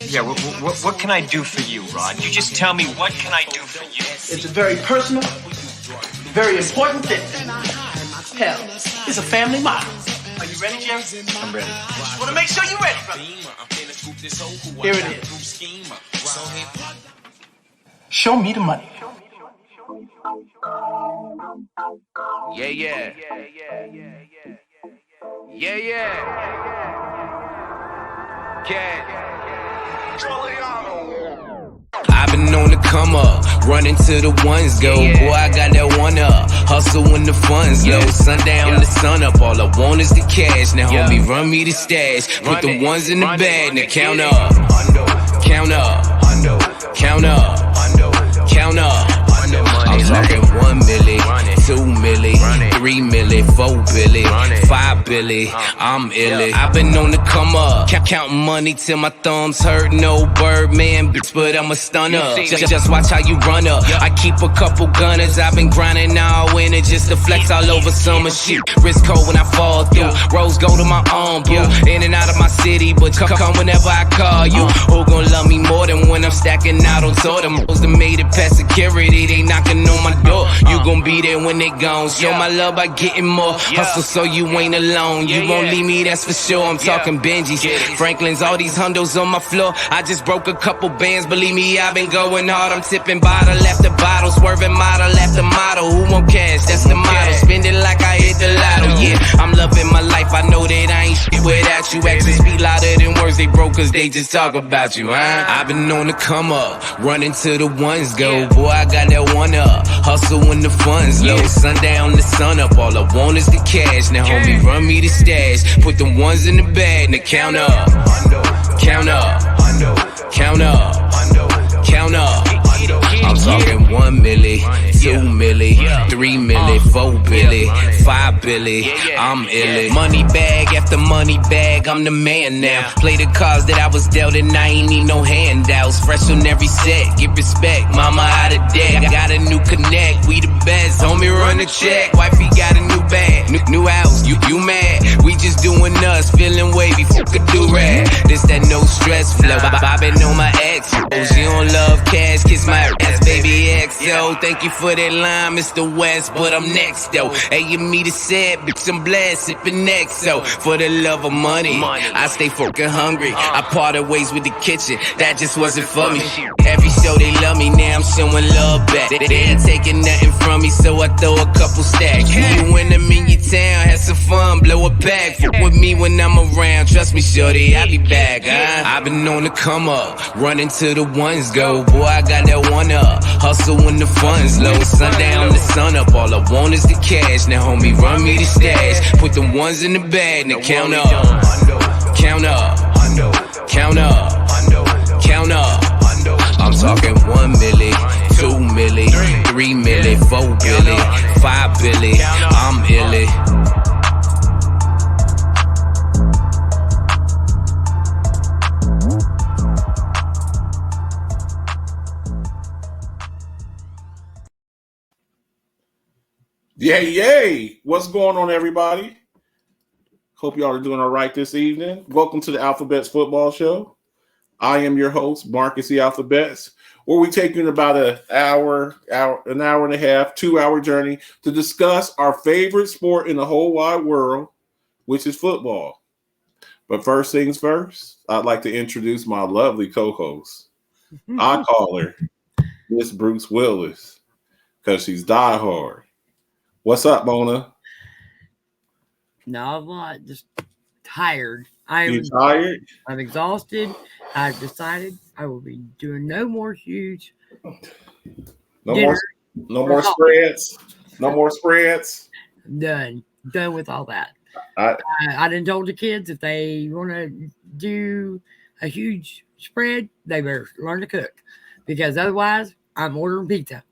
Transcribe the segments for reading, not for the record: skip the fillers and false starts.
Yeah, what can I do for you, Rod? You just tell me, what can I do for you? It's a very personal, very important thing. Hell, it's a family motto. Are you ready, Jerry? I'm ready. Just want to make sure you're ready, brother. Here it is. Show me the money. Yeah. I've been on the come up, running to the ones go. Boy, I got that one up, hustle when the funds low. Sundown the sun up, all I want is the cash. Now homie, run me the stash, put the ones in the bag. Now count up, count up, count up, count up. I'm talking 1 milli, 2 milli, 3 milli, 4 billy, 5 billy. I'm illy. I've been on the come up, counting money till my thumbs hurt. No Birdman, bitch, but I'm a stunner. Just watch how you run up. I keep a couple gunners. I've been grinding all winter just to flex all over summer shit. Wrist cold when I fall through. Rose go to my arm, boo. In and out of my city, but come whenever I call you. Who gon' love me more than when I'm stacking out on tour? Them hoes that made it past security, they knocking on my door. You gon' be there when they gone. Show my love by getting more. Hustle so you ain't alone. You won't leave me, that's for sure. I'm talking Benjis, Franklin's, all these hundos on my floor. I just broke a couple bands, believe me, I've been going hard. I'm tipping bottle after bottle, swerving model after model. Who won't cash? That's the motto. Spend it like I hit the lotto. Yeah, I'm loving my life. I know that I ain't shit without you. Actions speak louder than words they broke, cause they just talk about you, huh? I've been on the come up, running to the ones go. Boy, I got that one up, hustle when the funds low. Sundown the sun up, all I want is the cash. Now homie, run me the stash, put the ones in the bag. Now count up, count up, count up, count up. I'm talking 1 milli, 2 milli, 3 milli, 4 billy, 5 billy. I'm illy. Money bag after money bag, I'm the man now. Play the cards that I was dealt and I ain't need no handouts. Fresh on every set, get respect. Mama out of debt, got a new connect. We the best, homie, run the check. Wifey got a new bag, new house. You mad? We just doing us, feeling wavy. Fuck a do-rag. This that no stress flow. Bobbing on my ex. She don't love cash, kiss my ass, baby XO. Thank you for that line, Mr. West, but I'm next though. Hey, you me the sad bitch, I'm blessed, sipping XO. For the love of money, I stay fucking hungry. I parted ways with the kitchen, that just wasn't for me. Every show they love me, now I'm showing love back. They ain't taking nothing from me, so I throw a couple stacks. You win them in your town, have some fun, blow a bag. Fuck with me when I'm around, trust me, shorty, I'll be back. I've been on the come up, running to the ones go. Boy, I got that one up, hustle when the funds low. Sundown the sun up, all I want is the cash. Now homie, run me the stash, put the ones in the bag. Now count up, count up, count up, count up. I'm talking 1 milli, 2 milli, 3 milli, 4 billy, 5 billy. I'm illy. Yay! What's going on, everybody? Hope y'all are doing all right this evening. Welcome to the Alphabets Football Show. I am your host, Marcus the Alphabets, where we take you in about an hour and a half, 2-hour journey to discuss our favorite sport in the whole wide world, which is football. But first things first, I'd like to introduce my lovely co-host. I call her Miss Bruce Willis because she's diehard. What's up, Mona? Not a lot, just tired. You tired? I'm exhausted. I've decided I will be doing no more huge No more spreads. No more spreads. Done with all that. I done told the kids if they want to do a huge spread, they better learn to cook, because otherwise I'm ordering pizza.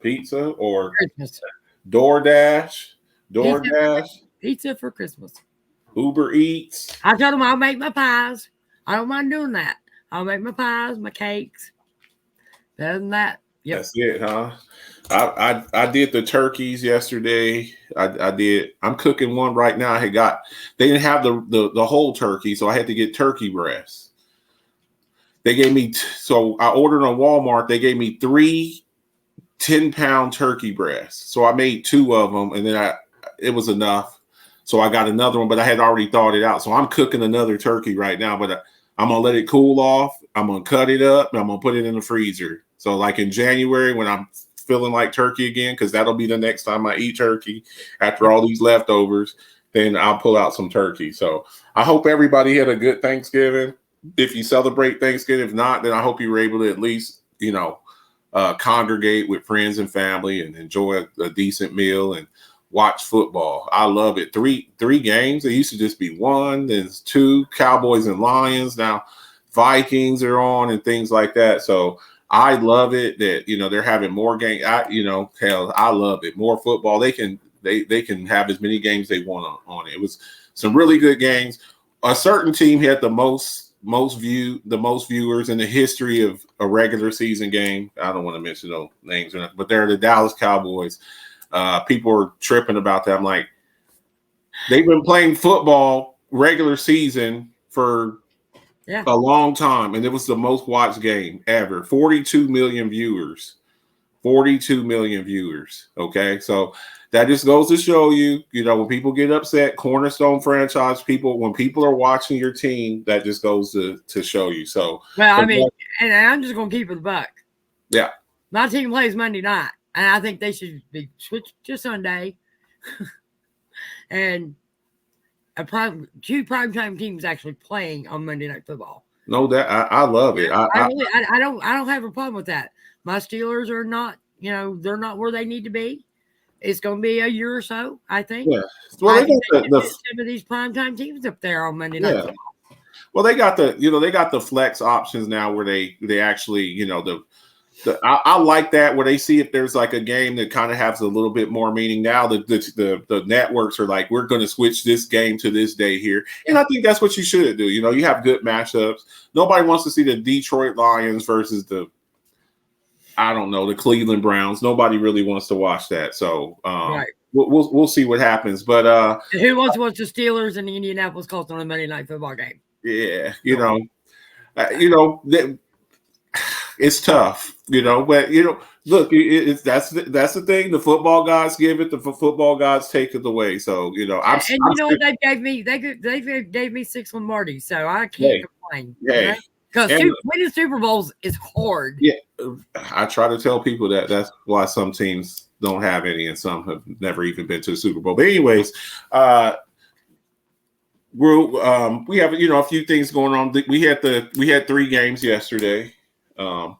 Pizza or Christmas. DoorDash. Pizza for Christmas. Uber Eats. I told them I'll make my pies. I don't mind doing that. I'll make my pies, my cakes. Better than that, yep. That's it, huh? I did the turkeys yesterday. I did. I'm cooking one right now. They didn't have the whole turkey, so I had to get turkey breast. they gave me so I ordered on Walmart. They gave me 3 10-pound turkey breasts. So I made 2 of them, and then it was enough. So I got another one, but I had already thawed it out. So I'm cooking another turkey right now, but I'm gonna let it cool off. I'm gonna cut it up, and I'm gonna put it in the freezer. So like in January when I'm feeling like turkey again, because that'll be the next time I eat turkey after all these leftovers, then I'll pull out some turkey. So I hope everybody had a good Thanksgiving. If you celebrate Thanksgiving, if not, then I hope you were able to at least, congregate with friends and family and enjoy a decent meal and watch football. I love it. Three games. It used to just be 1, then 2, Cowboys and Lions. Now Vikings are on and things like that. So I love it that, they're having more games. Hell, I love it. More football. They can have as many games they want on it. It was some really good games. A certain team had the most viewers in the history of a regular season game. I don't want to mention those names, but they're the Dallas Cowboys. People are tripping about that. I'm like, they've been playing football regular season for a long time, and it was the most watched game ever. 42 million viewers. 42 million viewers. Okay, so that just goes to show you, when people get upset, cornerstone franchise people, when people are watching your team, that just goes to show you. So, well, I mean, and I'm just going to keep it a buck. Yeah. My team plays Monday night, and I think they should be switched to Sunday. And 2 primetime teams actually playing on Monday Night Football. No, that I love it. I don't have a problem with that. My Steelers are not, they're not where they need to be. It's going to be a year or so, I think. Yeah. Well, they got some of these primetime teams up there on Monday Night Football. Well, they got the flex options now where they actually, I like that where they see if there's like a game that kind of has a little bit more meaning. Now the networks are like, we're going to switch this game to this day here. And I think that's what you should do. You have good matchups. Nobody wants to see the Detroit Lions versus the Cleveland Browns. Nobody really wants to watch that. So right. We'll see what happens. But who wants to watch the Steelers and the Indianapolis Colts on a Monday Night Football game? Yeah, it's tough, but look, that's the thing. The football gods give it, the football gods take it away. So what they gave me? They gave me 6 Lombardi, so I can't complain. Yeah, because winning Super Bowls is hard. Yeah, I try to tell people that's why some teams don't have any, and some have never even been to the Super Bowl. But anyways, we have a few things going on. We had 3 games yesterday. And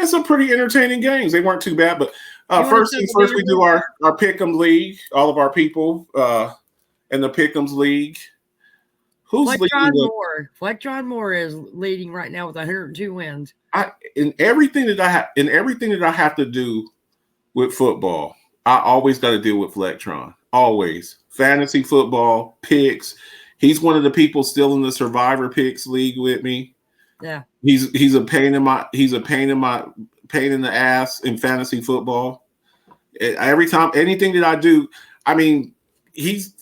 some pretty entertaining games. They weren't too bad, but first we do our Pick'em League. All of our people in the Pick'ems League. Who's Fletcher Moore? Fletcher Moore is leading right now with 102 wins. In everything that I have to do with football, I always got to deal with Flectron. Always. Fantasy football, picks. He's one of the people still in the Survivor Picks League with me. Yeah. He's a pain in the ass in fantasy football. Every time anything that I do, I mean, he's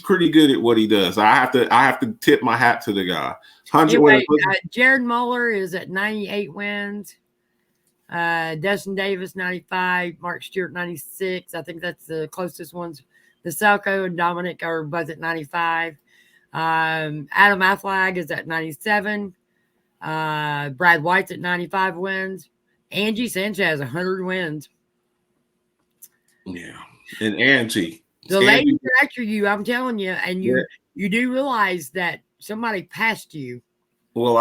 pretty good at what he does. I have to tip my hat to the guy. Jared Muller is at 98 wins. Dustin Davis 95, Mark Stewart 96. I think that's the closest ones. Vaselko and Dominic are both at 95. Adam Aflag is at 97. Brad White's at 95 wins. Angie Sanchez 100 wins. Yeah, and Angie. The ladies are after you, I'm telling you, and you do realize that somebody passed you. Well,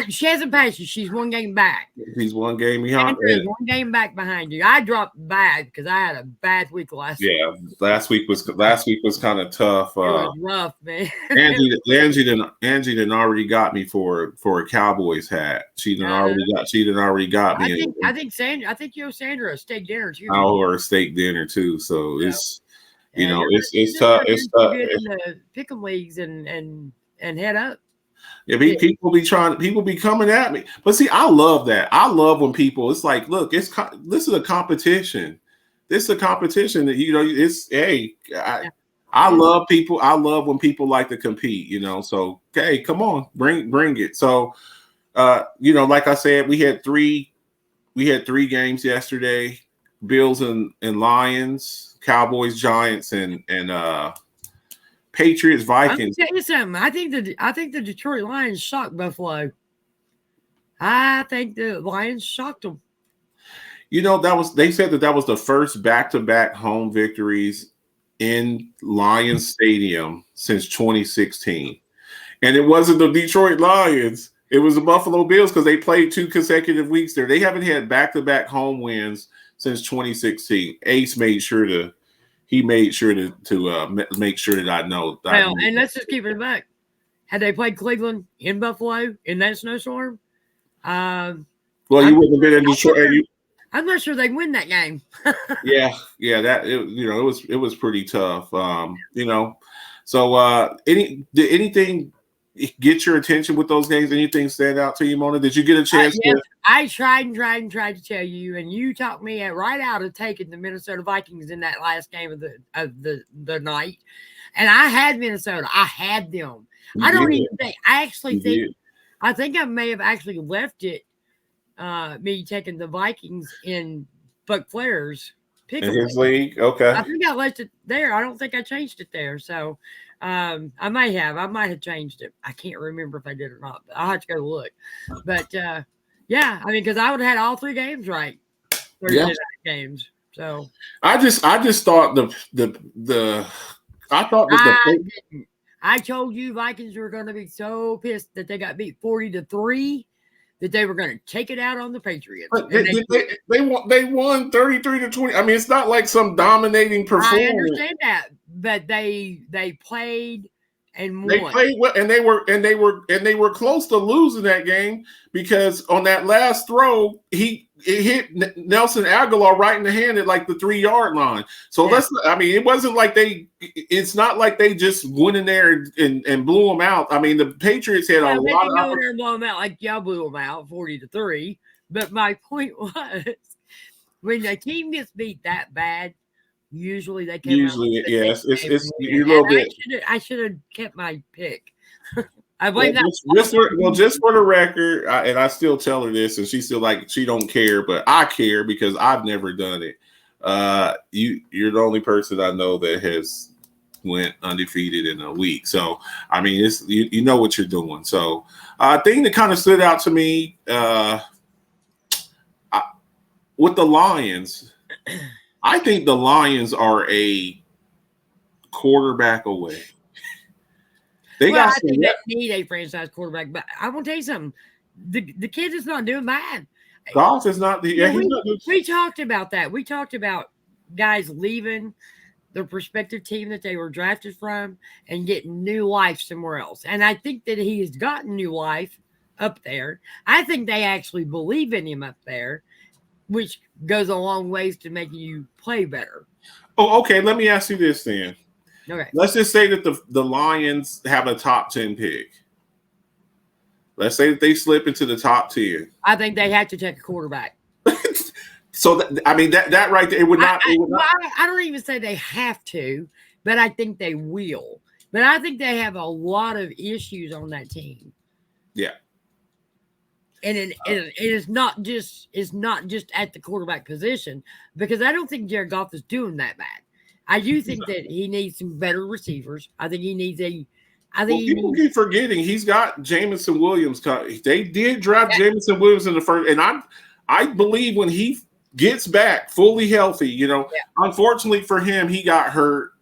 she hasn't passed you. She's 1 game back. He's 1 game behind. Andrew is 1 game back behind you. I dropped bad because I had a bad week last week. Yeah, last week was kind of tough. It was rough, man. Angie done already got me for a Cowboys hat. She done already got me. I think you owe Sandra a steak dinner too. I owe her a steak dinner too. So it's it's tough. It's tough. Get in the pick'em leagues and head up. Yeah, people be coming at me, but see, I love that. I love when people. It's like, look, this is a competition. This is a competition that it's I love people. I love when people like to compete. So okay, come on, bring it. So Like I said, we had three games yesterday: Bills and Lions, Cowboys, Giants, and Patriots, Vikings. I'm gonna tell you something. I think the Detroit Lions shocked Buffalo. I think the Lions shocked them. They said that was the first back-to-back home victories in Lions Stadium since 2016. And it wasn't the Detroit Lions. It was the Buffalo Bills because they played 2 consecutive weeks there. They haven't had back-to-back home wins since 2016. Ace made sure to make sure that I know. Well, and let's just keep it back. Had they played Cleveland in Buffalo in that snowstorm, you wouldn't have been in Detroit. I'm not sure they win that game. yeah, it was pretty tough. So did anything get your attention with those games? Anything stand out to you, Mona? Did you get a chance? Yes, I tried to tell you, and you talked me right out of taking the Minnesota Vikings in that last game of the night. And I had Minnesota. I had them. I don't even think. I actually think. I think I may have actually left it. Me taking the Vikings in Buck Flair's pick in his league. Okay. I think I left it there. I don't think I changed it there. So I might have changed it. I can't remember if I did or not, but I'll have to go look. But yeah, I mean, because I would have had all 3 games right. Thursday night games. So I just thought I told you Vikings were going to be so pissed that they got beat 40-3 that they were going to take it out on the Patriots. But they won 33-20. I mean, it's not like some dominating performance. I understand that, but they played and won. They played well, and they were close to losing that game because on that last throw, it hit Nelson Aguilar right in the hand at like the 3-yard line. So it wasn't like it's not like they just went in there and blew them out. I mean, the Patriots had a lot of go in there and blow them out like y'all blew them out 40-3. But my point was, when a team gets beat that bad, usually they came out. Yes, it's a little bit. I should have kept my pick. I blame that. Just for the record, and I still tell her this, and she's still like she don't care, but I care because I've never done it. You're the only person I know that has went undefeated in a week. So I mean, it's you know what you're doing. So thing that kind of stood out to me with the Lions, I think the Lions are a quarterback away. I think they need a franchise quarterback, but I want to tell you something. The kid is not doing bad. Goff is not we talked about that. We talked about guys leaving their prospective team that they were drafted from and getting new life somewhere else. And I think that he has gotten new life up there. I think they actually believe in him up there, which goes a long ways to making you play better. Oh, okay. Let me ask you this then. Okay. Let's just say that the Lions have a top 10 pick. Let's say that they slip into the top 10. I think they have to take a quarterback. So that right there, it would not. I don't even say they have to, but I think they will. But I think they have a lot of issues on that team. Yeah. And it is not just at the quarterback position, because I don't think Jared Goff is doing that bad. I do think that he needs some better receivers. I think he needs people keep forgetting he's got Jamison Williams. They did draft Jamison Williams in the first, and I believe when he gets back fully healthy, unfortunately for him, he got hurt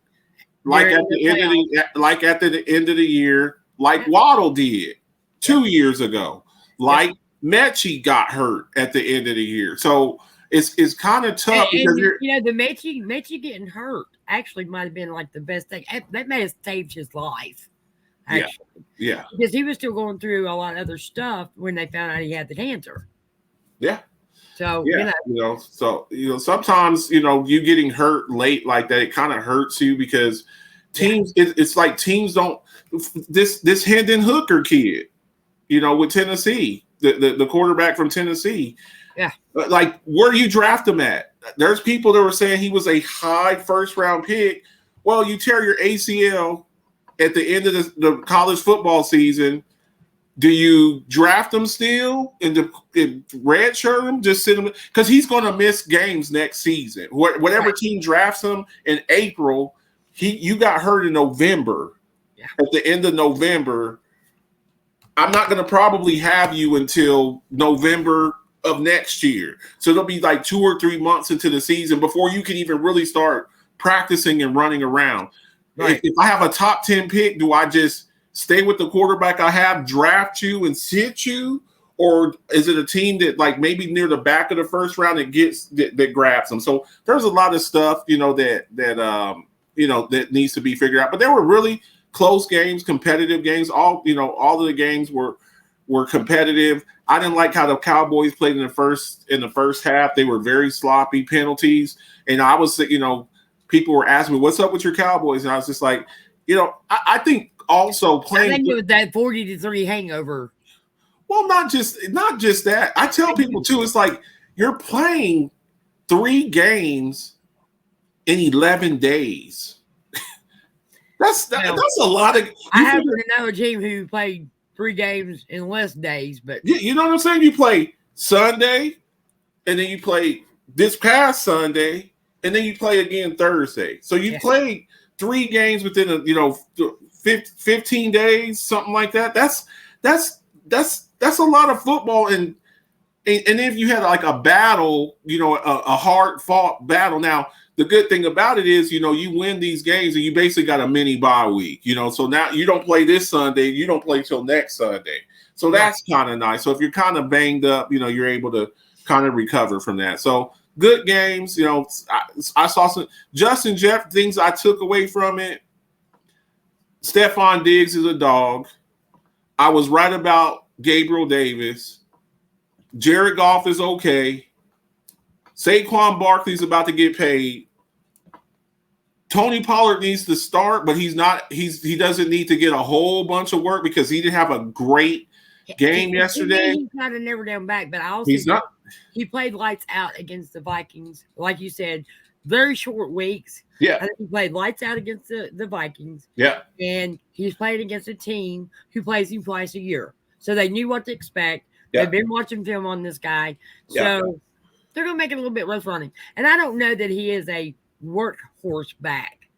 at the end of the year, like Waddle did 2 years ago, like Mechie got hurt at the end of the year. So it's kind of tough because the Mechie getting hurt actually might have been like the best thing. That may have saved his life. Actually. Yeah. Because he was still going through a lot of other stuff when they found out he had the cancer. Yeah. So sometimes you getting hurt late like that, it kind of hurts you because teams. It's like teams don't. This Hendon Hooker kid, with Tennessee, the quarterback from Tennessee. Yeah. Like, where do you draft him at? There's people that were saying he was a high first-round pick. Well, you tear your ACL at the end of the college football season, Do you draft him still and redshirt him? Just sit him because he's going to miss games next season. Whatever team drafts him in April, you got hurt in November. Yeah. At the end of November, I'm not going to probably have you until November of next year. So it'll be like 2 or 3 months into the season before you can even really start practicing and running around. Right. If I have a top 10 pick, do I just stay with the quarterback I have, draft you and sit you? Or is it a team that like maybe near the back of the first round that grabs them? So there's a lot of stuff, that needs to be figured out. But there were really close games, competitive games. All of the games were competitive. I didn't like how the Cowboys played in the first half. They were very sloppy, penalties. And I was, people were asking me, what's up with your Cowboys? And I was just like, I think also playing. I think it was that 40-3 hangover. Well, not just that. I tell people too, it's like you're playing 3 games in 11 days. That's a lot of. I happen to know a team who played 3 games in less days, but you know what I'm saying? You play Sunday, and then you play this past Sunday, and then you play again Thursday. So you played 3 games within 15 days, something like that. That's a lot of football, and if you had like a battle, a hard fought battle. Now the good thing about it is, you win these games and you basically got a mini bye week. So now you don't play this Sunday, you don't play till next Sunday. So that's kind of nice. So if you're kind of banged up, you're able to kind of recover from that. So good games. I saw some Justin Jeff things I took away from it. Stephon Diggs is a dog. I was right about Gabriel Davis. Jared Goff is okay. Saquon Barkley's about to get paid. Tony Pollard needs to start, but he doesn't need to get a whole bunch of work because he didn't have a great game yesterday. He's not a never down back, but I also he played lights out against the Vikings. Like you said, very short weeks. Yeah. I think he played lights out against the Vikings. Yeah. And he's played against a team who plays him twice a year. So they knew what to expect. Yeah. They've been watching film on this guy. So they're going to make it a little bit less running. And I don't know that he is a workhorse back.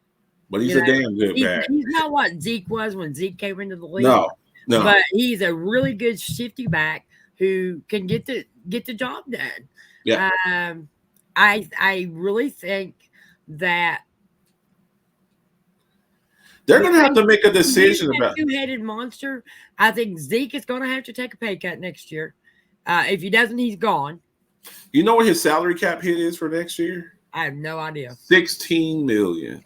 But he's a damn good back. He's not what Zeke was when Zeke came into the league. No. But he's a really good shifty back who can get the job done. Yeah. I really think that they're going to have to make a decision about two-headed monster. I think Zeke is going to have to take a pay cut next year. If he doesn't, he's gone. You know what his salary cap hit is for next year? I have no idea. $16 million.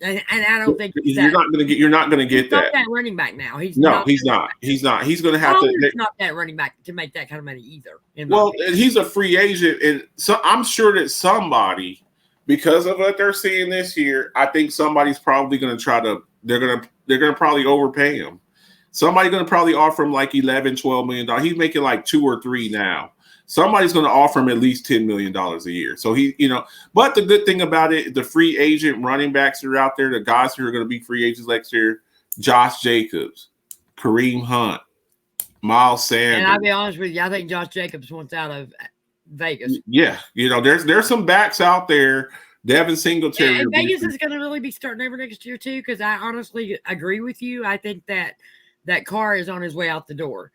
And I don't think you're not going to get that. Not that running back now. He's not. He's going to have to. He's not that running back to make that kind of money either. Well, he's a free agent, and so I'm sure that somebody, because of what they're seeing this year, I think somebody's probably going to try to. They're going to probably overpay him. Somebody's going to probably offer him like $11-12 million. He's making like 2 or 3 now. Somebody's going to offer him at least $10 million a year. So but the good thing about it, the free agent running backs that are out there, the guys who are going to be free agents next year, Josh Jacobs, Kareem Hunt, Miles Sanders. And I'll be honest with you, I think Josh Jacobs wants out of Vegas. Yeah. There's some backs out there. Devin Singletary. And Vegas is going to really be starting over next year too, because I honestly agree with you. I think that Carr is on his way out the door.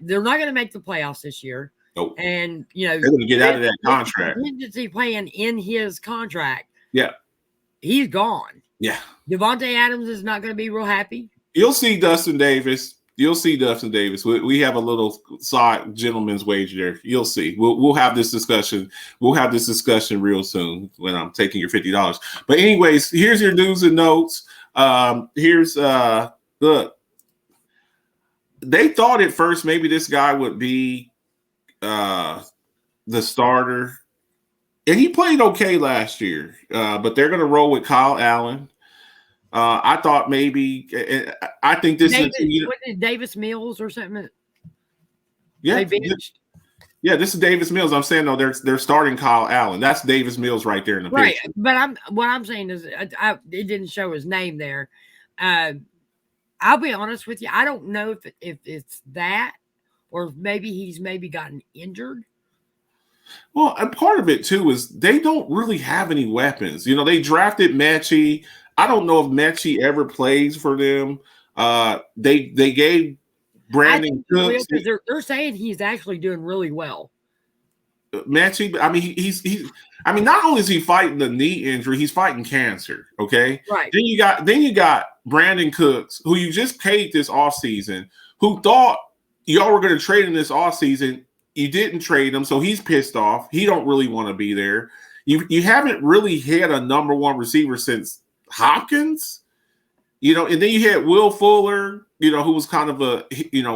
They're not going to make the playoffs this year. Nope. And they're going to get out of that contract. Contingency plan in his contract. Yeah, he's gone. Yeah, Devontae Adams is not going to be real happy. You'll see Dustin Davis. We have a little side gentleman's wage there. You'll see. We'll have this discussion. We'll have this discussion real soon when I'm taking your $50. But anyways, here's your news and notes. Look. They thought at first maybe this guy would be the starter, and he played okay last year, but they're going to roll with Kyle Allen. I thought maybe I think this is Davis Mills or something. Yeah, this is Davis Mills. I'm saying they're starting Kyle Allen. That's Davis Mills right there in the picture. But what I'm saying is it didn't show his name there. I'll be honest with you. I don't know if it's that, or if maybe he's gotten injured. Well, and part of it too is they don't really have any weapons. They drafted Mechie. I don't know if Mechie ever plays for them. They gave Brandon Cooks. They're saying he's actually doing really well. Mechie, I mean, he's not only is he fighting the knee injury, he's fighting cancer. Okay, right. Then you got Brandon Cooks, who you just paid this offseason, who thought y'all were going to trade him this offseason. You didn't trade him, so he's pissed off. He don't really want to be there. You haven't really had a number one receiver since Hopkins, and then you had Will Fuller, who was kind of a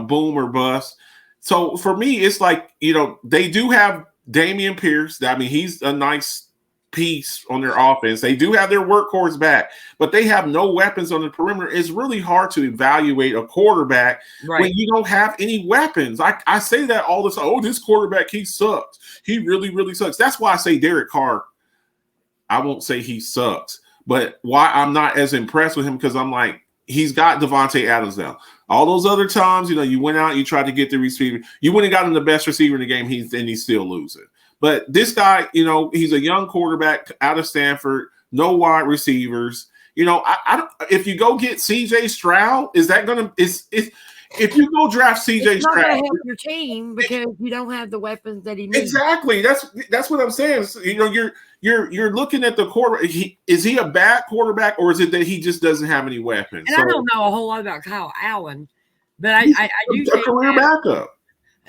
boom or bust. So for me, it's like they do have Damian Pierce. I mean, he's a nice piece on their offense. They do have their workhorse back, but they have no weapons on the perimeter. It's really hard to evaluate a quarterback when you don't have any weapons. I say that all the time. Oh, this quarterback, he sucks. He really, really sucks. That's why I say Derek Carr. I won't say he sucks, but why I'm not as impressed with him, because I'm like, he's got Devontae Adams now. All those other times, you went out, you tried to get the receiver. You went and got him the best receiver in the game, he's still losing. But this guy, he's a young quarterback out of Stanford, no wide receivers. I don't, if you go get C.J. Stroud, is that going to – if you go draft C.J. Stroud – it's not going to help your team because you don't have the weapons that he needs. Exactly. That's what I'm saying. You're looking at the quarterback. Is he a bad quarterback, or is it that he just doesn't have any weapons? And I don't know a whole lot about Kyle Allen, but I do think a career backup.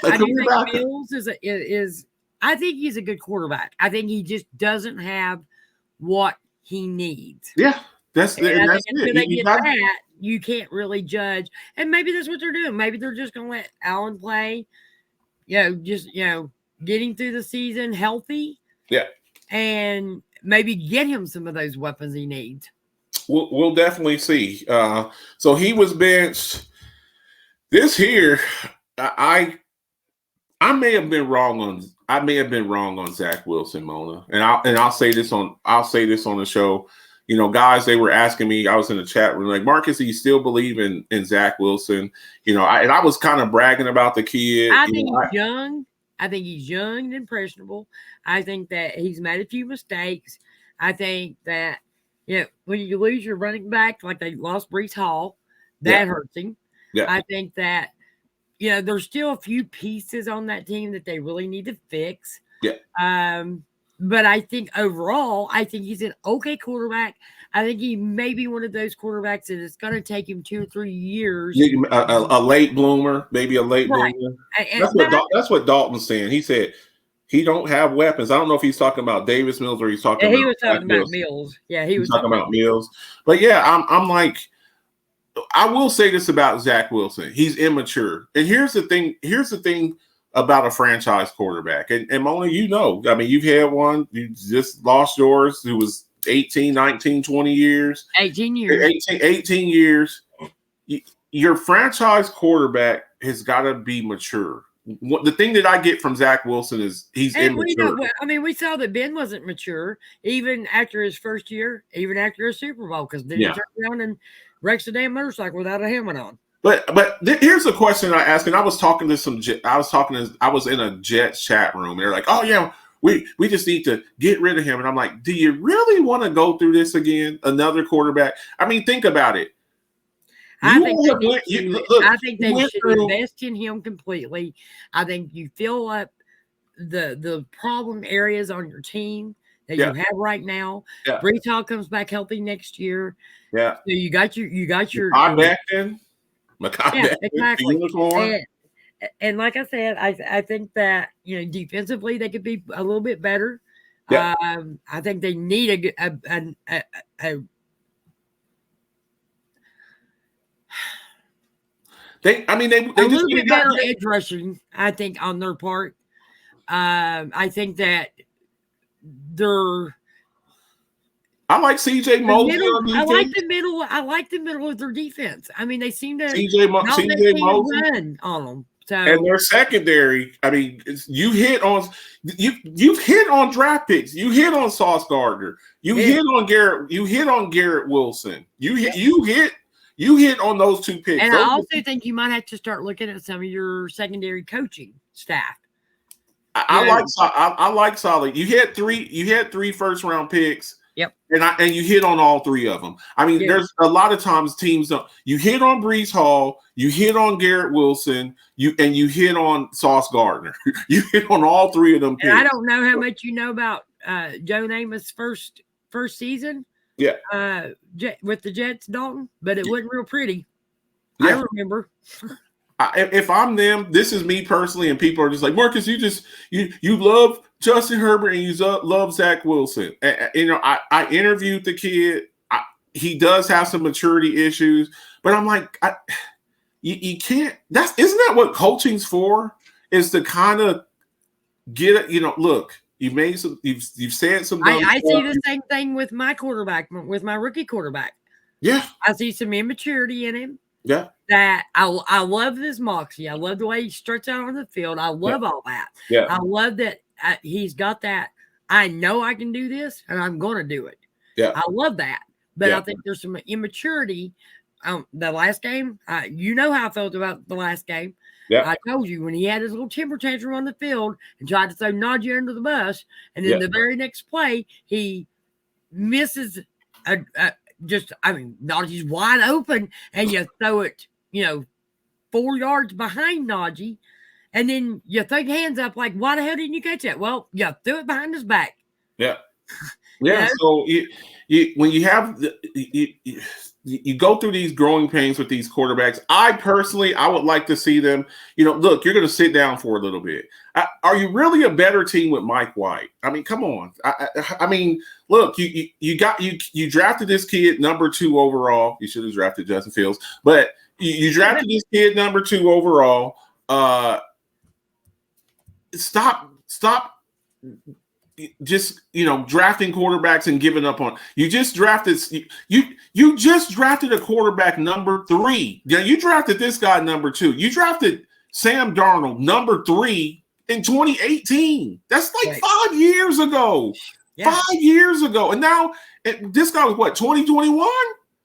I do think Mills is I think he's a good quarterback. I think he just doesn't have what he needs. Yeah, that's it. Until they get that, you can't really judge. And maybe that's what they're doing. Maybe they're just going to let Allen play, getting through the season healthy. Yeah. And maybe get him some of those weapons he needs. We'll definitely see. So he was benched. This here, I may have been wrong on Zach Wilson, Mona, and I'll say this on the show. Guys, they were asking me. I was in the chat room, like, Marcus, do you still believe in Zach Wilson? I was kind of bragging about the kid. I think he's young. I think he's young and impressionable. I think that he's made a few mistakes. I think that when you lose your running back, like they lost Breece Hall, that hurts him. Yeah. I think that there's still a few pieces on that team that they really need to fix. Yeah. But I think overall, he's an okay quarterback. I think he may be one of those quarterbacks that it's going to take him 2 or 3 years. A late bloomer, maybe a late bloomer. That's what Dalton's saying. He said he don't have weapons. I don't know if he's talking about Davis Mills or he's talking about. He was talking about Mills. Yeah, he was talking about Mills. But yeah, I'm like, I will say this about Zach Wilson. He's immature. And here's the thing about a franchise quarterback. And Mona, I mean, you've had one. You just lost yours, who was 18, 19, 20 years. 18 years. 18 years. Your franchise quarterback has got to be mature. The thing that I get from Zach Wilson is he's immature. We saw that Ben wasn't mature even after his first year, even after a Super Bowl, because then he turned around and wrecks a damn motorcycle without a helmet on. But here's a question I asked, and I was in a Jets chat room. They're like, "Oh yeah, we just need to get rid of him," and I'm like, "Do you really want to go through this again? Another quarterback? I mean, think about it." I think they should invest in him completely. I think you fill up the problem areas on your team that you have right now. Yeah. Breece Hall comes back healthy next year. Yeah. So you got your back in. Exactly. And like I said, I think that defensively they could be a little bit better. Yeah. I think they need they a just little bit better edge rushing, I think, on their part. I think that I like C.J. Mosley. I like the middle of their defense. I mean, they seem to C.J. Mosley run on them. So, and their secondary. I mean, you've hit on draft picks. You hit on Sauce Gardner. You hit on Garrett. You hit on Garrett Wilson. You hit You hit on those two picks. And I also think you might have to start looking at some of your secondary coaching staff. I like solid. You had three first round picks. Yep. And you hit on all three of them. I mean, there's a lot of times teams don't. You hit on Breece Hall, you hit on Garrett Wilson, you hit on Sauce Gardner. You hit on all three of them picks. And I don't know how much you know about Joe Namath's first season. Yeah. With the Jets, Dalton, but it wasn't real pretty. Yeah. I remember. If I'm them, this is me personally, and people are just like, Marcus, you love Justin Herbert and you love Zach Wilson. I interviewed the kid. He does have some maturity issues, but I'm like, you can't. Isn't that what coaching's for? Is to kind of get it. Look, you've said some. I see the same thing with my quarterback, with my rookie quarterback. Yeah, I see some immaturity in him. Yeah. That I love this moxie. I love the way he struts out on the field. I love all that. Yeah. I love that he's got that. I know I can do this, and I'm going to do it. Yeah. I love that. But I think there's some immaturity. The last game, you know how I felt about the last game. Yeah. I told you when he had his little temper tantrum on the field and tried to throw Najee under the bus, and then the very next play he misses Najee's wide open, and you throw it, 4 yards behind Najee, and then you throw your hands up like, why the hell didn't you catch that? Well, you threw it behind his back. Yeah. Yeah. So when you have you go through these growing pains with these quarterbacks, I would like to see them, look, you're going to sit down for a little bit. Are you really a better team with Mike White? I mean, come on. I mean, look, you drafted this kid number 2 overall. You should have drafted Justin Fields, but you drafted this kid number 2 overall. Stop just drafting quarterbacks and giving up on. You just drafted a quarterback number 3. Yeah, you drafted this guy number 2. You drafted Sam Darnold number 3 in 2018. That's like 5 years ago. Yeah. 5 years ago. And now this guy was what, 2021?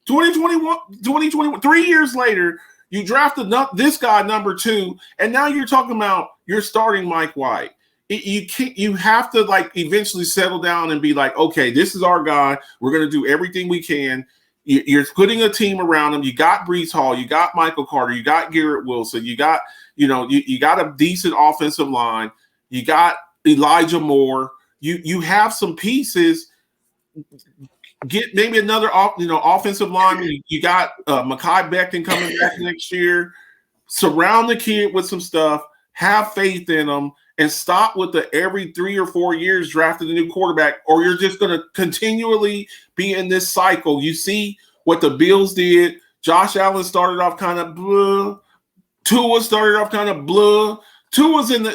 2021, 3 years later, you drafted this guy number 2, and now you're talking about you're starting Mike White. You have to eventually settle down and be like, okay, this is our guy. We're going to do everything we can. You're putting a team around him. You got Breece Hall, you got Michael Carter, you got Garrett Wilson, you got you got a decent offensive line, you got Elijah Moore. You have some pieces. Get maybe another offensive lineman. You got Mekhi Becton coming back next year. Surround the kid with some stuff. Have faith in him. And stop with the every 3 or 4 years drafting a new quarterback, or you're just going to continually be in this cycle. You see what the Bills did. Josh Allen started off kind of blah. Tua started off kind of blah. Tua's he's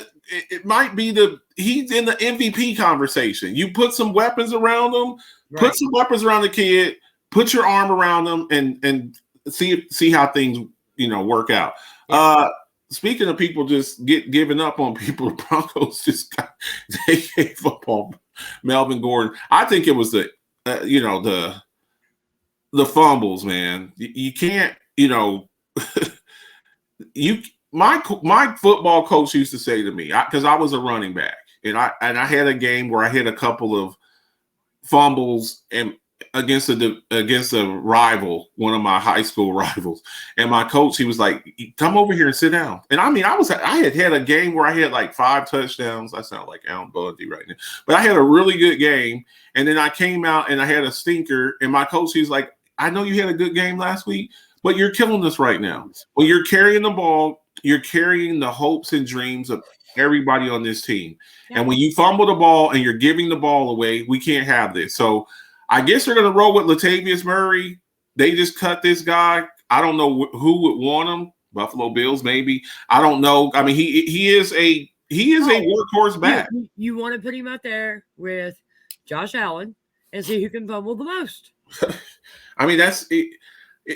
in the MVP conversation. You put some weapons around him, put some weapons around the kid, put your arm around him, and see how things work out. Yeah. Speaking of people just giving up on people, the Broncos they gave up on Melvin Gordon. I think it was the fumbles, man. You can't, my football coach used to say to me, because I was a running back, and I had a game where I hit a couple of fumbles and against a rival, one of my high school rivals, and my coach, he was like, "Come over here and sit down." And I mean, I had a game where I had 5 touchdowns. I sound like Alan Bundy right now, but I had a really good game. And then I came out and I had a stinker. And my coach, he's like, "I know you had a good game last week, but you're killing us right now. When you're carrying the ball, you're carrying the hopes and dreams of everybody on this team. Yeah. And when you fumble the ball and you're giving the ball away, we can't have this." So I guess they're going to roll with Latavius Murray. They just cut this guy. I don't know who would want him. Buffalo Bills, maybe. I don't know. I mean, he is a workhorse back. You want to put him out there with Josh Allen and see who can fumble the most. I mean, that's it.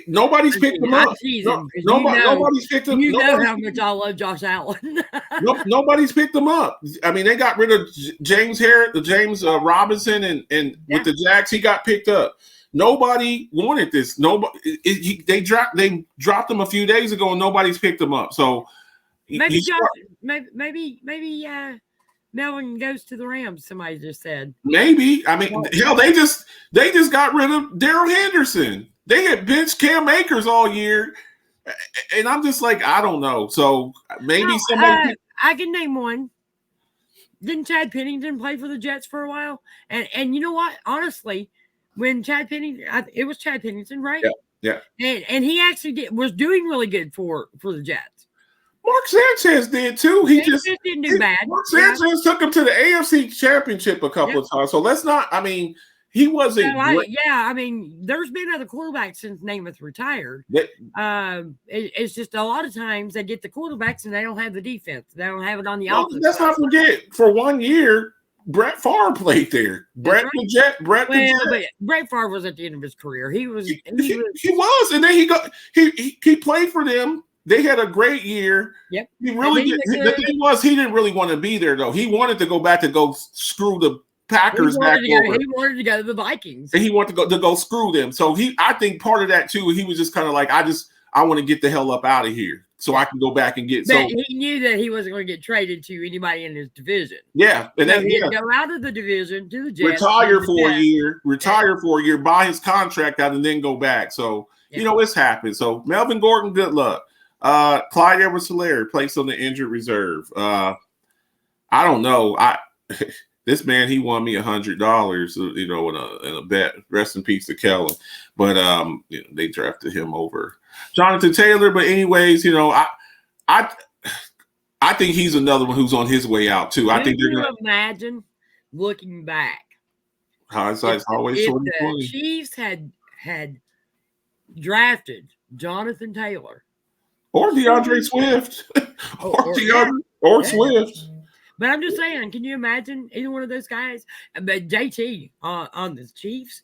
Nobody's picked him up. Nobody's picked him up. You know how much I love Josh Allen. Nobody's picked him up. I mean, they got rid of James Robinson, and with the Jags, he got picked up. nobody wanted this. Nobody. They dropped him a few days ago, and nobody's picked him up. So maybe maybe Melvin goes to the Rams. Somebody just said. Maybe. I mean, hell, they just got rid of Darrell Henderson. They had benched Cam Akers all year, and I'm just like, I don't know. So maybe somebody. I can name one. Didn't Chad Pennington play for the Jets for a while? And you know what? Honestly, when Chad Pennington, it was Chad Pennington, right? Yeah. And he actually was doing really good for the Jets. Mark Sanchez did too. He just didn't do bad. Mark Sanchez took him to the AFC Championship a couple of times. So let's not. I mean, he wasn't. I mean, there's been other quarterbacks since Namath retired. It's just a lot of times they get the quarterbacks and they don't have the defense. They don't have it on the offense. Let's not forget, for 1 year, Brett Favre played there. Brett Favre was at the end of his career. He was, and then he played for them. They had a great year. Yep. He really did. The thing was, he didn't really want to be there though. He wanted to go back to go screw the Packers back over. He wanted to go to the Vikings. And he wanted to go screw them. So I think part of that too, he was just kind of like, I want to get the hell up out of here so I can go back and get. But he knew that he wasn't going to get traded to anybody in his division. Yeah, and then he had to go out of the division to the Jets. Retire for a year, buy his contract out, and then go back. So it's happened. So Melvin Gordon, good luck. Clyde Edwards-Helaire placed on the injured reserve. I don't know. This man, he won me $100, in a bet. Rest in peace to Kellen. But they drafted him over Jonathan Taylor. But anyways, I think he's another one who's on his way out too. I think they're going to imagine looking back. Hindsight's always 20/20. The Chiefs had drafted Jonathan Taylor or DeAndre Swift or Swift. But I'm just saying, can you imagine either one of those guys? But JT on the Chiefs,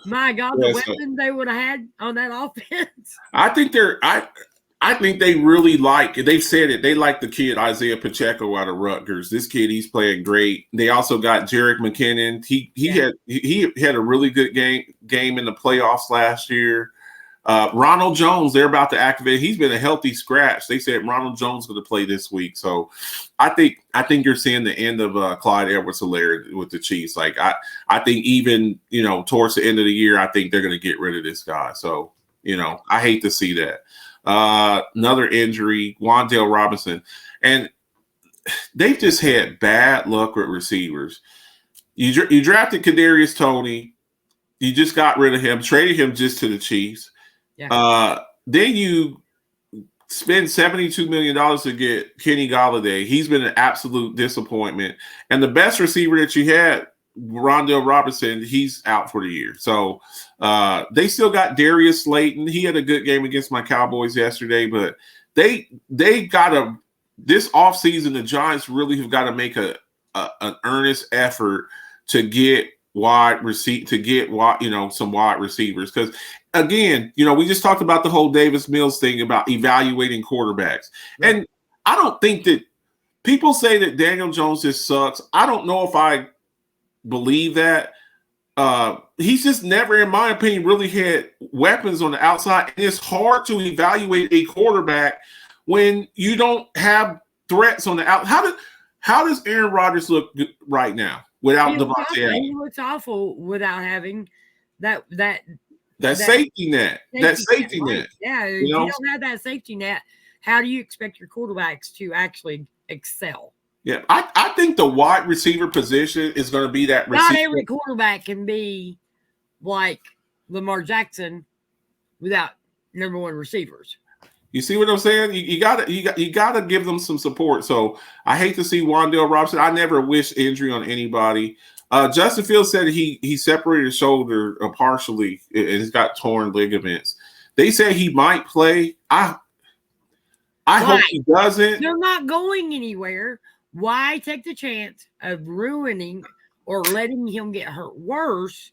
my God, the weapons they would have had on that offense. I think they really like. They've said it. They like the kid Isaiah Pacheco out of Rutgers. This kid, he's playing great. They also got Jerick McKinnon. He had a really good game in the playoffs last year. Ronald Jones, they're about to activate. He's been a healthy scratch. They said Ronald Jones is going to play this week. So I think you're seeing the end of Clyde Edwards-Helaire with the Chiefs. Like I think even, towards the end of the year, I think they're going to get rid of this guy. So, I hate to see that. Another injury, Wan'Dale Robinson. And they've just had bad luck with receivers. You drafted Kadarius Toney. You just got rid of him, traded him just to the Chiefs. Yeah. Then you spend $72 million to get Kenny Golladay. He's been an absolute disappointment. And the best receiver that you had, Rondell Robinson, he's out for the year. So they still got Darius Slayton. He had a good game against my Cowboys yesterday, but they got this offseason, the Giants really have got to make an earnest effort to get some wide receivers. Because again, we just talked about the whole Davis Mills thing about evaluating quarterbacks. Right. And I don't think that people say that Daniel Jones just sucks. I don't know if I believe that. He's just never, in my opinion, really had weapons on the outside. And it's hard to evaluate a quarterback when you don't have threats on the out. How does Aaron Rodgers look right now without Devontae Adams? He looks awful without having that safety net. That safety net. Yeah, if you don't have that safety net, how do you expect your quarterbacks to actually excel? Yeah, I think the wide receiver position is going to be that receiver. Not every quarterback can be like Lamar Jackson without number one receivers. You see what I'm saying? You gotta give them some support. So I hate to see Wan'Dale Robinson. I never wish injury on anybody. Justin Fields said he separated his shoulder partially and he's got torn ligaments. They say he might play. I hope he doesn't. They're not going anywhere. Why take the chance of ruining or letting him get hurt worse?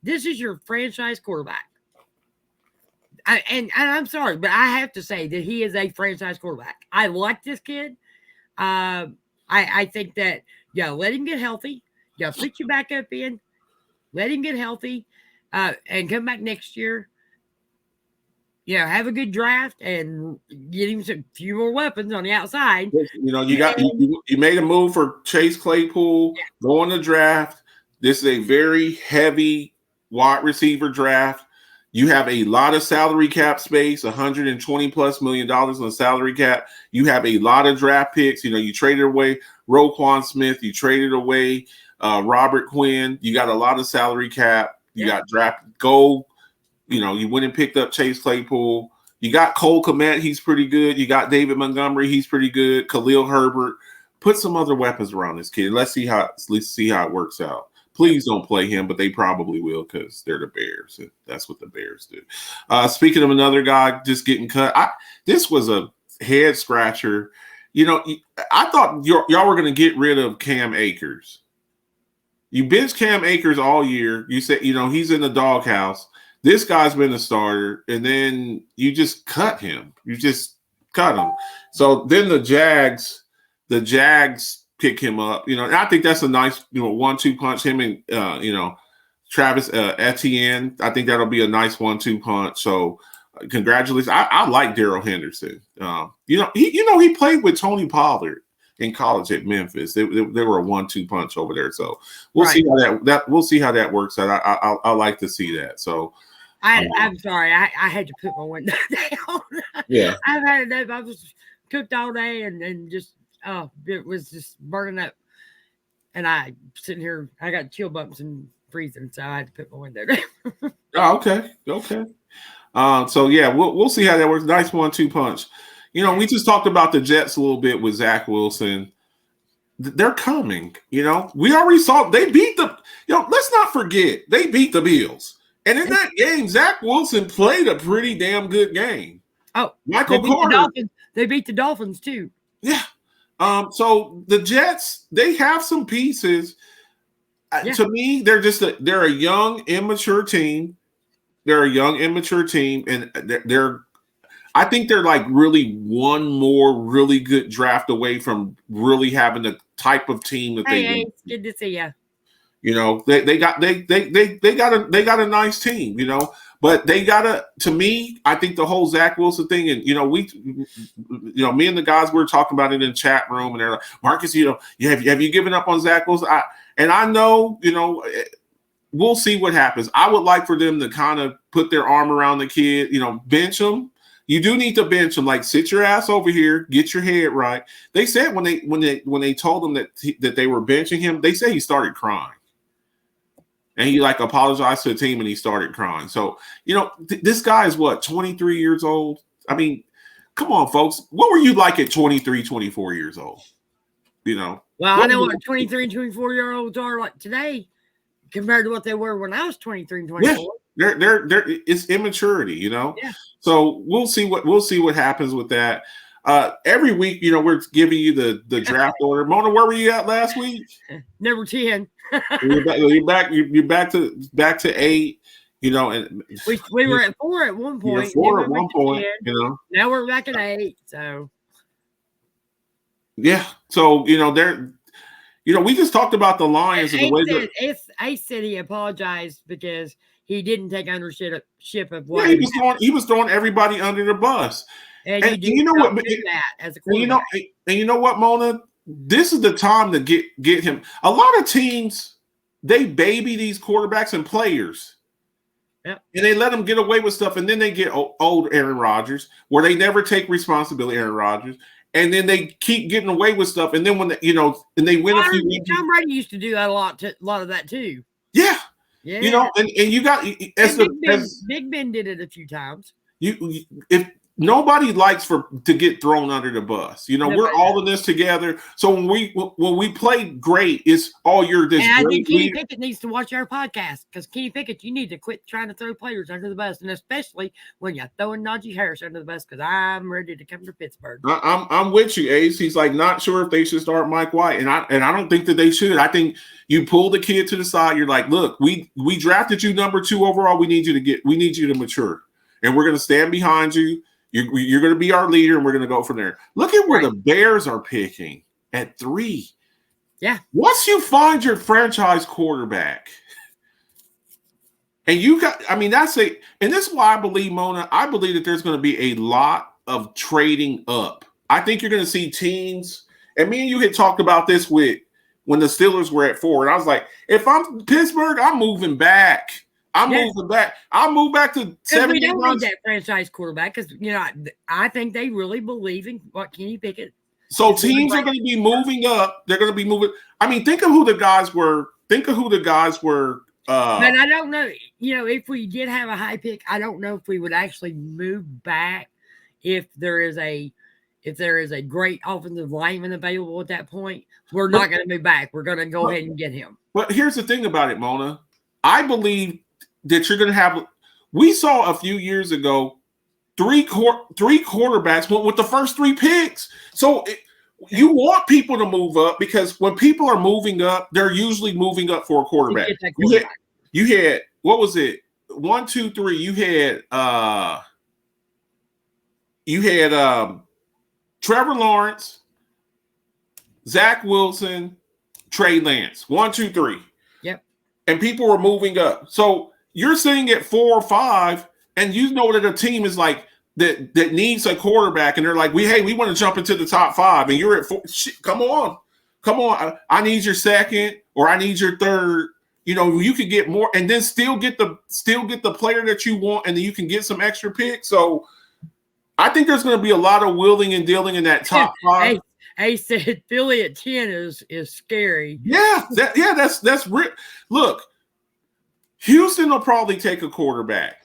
This is your franchise quarterback. And I'm sorry, but I have to say that he is a franchise quarterback. I like this kid. I think that, let him get healthy. Put you back up in. let him get healthy, and come back next year. Have a good draft and get him a few more weapons on the outside. You made a move for Chase Claypool. Go on the draft. This is a very heavy wide receiver draft. You have a lot of salary cap space, $120+ million on the salary cap. You have a lot of draft picks. You traded away Roquan Smith. You traded away Robert Quinn. You got a lot of salary cap. You got draft gold. You went and picked up Chase Claypool. You got Cole Kmet. He's pretty good. You got David Montgomery. He's pretty good. Khalil Herbert. Put some other weapons around this kid. Let's see how it works out. Please don't play him, but they probably will because they're the Bears. And that's what the Bears do. Speaking of another guy just getting cut, this was a head scratcher. I thought y'all were going to get rid of Cam Akers. You benched Cam Akers all year. You said, he's in the doghouse. This guy's been a starter, and then you just cut him. You just cut him. So then the Jags pick him up. And I think that's a nice, 1-2 punch. Him and Travis Etienne. I think that'll be a nice 1-2 punch. So congratulations. I like Darrell Henderson. He played with Tony Pollard in college at Memphis. They were a 1-2 punch over there. So we'll see how that works out. I like to see that. So. I'm sorry. I had to put my window down. Yeah. I was cooked all day and just it was just burning up. And I sitting here, I got chill bumps and freezing, so I had to put my window down. Oh, okay. So yeah, we'll see how that works. Nice 1-2 punch. We just talked about the Jets a little bit with Zach Wilson. They're coming. We already saw they beat the. Let's not forget they beat the Bills. And in that game, Zach Wilson played a pretty damn good game. Oh, Michael Carter. They beat the Dolphins too. Yeah. So the Jets, they have some pieces. To me, they're a young, immature team. They're a young, immature team, and I think they're like really one more really good draft away from really having the type of team that they. Hey, good to see you. They got a nice team, but they gotta. To me, I think the whole Zach Wilson thing, and me and the guys we were talking about it in the chat room, and they're like, Marcus, have you given up on Zach Wilson? I know, we'll see what happens. I would like for them to kind of put their arm around the kid, bench him. You do need to bench him. Like, sit your ass over here, get your head right. They said when they told him that they were benching him, they said he started crying. And he apologized to the team and he started crying. So, this guy is 23 years old. I mean, come on, folks. What were you like at 23, 24 years old? Well, I know what 23 and 24-year-olds are like today compared to what they were when I was 23 and 24. Yeah, it's immaturity, Yeah. So we'll see what happens with that. Every week, we're giving you the draft order. Mona, where were you at last week? Number 10. You're back to 8. And we were at 4 at one point. 4 at one point. Now we're back at 8. So yeah. So we just talked about the Lions and the way Ace said he apologized because he didn't take ownership of what. Yeah, he was throwing everybody under the bus. And you know what? Do that as a quarterback. And you know what, Mona? This is the time to get him. A lot of teams, they baby these quarterbacks and players. Yep. And they let them get away with stuff, and then they get old Aaron Rodgers, where they never take responsibility, Aaron Rodgers, and then they keep getting away with stuff, and then when and they win a few. Tom Brady used to do that a lot of that too. Yeah. Yeah. And you got Big Ben did it a few times. If nobody likes to get thrown under the bus. We're all in this together. So when we play great, it's all you're this. And I think Kenny Pickett needs to watch our podcast because Kenny Pickett, you need to quit trying to throw players under the bus, and especially when you're throwing Najee Harris under the bus. Because I'm ready to come to Pittsburgh. I'm with you, Ace. He's not sure if they should start Mike White, and I don't think that they should. I think you pull the kid to the side. You're like, look, we drafted you number 2 overall. We need you to mature, and we're going to stand behind you. You're going to be our leader, and we're going to go from there. Look at where the Bears are picking at 3. Yeah. Once you find your franchise quarterback, And you got, I mean, that's a, and this is why I believe, Mona, I believe that there's going to be a lot of trading up. I think you're going to see teams, and me and you had talked about this with when the Steelers were at 4. And I was like, if I'm Pittsburgh, I'm moving back. Moving back. I'll move back to 70. We don't need that franchise quarterback because, I think they really believe in what Kenny Pickett. So teams are going to be moving up. They're going to be moving. I mean, think of who the guys were. But I don't know, if we did have a high pick, I don't know if we would actually move back if there is a great offensive lineman available at that point. We're not going to move back. We're going to go ahead and get him. But here's the thing about it, Mona. I believe that you're going to have – we saw a few years ago three quarterbacks went with the first 3 picks. So you want people to move up because when people are moving up, they're usually moving up for a quarterback. You had what was it? 1, 2, 3. You had Trevor Lawrence, Zach Wilson, Trey Lance. 1, 2, 3. Yep. And people were moving up. So you're sitting at 4 or 5, and you know that a team is like that needs a quarterback, and they're like, we want to jump into the top 5, and you're at 4. Shit, come on. I need your second, or I need your third. You could get more, and then still get the player that you want, and then you can get some extra picks. So I think there's going to be a lot of wheeling and dealing in that top 5. Hey said Philly at 10 is scary. Yeah, that's real. Look, Houston will probably take a quarterback.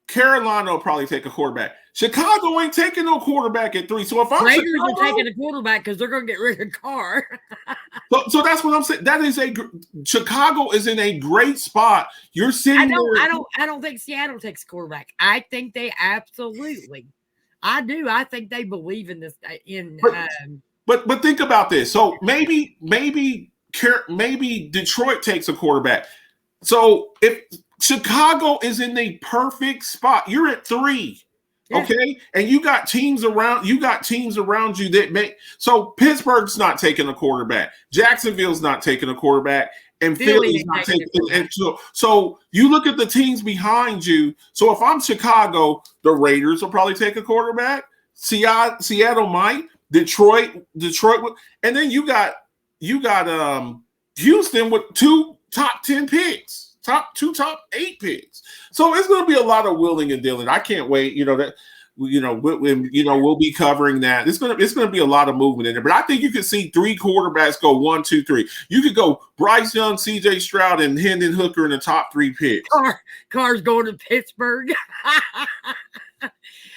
Carolina will probably take a quarterback. Chicago ain't taking no quarterback at 3. So if I'm Raiders are taking a quarterback because they're going to get rid of Carr. so that's what I'm saying. That is Chicago is in a great spot. You're sitting. I don't think Seattle takes a quarterback. I think they absolutely. I do. I think they believe in this. But think about this. So maybe Detroit takes a quarterback. So if Chicago is in the perfect spot, you're at 3. Yeah. Okay, and you got teams around you that make so Pittsburgh's not taking a quarterback, Jacksonville's not taking a quarterback, and Philly's not taking. And so you look at the teams behind you. So if I'm Chicago, the Raiders will probably take a quarterback. Seattle might. Detroit, and then you got Houston with 2 top 10 picks. Top 8 picks. So it's going to be a lot of willing and dealing. I can't wait. We'll be covering that. It's going to be a lot of movement in there. But I think you could see 3 quarterbacks go 1, 2, 3. You could go Bryce Young, C.J. Stroud, and Hendon Hooker in the top 3 picks. Carr's going to Pittsburgh.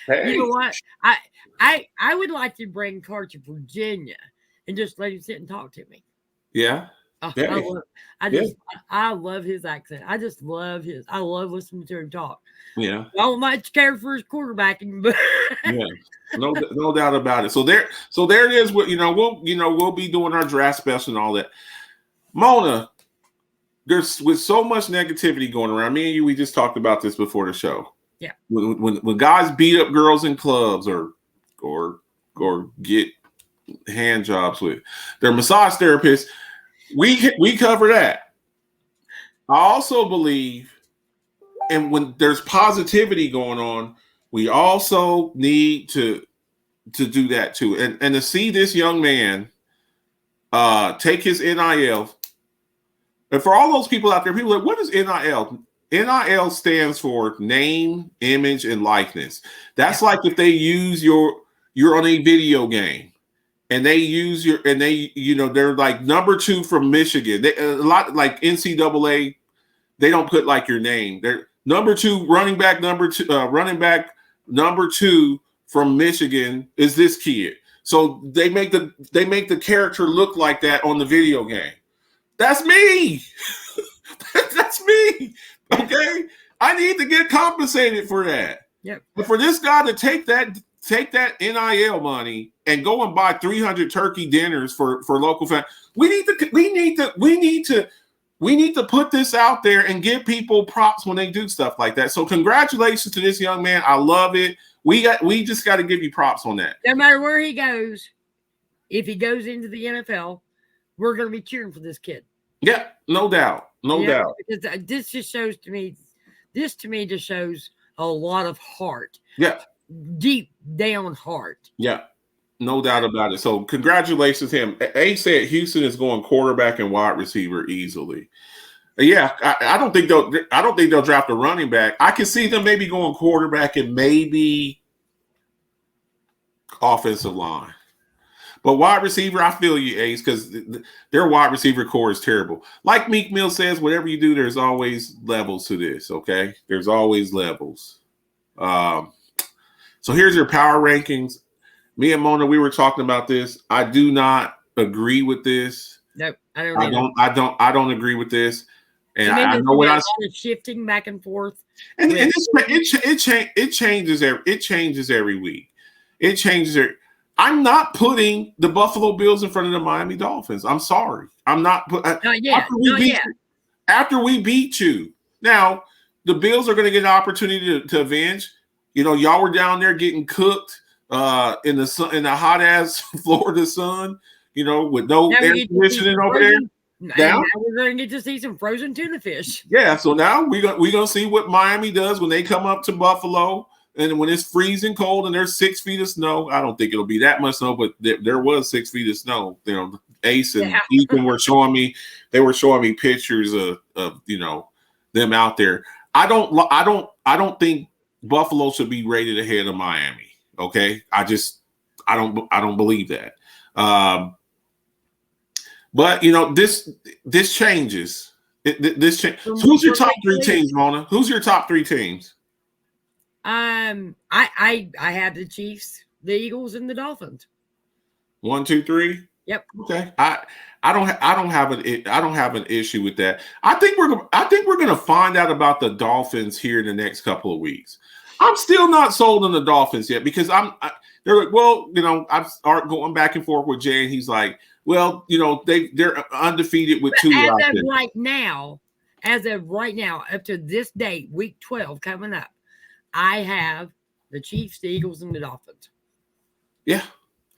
Hey. You know what? I would like to bring Carr to Virginia and just let him sit and talk to me. Yeah. I love his accent. I love listening to him talk. Yeah. I don't much care for his quarterbacking, but yeah, no doubt about it. So there it is. We'll be doing our draft special and all that. Mona, there's with so much negativity going around. Me and you, we just talked about this before the show. Yeah. When guys beat up girls in clubs or get hand jobs with their massage therapists. We cover that. I also believe, and when there's positivity going on, we also need to do that too. And to see this young man take his NIL, and for all those people out there, people are like, what is NIL? NIL stands for name, image, and likeness. That's like if they use you're on a video game. And they use they're like number 2 from Michigan. A lot like NCAA, they don't put like your name. They're number 2 running back number 2 from Michigan is this kid. So they make the character look like that on the video game. That's me. That's me. Okay, I need to get compensated for that. Yep. But for this guy to take that NIL money and go and buy 300 turkey dinners for local fans. We need to put this out there and give people props when they do stuff like that. So congratulations to this young man. I love it. We just got to give you props on that. No matter where he goes, if he goes into the NFL, we're going to be cheering for this kid. Yeah, no doubt. No doubt. Because this just shows to me This to me just shows a lot of heart. Yeah. Deep down heart. Yeah. No doubt about it. So congratulations to him. A said Houston is going quarterback and wide receiver easily. Yeah, I don't think they'll draft a running back. I can see them maybe going quarterback and maybe offensive line. But wide receiver, I feel you, Ace, because their wide receiver core is terrible. Like Meek Mill says, whatever you do, there's always levels to this, okay? There's always levels. So here's your power rankings. Me and Mona, we were talking about this. I do not agree with this. Nope, I don't. I don't agree with this. And I know what I shifting back and forth. And it changes every week. It changes. I'm not putting the Buffalo Bills in front of the Miami Dolphins. I'm sorry. I'm not. Not yet. After we beat you, now the Bills are going to get an opportunity to avenge. You know, y'all were down there getting cooked in the sun, in the hot ass Florida sun. You know, with no air conditioning over there. Now we're going to get to see some frozen tuna fish. Yeah, so now we're gonna see what Miami does when they come up to Buffalo, and when it's freezing cold and there's 6 feet of snow. I don't think it'll be that much snow, but there was 6 feet of snow. You know, Ace and Ethan were showing me pictures of you know, them out there. I don't think Buffalo should be rated ahead of Miami. Okay, I don't believe that. But you know, this changes. Who's your top 3 teams, Mona? Who's your top 3 teams? I have the Chiefs, the Eagles, and the Dolphins. 1, 2, 3. Yep. Okay. I don't have an issue with that. I think we're gonna find out about the Dolphins here in the next couple of weeks. I'm still not sold on the Dolphins yet because they're like, well, you know, I'm going back and forth with Jay, and he's like, well, you know, they're undefeated with 2. As of right now, up to this date, week 12 coming up, I have the Chiefs, the Eagles, and the Dolphins. Yeah.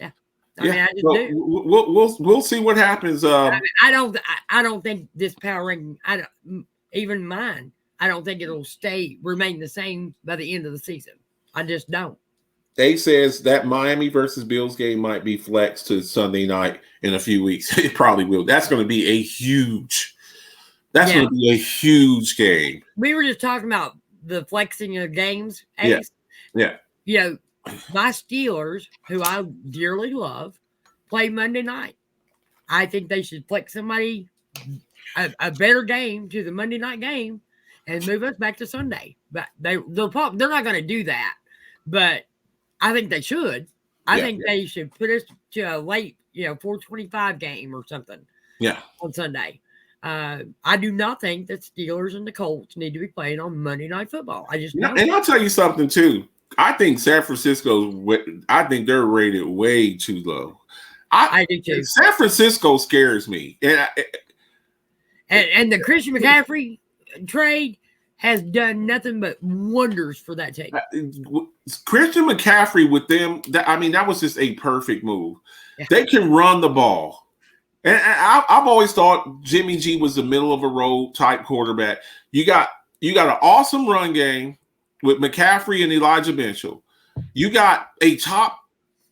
I mean, I just do. We'll see what happens. I don't think this power ranking, even mine, I don't think it'll remain the same by the end of the season. I just don't. Dave says that Miami versus Bills game might be flexed to Sunday night in a few weeks. It probably will. That's going to be a huge game. We were just talking about the flexing of games. Ace. Yeah. You know, my Steelers, who I dearly love, play Monday night. I think they should flex somebody a better game to the Monday night game and move us back to Sunday. But they're not going to do that. But I think they should. I think they should put us to a late, 4:25 game or something. Yeah. On Sunday. I do not think that Steelers and the Colts need to be playing on Monday Night Football. I just don't. And I'll tell you something too. I think San Francisco's. I think they're rated way too low. I do too. San Francisco scares me, and the Christian McCaffrey trade has done nothing but wonders for that team. Christian McCaffrey with them, that was just a perfect move. Yeah. They can run the ball. And I've always thought Jimmy G was the middle of a road type quarterback. You got an awesome run game with McCaffrey and Elijah Mitchell. You got a top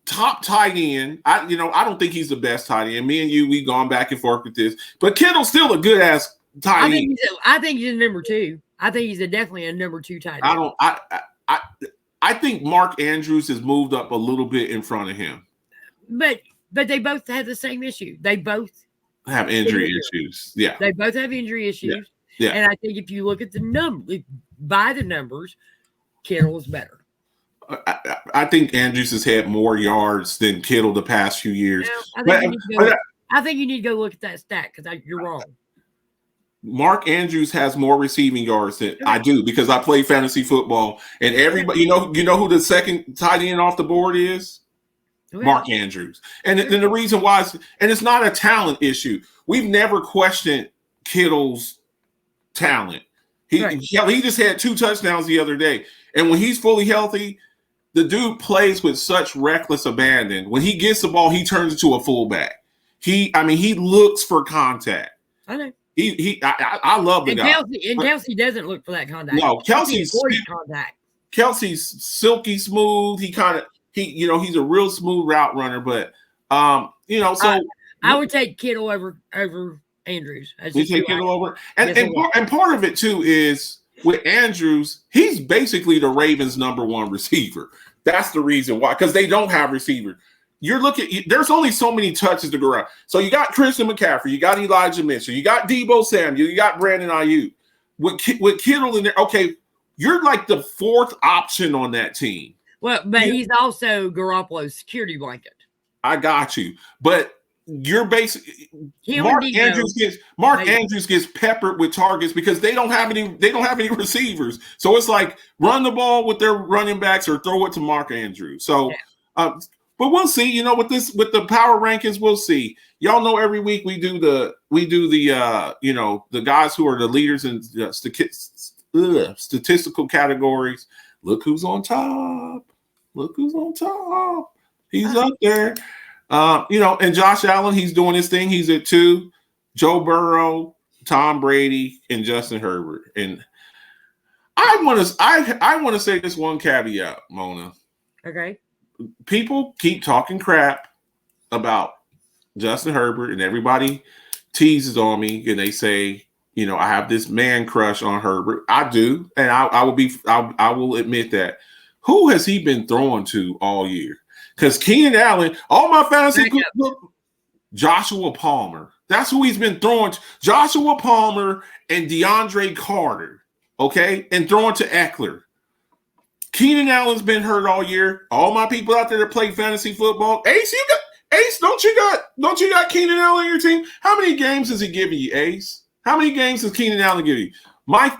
tight end. I don't think he's the best tight end. Me and you, we've gone back and forth with this. But Kittle's still a good ass tight end. I think he's a number 2. I think he's definitely a number 2 tight end. I think Mark Andrews has moved up a little bit in front of him. But they both have the same issue. They both have injury issues. Yeah. They both have injury issues. Yeah. And I think if you look at the numbers, Kittle is better. I think Andrews has had more yards than Kittle the past few years. I think you need to go look at that stat because you're wrong. Mark Andrews has more receiving yards than I do because I play fantasy football. And everybody, you know who the second tight end off the board is? Mark Andrews. And then the reason why it's not a talent issue. We've never questioned Kittle's talent. He just had 2 touchdowns the other day. And when he's fully healthy, the dude plays with such reckless abandon. When he gets the ball, he turns into a fullback. He looks for contact. I know. I love the guy. Kelsey doesn't look for that contact. No, Kelsey's contact. Kelsey's silky smooth. He's a real smooth route runner, but so I would take Kittle over Andrews. We take Kittle over, and part of it too is with Andrews, he's basically the Ravens' number one receiver. That's the reason why, because they don't have receivers. There's only so many touches to go around. So you got Christian McCaffrey, you got Elijah Mitchell, you got Deebo Samuel, you got Brandon Ayuk. With Kittle in there, okay, you're like the fourth option on that team. Well, but he's also Garoppolo's security blanket. I got you, but you're basically Mark Andrews gets peppered with targets because they don't have any receivers. So it's like run the ball with their running backs or throw it to Mark Andrews. So, but we'll see. With the power rankings, we'll see. Y'all know every week we do the the guys who are the leaders in statistical categories. Look who's on top. Look who's on top. He's up there. And Josh Allen, he's doing his thing. He's at 2. Joe Burrow, Tom Brady, and Justin Herbert. And I want to say this one caveat, Mona. Okay. People keep talking crap about Justin Herbert, and everybody teases on me, and they say, I have this man crush on Herbert. I do, and I will admit that. Who has he been throwing to all year? Because Keenan Allen, all my fantasy, Joshua Palmer. That's who he's been throwing to. Joshua Palmer and DeAndre Carter, okay? And throwing to Eckler. Keenan Allen's been hurt all year. All my people out there that play fantasy football. Ace, don't you got Keenan Allen on your team? How many games has he given you, Ace? How many games has Keenan Allen given you? Mike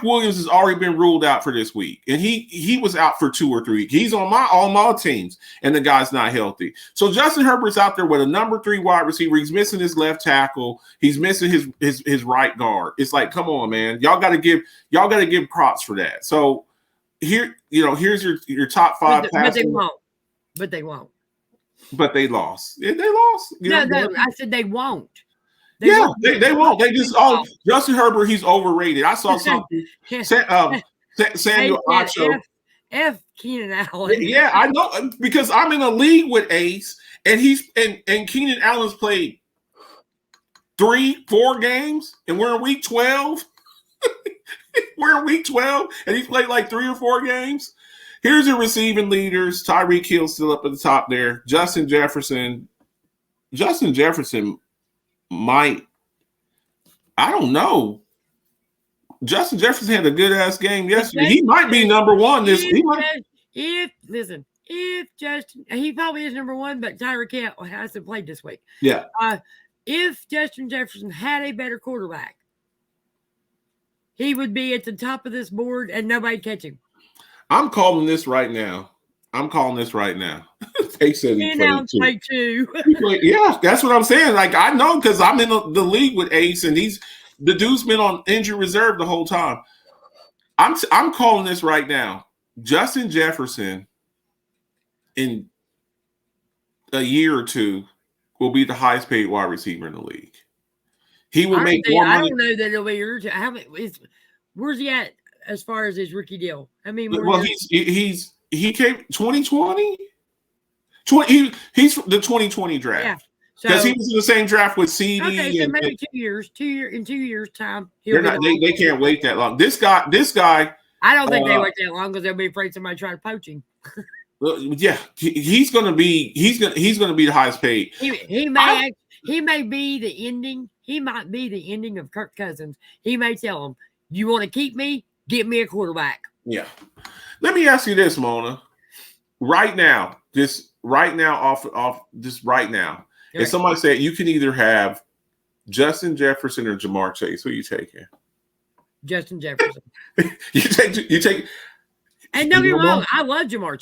Williams has already been ruled out for this week, and he was out for 2 or 3 weeks. He's on all my teams, and the guy's not healthy. So Justin Herbert's out there with a number 3 wide receiver. He's missing his left tackle. He's missing his right guard. It's like, come on, man, y'all got to give props for that. So here's your top 5 passers. But they won't. But they lost. They lost. No, I said they won't. They won't. They just Justin Herbert, he's overrated. I saw something. Samuel Ocho. F Keenan Allen. Yeah, I know, because I'm in a league with Ace, and Keenan Allen's played 3-4 games, and we're in week 12. We're in week 12, and he's played like 3 or 4 games. Here's your receiving leaders. Tyreek Hill still up at the top there. Justin Jefferson might, I don't know. Justin Jefferson had a good ass game yesterday. He might be number 1 this week. If Justin, he probably is number 1, but Tyreek Hill hasn't played this week. Yeah. If Justin Jefferson had a better quarterback, he would be at the top of this board and nobody'd catch him. I'm calling this right now. They said he played too. Yeah, that's what I'm saying. Like, I know, because I'm in the league with Ace, and the dude's been on injury reserve the whole time. I'm calling this right now. Justin Jefferson, in a year or 2, will be the highest paid wide receiver in the league. He will make more money. I don't know that it'll be yours. Where's he at as far as his rookie deal? I mean, he came 2020. He's the 2020 draft. Yeah, because he was in the same draft with CD. Okay, so maybe 2 years. In 2 years' time, they can't wait that long. This guy. I don't think they wait that long because they'll be afraid somebody try to poach him. Yeah, he's gonna be the highest paid. He may be the ending. He might be the ending of Kirk Cousins. He may tell him, "You want to keep me? Get me a quarterback." Yeah. Let me ask you this, Mona. Right now, off right now. If somebody said you can either have Justin Jefferson or Jamar Chase, who are you taking? Justin Jefferson. you take. And don't get me wrong, I love Jamar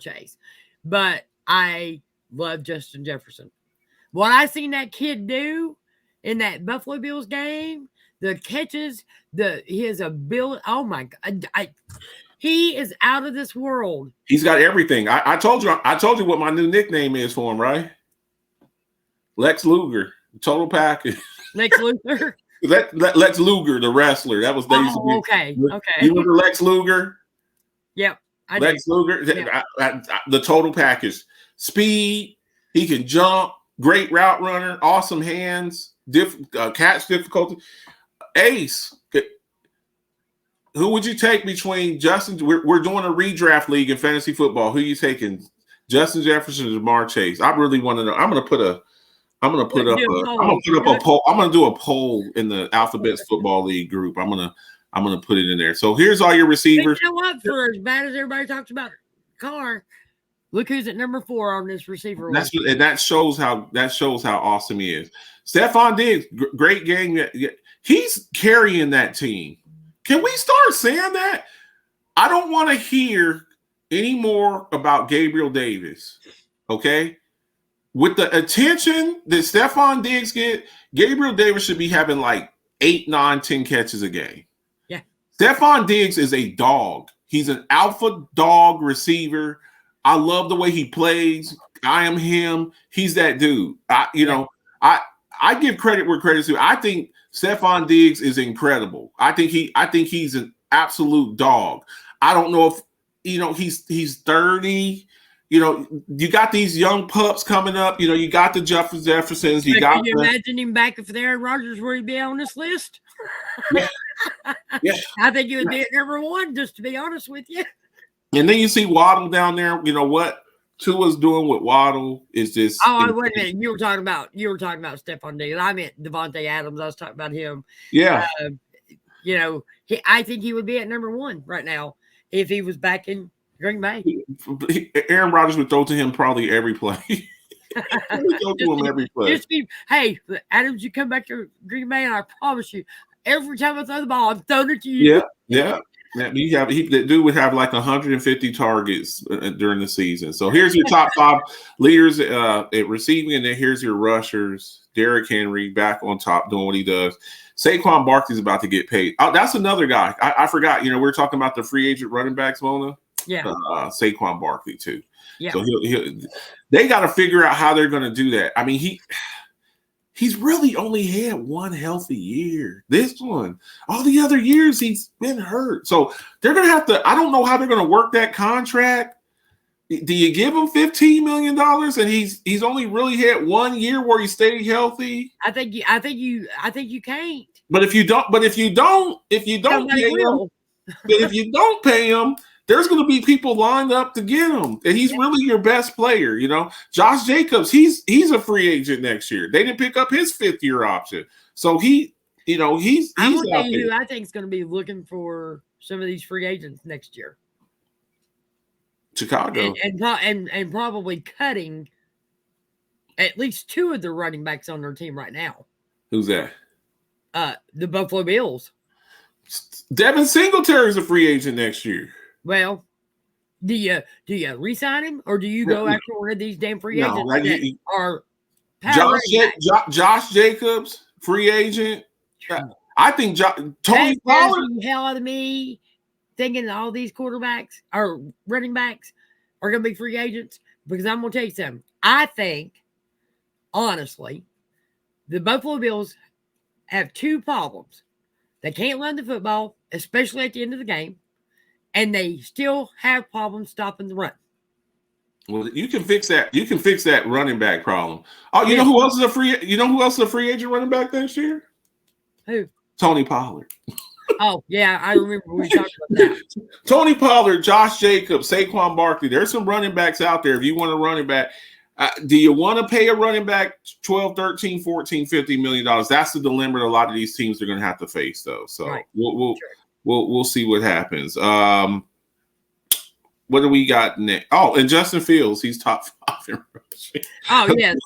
Chase. But I love Justin Jefferson. What I seen that kid do in that Buffalo Bills game, the catches, his ability. Oh my God. He is out of this world. He's got everything. I told you what my new nickname is for him, right? Lex Luger, total package. Lex Luthor. Lex Luger, the wrestler. That was Oh, okay. You remember Lex Luger? Yep. Lex Luger, the total package. Speed, he can jump, great route runner, awesome hands, catch difficulty. Ace. Who would you take between Justin? We're doing a redraft league in fantasy football. Who are you taking? Justin Jefferson or Jamar Chase? I really want to know. I'm gonna put up a poll. I'm gonna do a poll in the Alphabets Football League group. I'm gonna put it in there. So here's all your receivers. But you know what? For as bad as everybody talks about Carr, look who's at number 4 on this receiver list. That shows how awesome he is. Stephon Diggs, great game. He's carrying that team. Can we start saying that? I don't want to hear any more about Gabriel Davis. Okay, with the attention that Stephon Diggs get, Gabriel Davis should be having like 8, 9, 10 catches a game. Yeah. Stephon Diggs is a dog. He's an alpha dog receiver. I love the way he plays. I am him. He's that dude. I give credit where credit's due. I think Stephon Diggs is incredible. I think he's an absolute dog. I don't know if he's 30. You got these young pups coming up. You got the Jeffersons. Can you imagine him back if Aaron Rodgers were to be on this list? Yeah. Yeah. I think he would be at number 1, just to be honest with you. And then you see Waddle down there. You know what Tua's doing with Waddle is just. Oh, wait a minute. You were talking about Stephon Diggs. I meant Devontae Adams. I was talking about him. Yeah. I think he would be at number 1 right now if he was back in Green Bay. Aaron Rodgers would throw to him probably every play. Throw to him every play. Hey, Adams, you come back to Green Bay, and I promise you, every time I throw the ball, I'm throwing it to you. Yeah. The dude would have like 150 targets during the season. So here's your top 5 leaders at receiving, and then here's your rushers. Derrick Henry back on top doing what he does. Saquon Barkley's about to get paid. Oh, that's another guy. I forgot. We were talking about the free agent running backs, Mona. Yeah. Saquon Barkley too. Yeah. So they got to figure out how they're going to do that. I mean, he's really only had one healthy year. This one, all the other years he's been hurt. So they're going to have to. I don't know how they're going to work that contract. Do you give him $15 million and he's only really had 1 year where he stayed healthy? I think you can't. But if you don't pay him, there's going to be people lined up to get him, and he's really your best player. Josh Jacobs, he's a free agent next year. They didn't pick up his 5th-year option, so he's I'm going to tell out you who there. I think is going to be looking for some of these free agents next year. Chicago and probably cutting at least 2 of the running backs on their team right now. Who's that? The Buffalo Bills. Devin Singletary's a free agent next year. Well, do you re-sign him, or do you go after one of these damn free agents that are Josh Jacobs, free agent? I think Tony Pollard. The hell out of me thinking all these quarterbacks or running backs are going to be free agents, because I'm going to tell you something. I think, honestly, the Buffalo Bills have 2 problems. They can't run the football, especially at the end of the game, and they still have problems stopping the run. Well, you can fix that. You can fix that running back problem. Oh, you know who else is a free? You know who else is a free agent running back next year? Who? Tony Pollard. Oh, yeah, I remember we talked about that. Tony Pollard, Josh Jacobs, Saquon Barkley. There's some running backs out there. If you want a running back, do you want to pay a running back 12, 13, 14, $50 million? That's the dilemma a lot of these teams are going to have to face, though. So right. we'll see what happens. What do we got next? Oh, and Justin Fields, he's top 5 in rushing. Oh, yes.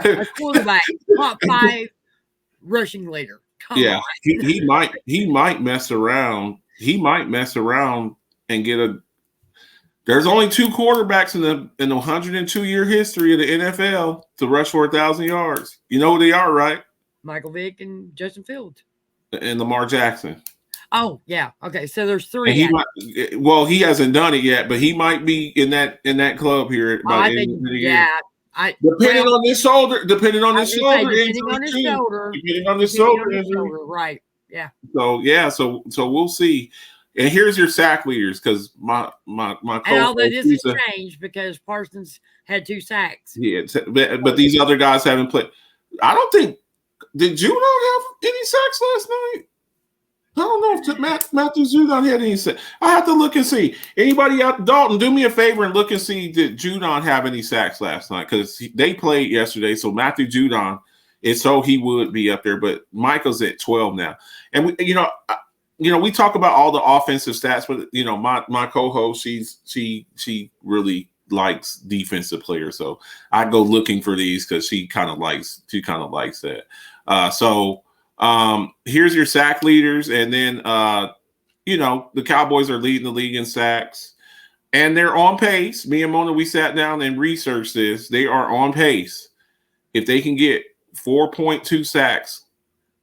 A quarterback, top 5 rushing leader. Yeah, he might mess around. He might mess around and get a. There's only 2 quarterbacks in the 102-year history of the NFL to rush for 1,000 yards. You know who they are, right? Michael Vick and Justin Fields And Lamar Jackson. Oh yeah, okay. So there's 3. He hasn't done it yet, but he might be in that club here. I Depending on this shoulder, depending on this shoulder depending injury on his too. shoulder, Depending on this depending shoulder on his injury. shoulder, right? Yeah. So we'll see. And here's your sack leaders because my And although this has changed because Parsons had 2 sacks. Yeah, but these other guys haven't played. I don't think did Judon have any sacks last night? I don't know if Matthew Judon had any sacks. I have to look and see. Anybody out Dalton, do me a favor and look and see did Judon have any sacks last night because they played yesterday. So Matthew Judon, so he would be up there, but Michael's at 12 now, and we talk about all the offensive stats, but my co-host, she really likes defensive players, so I go looking for these because she kind of likes that. So here's your sack leaders, and then the Cowboys are leading the league in sacks, and they're on pace. Me and Mona, we sat down and researched this. They are on pace. If they can get 4.2 sacks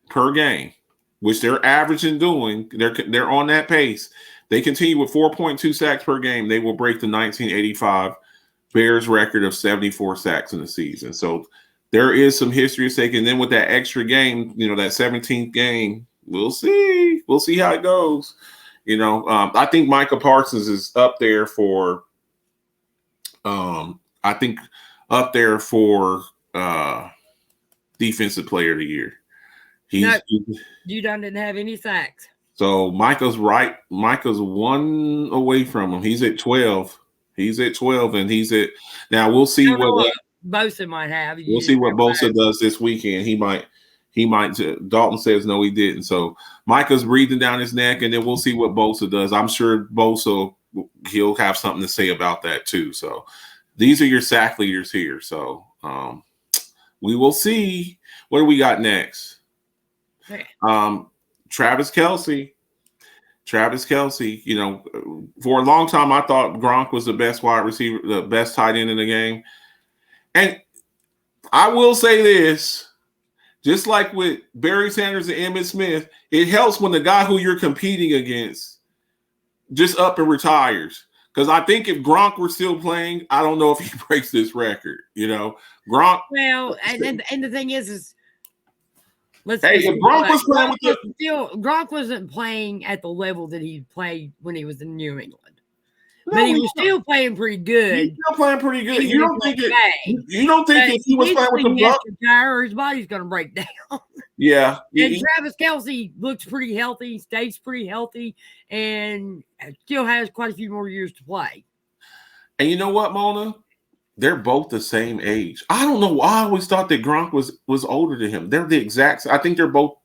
per game, which they're averaging doing, they're on that pace. They continue with 4.2 sacks per game. They will break the 1985 Bears record of 74 sacks in the season. So there is some history at stake. And then with that extra game, that 17th game, we'll see. We'll see how it goes. I think Micah Parsons is up there for defensive player of the year. Judon didn't have any sacks. So Micah's right. Micah's 1 away from him. He's at 12. And now we'll see what Bosa might have. We'll see what Bosa does this weekend. He might. Dalton says no, he didn't. So Micah's breathing down his neck, and then we'll see what Bosa does. I'm sure Bosa, he'll have something to say about that too. So these are your sack leaders here. So we will see. What do we got next? Travis Kelce. For a long time, I thought Gronk was the best wide receiver, the best tight end in the game. And I will say this, just like with Barry Sanders and Emmitt Smith, it helps when the guy who you're competing against just up and retires. Because I think if Gronk were still playing, I don't know if he breaks this record. Gronk. Well, and the thing is if Gronk was playing with Gronk wasn't playing at the level that he played when he was in New England. But he was still playing pretty good. He's still playing pretty good. You don't think if he was playing with the Bucs, his body's going to break down. Yeah. And Travis Kelce looks pretty healthy, stays pretty healthy, and still has quite a few more years to play. And you know what, Mona? They're both the same age. I don't know. I always thought that Gronk was older than him. They're the exact. I think they're both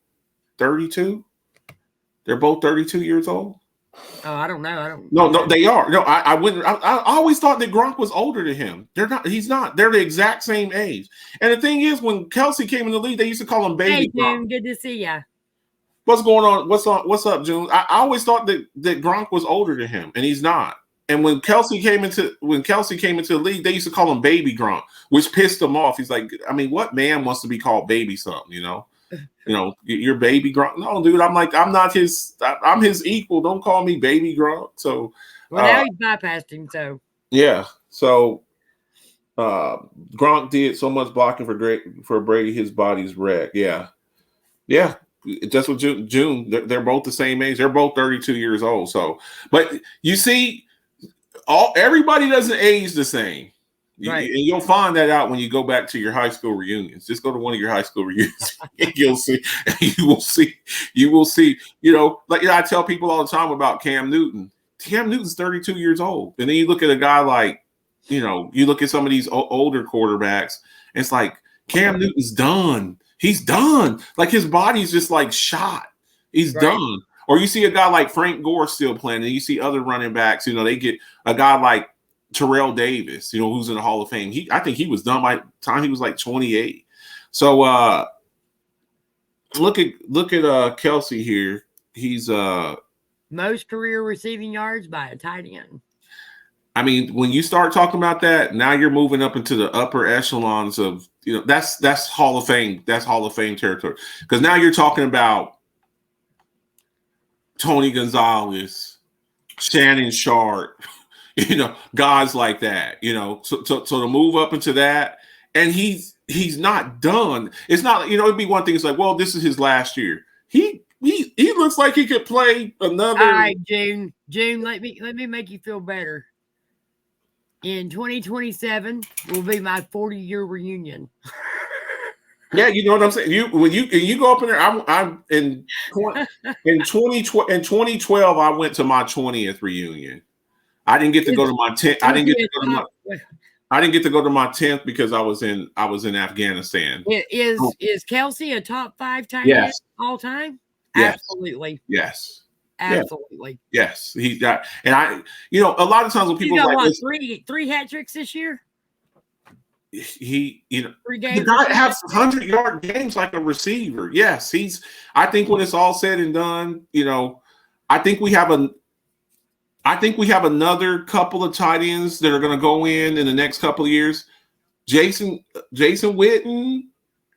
32. They're both 32 years old. Oh, I don't know. No, they are. No, I wouldn't. I always thought that Gronk was older than him. They're not. He's not. They're the exact same age. And the thing is, when Kelce came in the league, they used to call him Baby Gronk. June, good to see ya. What's going on? What's up, June? I always thought that Gronk was older than him, and he's not. And when Kelce came into the league, they used to call him Baby Gronk, which pissed him off. He's like, I mean, what man wants to be called baby something, You're Baby Gronk. No, dude, I'm not his. I'm his equal. Don't call me Baby Gronk. So, now he's bypassed him. So yeah. So, Gronk did so much blocking for Brady. His body's wrecked. Yeah. That's what June. They're both the same age. They're both 32 years old. So, but you see. Everybody doesn't age the same. Right. And you'll find that out when you go back to your high school reunions. Just go to one of your high school reunions and you'll see. You will see. I tell people all the time about Cam Newton. Cam Newton's 32 years old. And then you look at a guy like, you look at some of these older quarterbacks, and it's like Cam Newton's done. He's done. Like his body's just like shot. He's done. Or you see a guy like Frank Gore still playing, and you see other running backs, they get a guy like Terrell Davis, who's in the Hall of Fame. I think he was done by the time he was like 28. So look at Kelce here. He's most career receiving yards by a tight end. I mean, when you start talking about that, now you're moving up into the upper echelons of, that's Hall of Fame. That's Hall of Fame territory. Because now you're talking about Tony Gonzalez, Shannon Sharp, guys like that, So to move up into that, and he's not done. It's not, it'd be one thing. It's like, well, this is his last year. He looks like he could play another. All right, June, let me make you feel better. In 2027 will be my 40-year reunion. Yeah, you know what I'm saying. When you go up in there, I'm in 2012. I went to my 20th reunion. I didn't get to go to my 10th. I didn't get to go to my 10th because I was in Afghanistan. Is Kelsey a top 5 tight end all time? Yes. Absolutely. Yes. Absolutely. Yes. He got, and I, a lot of times when people like what, three hat tricks this year. The 3 games. guy has 100-yard games like a receiver. Yes, I think when it's all said and done, I think we have another couple of tight ends that are going to go in the next couple of years. Jason Witten,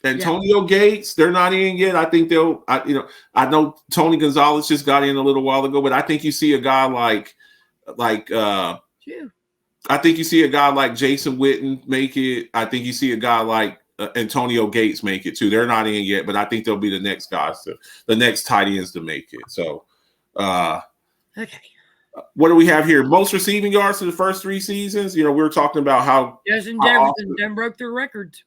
Antonio Gates, they're not in yet. I think I know Tony Gonzalez just got in a little while ago, but I think you see a guy like I think you see a guy like Jason Witten make it. I think you see a guy like Antonio Gates make it too. They're not in yet, but I think they'll be the next guys, the next tight ends to make it. So, okay. What do we have here? Most receiving yards in the first 3 seasons. We were talking about how Justin Jefferson then broke their records.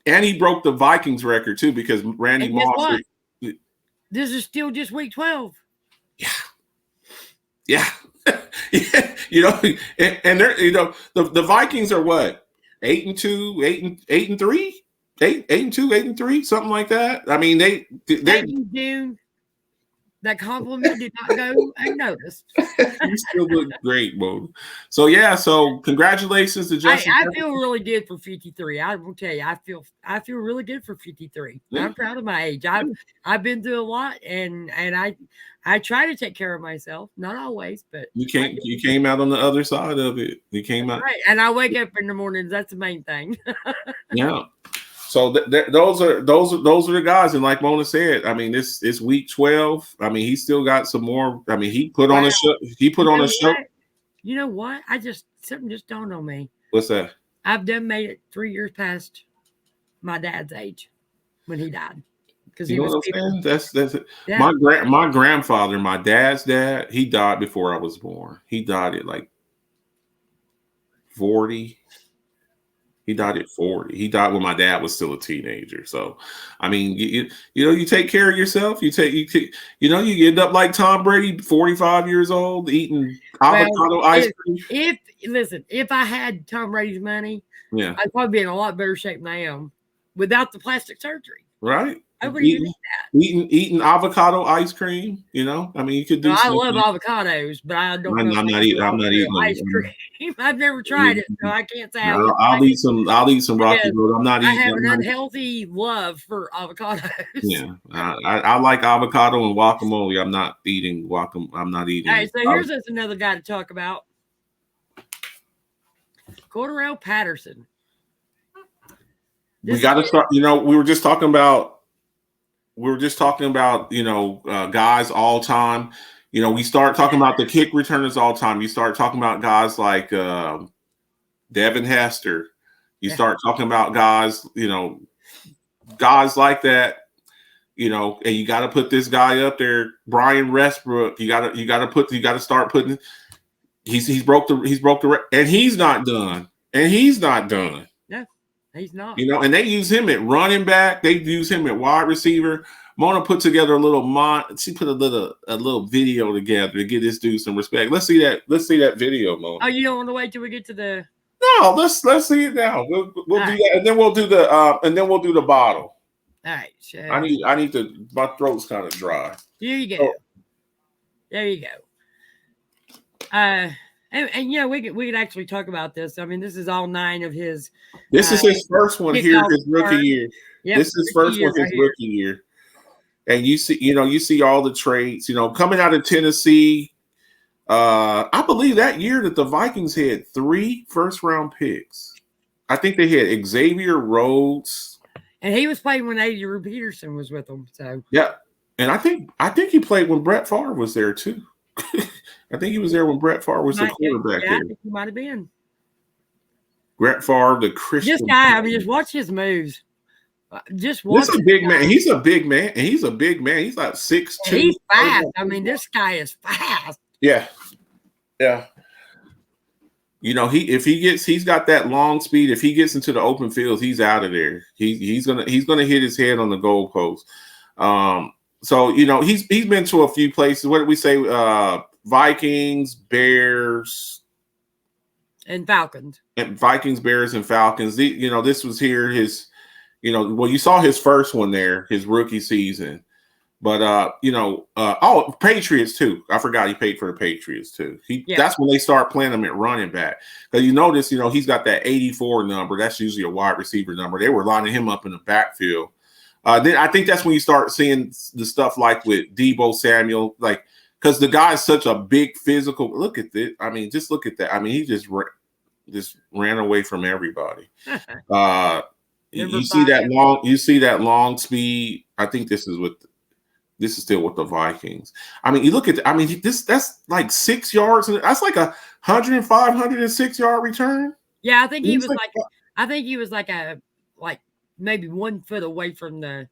And he broke the Vikings record too because Randy Moss. This is still just week 12. Yeah. And they're the Vikings are what? 8-2, 8-3, 8-2, 8-3, something like that. I mean, they June. That compliment did not go unnoticed. You still look great, Mo. So congratulations to Justin. I feel really good for 53. I will tell you, I feel really good for 53. Yeah. I'm proud of my age. I've been through a lot, and I try to take care of myself. Not always, but you came out on the other side of it. You came out right, and I wake up in the mornings. That's the main thing. Yeah. So those are the guys, and like Mona said, I mean, it's week 12. I mean, he still got some more. I mean, he put on a show. He put on a show. You know what? Something just dawned on me. What's that? I've made it 3 years past my dad's age when he died. Because you know what I'm saying? That's it. Yeah. My grandfather, my dad's dad, he died before I was born. He died at like 40. He died at 40. He died when my dad was still a teenager. So, I mean, you take care of yourself. You end up like Tom Brady, 45 years old, eating avocado ice cream. If I had Tom Brady's money, I'd probably be in a lot better shape than I am without the plastic surgery. Right. I wouldn't even eat that. Eating avocado ice cream, I mean, you could do. I love avocados, but I don't. I'm not eating ice cream. I've never tried it, so I can't say. I'll eat some Rocky Road. I'm not eating. I have an unhealthy love for avocados. Yeah, I like avocado and guacamole. I'm not eating guacamole. I'm not eating. All right, so here's another guy to talk about. Cordarrelle Patterson. We got to start. We were just talking about. Guys all time. We start talking about the kick returners all time. You start talking about guys like Devin Hester. You start talking about guys, guys like that. And you got to put this guy up there, Brian Westbrook. You got to start putting. He's broke the and he's not done. Yeah, he's not. And they use him at running back. They use him at wide receiver. Mona put together she put a little video together to give this dude some respect. Let's see that video, Mona. Oh, you don't want to wait till we get to the. No, let's see it now. We'll do that, and then we'll do the bottle. All right. So I need to. My throat's kind of dry. There you go. There you go. And we could actually talk about this. I mean, this is all 9 of his. This is his first one here, his rookie year. Yep, this is his first one, his rookie year. And you see all the traits, coming out of Tennessee. I believe that year that the Vikings had 3 first-round picks. I think they had Xavier Rhodes. And he was playing when Adrian Peterson was with them. So yeah. And I think he played when Brett Favre was there too. I think he was there when Brett Favre was the quarterback. Yeah, I think he might have been. Brett Favre, the This Christian. guy, I mean, just watch his moves. Just watch. This is a big man. He's a big man, and he's a big man. He's like 6'2". He's fast. I mean, this guy is fast. Yeah. You know, he's got that long speed. If he gets into the open fields, he's out of there. He's gonna hit his head on the goalpost. So you know, he's been to a few places. What did we say? Vikings, Bears, and Falcons. And Vikings, Bears, and Falcons. You know, this was here his. You know, well, you saw his first one there, his rookie season. But you know, Patriots too. I forgot he paid for the Patriots too. That's when they start playing him at running back. Because you notice, you know, he's got that 84 number. That's usually a wide receiver number. They were lining him up in the backfield. Then I think that's when you start seeing the stuff like with Deebo Samuel, like because the guy is such a big physical. Look at this. I mean, just look at that. I mean, he just ran away from everybody. You see that long speed. I think this is still with the Vikings. I mean, you look at that's like 6 yards. That's like 105, 106 yard return. Yeah, I think he was like maybe 1 foot away from the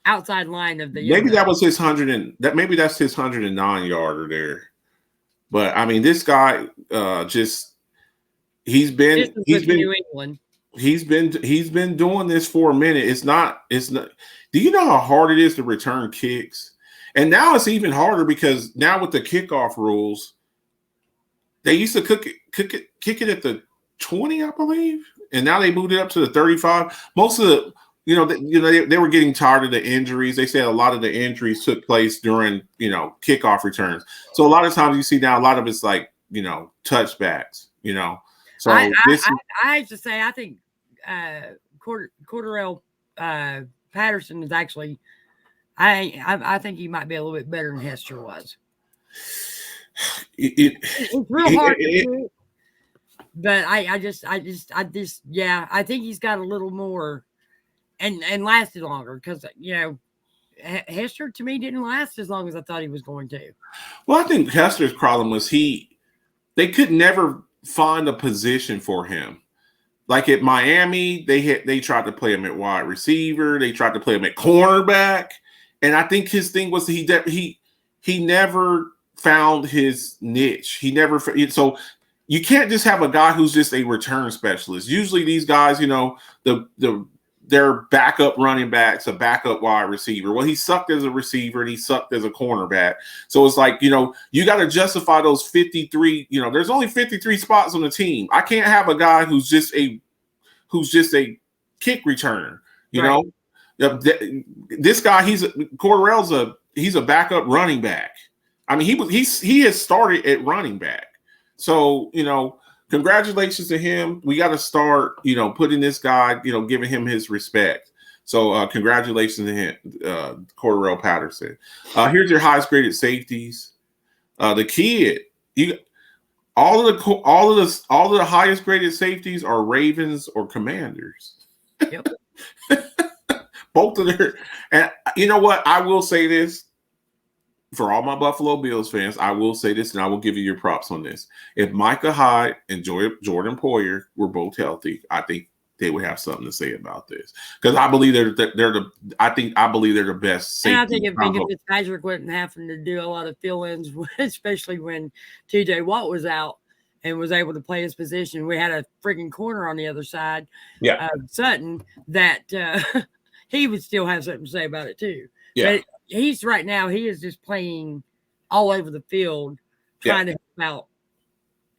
outside line of the. Maybe that was his 100 maybe that's his 109 yarder there. But I mean, this guy he's been New England. He's been doing this for a minute. It's not. Do you know how hard it is to return kicks? And now it's even harder because now with the kickoff rules, they used to kick it at the 20, I believe, and now they moved it up to the 35. Most of the, they were getting tired of the injuries. They said a lot of the injuries took place during, kickoff returns. So a lot of times you see now a lot of it's like, touchbacks. So I have to say I think Cordarrelle Patterson is actually I think he might be a little bit better than Hester was. It's real hard to do, but I think he's got a little more and lasted longer because Hester to me didn't last as long as I thought he was going to. Well, I think Hester's problem was they could never find a position for him. Like at Miami, they tried to play him at wide receiver. They tried to play him at cornerback. And I think his thing was he never found his niche. So you can't just have a guy who's just a return specialist. Usually these guys, they're backup running backs, a backup wide receiver. Well, he sucked as a receiver and he sucked as a cornerback. So it's like, you got to justify those 53, there's only 53 spots on the team. I can't have a guy who's just a kick returner, right. This guy, Cordarrelle's he's a backup running back. I mean, he has started at running back. So, congratulations to him. We got to start, putting this guy, giving him his respect. So congratulations to him, Cordarrelle Patterson. Here's your highest graded safeties. The kid, all of the highest graded safeties are Ravens or Commanders. Yep. Both of their, and you know what? I will say this. For all my Buffalo Bills fans, I will say this, and I will give you your props on this. If Micah Hyde and Jordan Poyer were both healthy, I think they would have something to say about this because I believe they're the best. And I think if Fitzpatrick wasn't having to do a lot of fill-ins, especially when T.J. Watt was out and was able to play his position, we had a freaking corner on the other side, Sutton, that he would still have something to say about it too. Yeah. But he is just playing all over the field, trying to help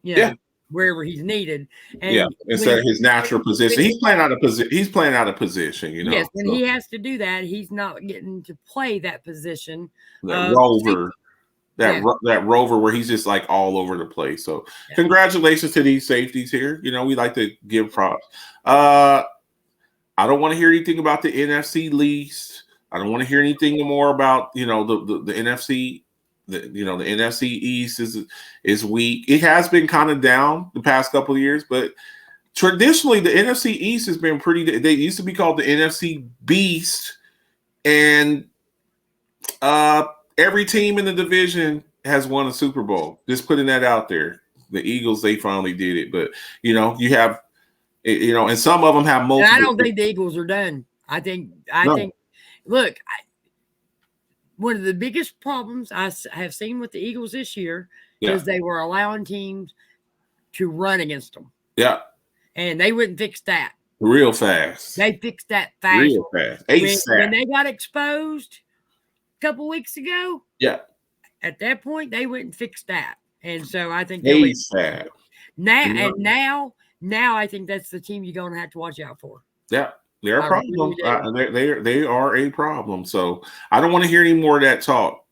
out, wherever he's needed. And instead of his natural position, he's playing out of position. He's playing out of position, Yes, and he has to do that. He's not getting to play that position. That rover where he's just like all over the place. So congratulations to these safeties here. We like to give props. I don't want to hear anything about the NFC least. I don't want to hear anything more about the NFC. The NFC East is weak. It has been kind of down the past couple of years, but traditionally the NFC East has been pretty. They used to be called the NFC Beast, and every team in the division has won a Super Bowl. Just putting that out there. they finally did it. But you have, and some of them have multiple. And I don't think the Eagles are done. I think. Look, one of the biggest problems I have seen with the Eagles this year is they were allowing teams to run against them. Yeah. And they wouldn't fix that. Real fast. They fixed that fast. Real fast. When they got exposed a couple weeks ago, at that point, they wouldn't fix that. And so I think ASAP. Now I think that's the team you're going to have to watch out for. Yeah. They're a problem. They are a problem. So I don't want to hear any more of that talk.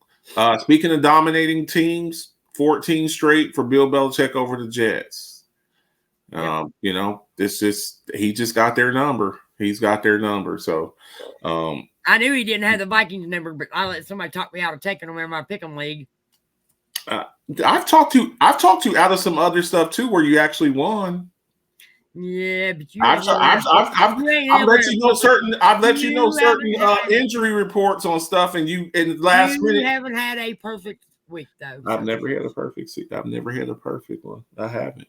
Speaking of dominating teams, 14 straight for Bill Belichick over the Jets. He just got their number. He's got their number. So I knew he didn't have the Vikings number, but I let somebody talk me out of taking them in my pick'em league. I've talked to out of some other stuff too, where you actually won. Yeah, but I've let you know certain injury reports on stuff, and last minute. You haven't had a perfect week though. I've never had a perfect one. I haven't.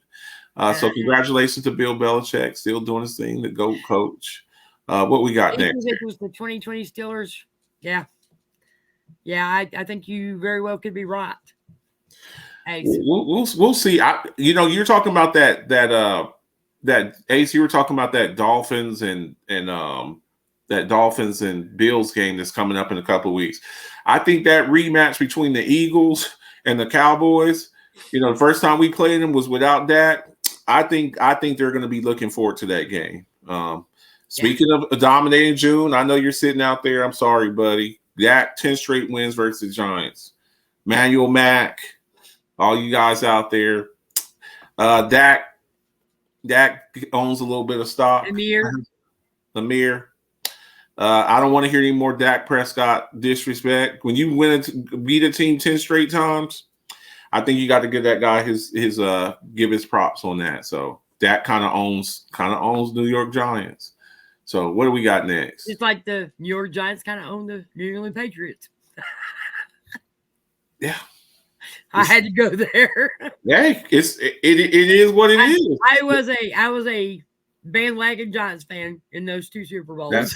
So congratulations to Bill Belichick, still doing his thing, the GOAT coach. What we got next? It was the 2020 Steelers. Yeah. I think you very well could be right. Hey, we'll see. You're talking about that Ace, you were talking about that Dolphins and that Dolphins and Bills game that's coming up in a couple of weeks. I think that rematch between the Eagles and the Cowboys, the first time we played them was without Dak. I think they're going to be looking forward to that game. Speaking of dominating June, I know you're sitting out there. I'm sorry, buddy. Dak 10 straight wins versus the Giants. Manuel Mack, all you guys out there. Dak owns a little bit of stock. Amir. I don't want to hear any more Dak Prescott disrespect. When you beat a team 10 straight times, I think you got to give that guy give his props on that. So Dak kind of owns New York Giants. So what do we got next? It's like the New York Giants kind of own the New England Patriots. Yeah. I had to go there. Hey, it is what it is. I was a bandwagon Giants fan in those two Super Bowls.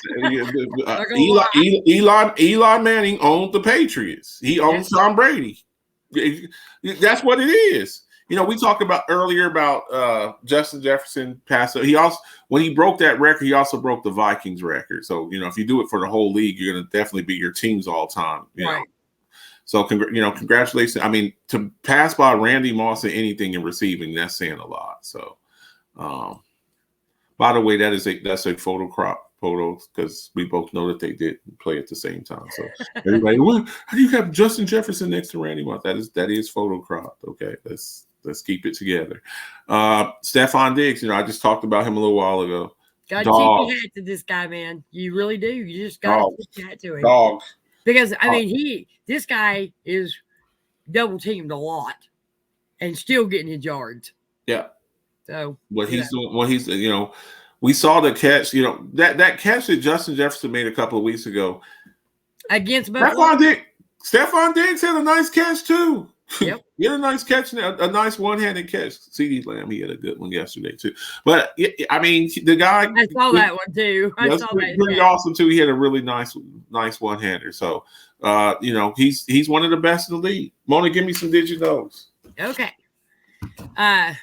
Eli Manning owned the Patriots. He owns Tom Brady. That's what it is. We talked about earlier about Justin Jefferson passing. He also, when he broke that record, he also broke the Vikings record. So if you do it for the whole league, you're going to definitely beat your teams all the time. Right. So, congratulations. I mean, to pass by Randy Moss in anything in receiving, that's saying a lot. So, by the way, that's a photo because we both know that they did play at the same time. So, everybody, how do you have Justin Jefferson next to Randy Moss? That is photo crop. Okay, let's keep it together. Stephon Diggs, I just talked about him a little while ago. Got to tip your hat to this guy, man. You really do. You just got to tip your hat to him. Dog. Because this guy is double teamed a lot and still getting his yards. Yeah. So he's doing, we saw the catch, that catch that Justin Jefferson made a couple of weeks ago against Stephon Diggs had a nice catch too. Yep. He had a nice catch, a nice one-handed catch. CeeDee Lamb, he had a good one yesterday too. But I mean, the guy, I saw that one too. That's pretty awesome too. He had a really nice one-hander. So, he's one of the best in the league. Mona, give me some Diginos. Okay. As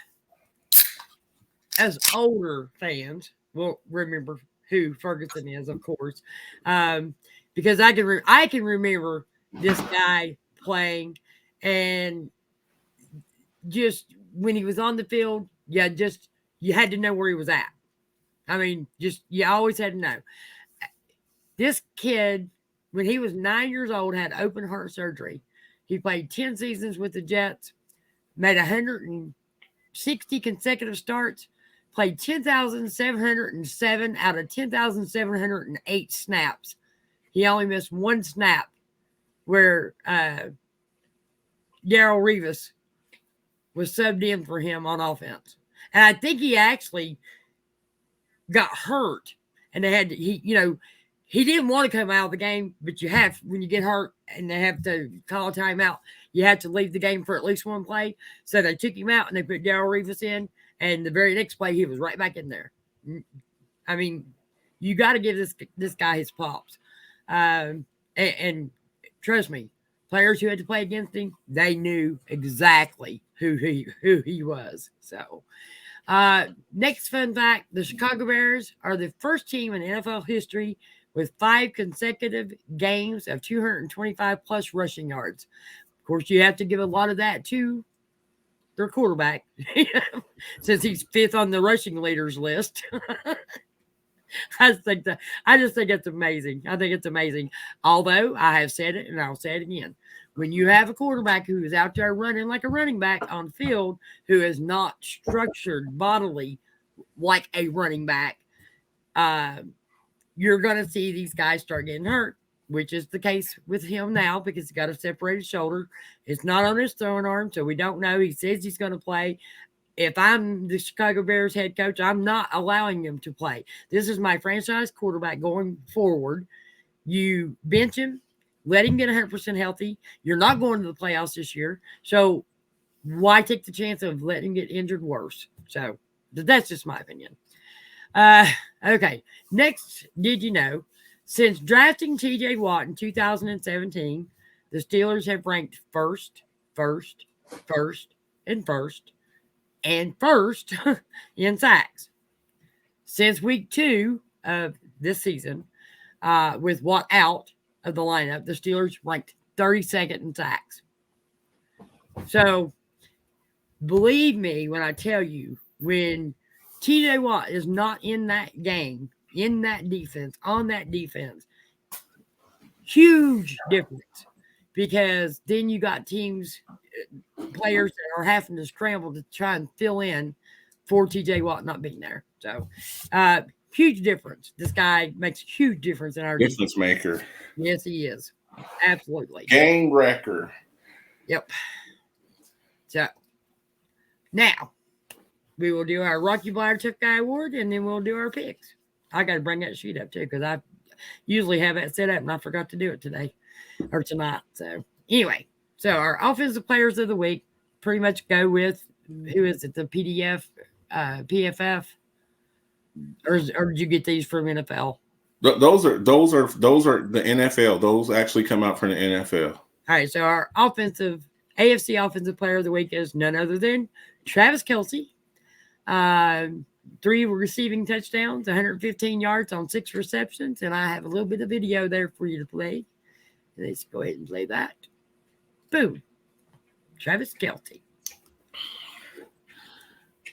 older fans will remember who Ferguson is, of course, because I can remember this guy playing. And just when he was on the field, you had to know where he was at. I mean, you always had to know. This kid, when he was 9 years old, had open heart surgery. He played 10 seasons with the Jets, made 160 consecutive starts, played 10,707 out of 10,708 snaps. He only missed one snap where Darrelle Revis was subbed in for him on offense. And I think he actually got hurt. And they had he didn't want to come out of the game, but you have, when you get hurt and they have to call a timeout, you have to leave the game for at least one play. So they took him out and they put Darrell Revis in, and the very next play he was right back in there. I mean, you got to give this guy his props. And trust me, players who had to play against him, they knew exactly who he was. So, next fun fact: the Chicago Bears are the first team in NFL history with 5 consecutive games of 225 plus rushing yards. Of course, you have to give a lot of that to their quarterback, since he's 5th on the rushing leaders list. I just think it's amazing. I think it's amazing. Although I have said it and I'll say it again. When you have a quarterback who is out there running like a running back on the field, who is not structured bodily like a running back, you're going to see these guys start getting hurt, which is the case with him now because he's got a separated shoulder. It's not on his throwing arm, so we don't know. He says he's going to play. If I'm the Chicago Bears head coach, I'm not allowing him to play. This is my franchise quarterback going forward. You bench him, let him get 100% healthy. You're not going to the playoffs this year, so why take the chance of letting him get injured worse? So that's just my opinion. Okay, next, did you know, since drafting TJ Watt in 2017, the Steelers have ranked first, and first in sacks. Since week 2 of this season, with Watt out of the lineup, the Steelers ranked 32nd in sacks. So, believe me when I tell you, when TJ Watt is not in that game, in that defense, on that defense, huge difference. Because then you got teams, players that are having to scramble to try and fill in for TJ Watt not being there. So, huge difference. This guy makes a huge difference in our difference maker. Yes, he is. Absolutely. Game wrecker. Yep. So, now, we will do our Rocky Bladder Tough Guy Award, and then we'll do our picks. I got to bring that sheet up, too, because I usually have that set up, and I forgot to do it today or tonight. So, anyway. So, our offensive players of the week pretty much go with, who is it, the PFF? Or did you get these from NFL? Those are the NFL. Those actually come out from the NFL. All right, so our AFC offensive player of the week is none other than Travis Kelce. 3 receiving touchdowns, 115 yards on 6 receptions, and I have a little bit of video there for you to play. Let's go ahead and play that. Boom. Travis Kelce.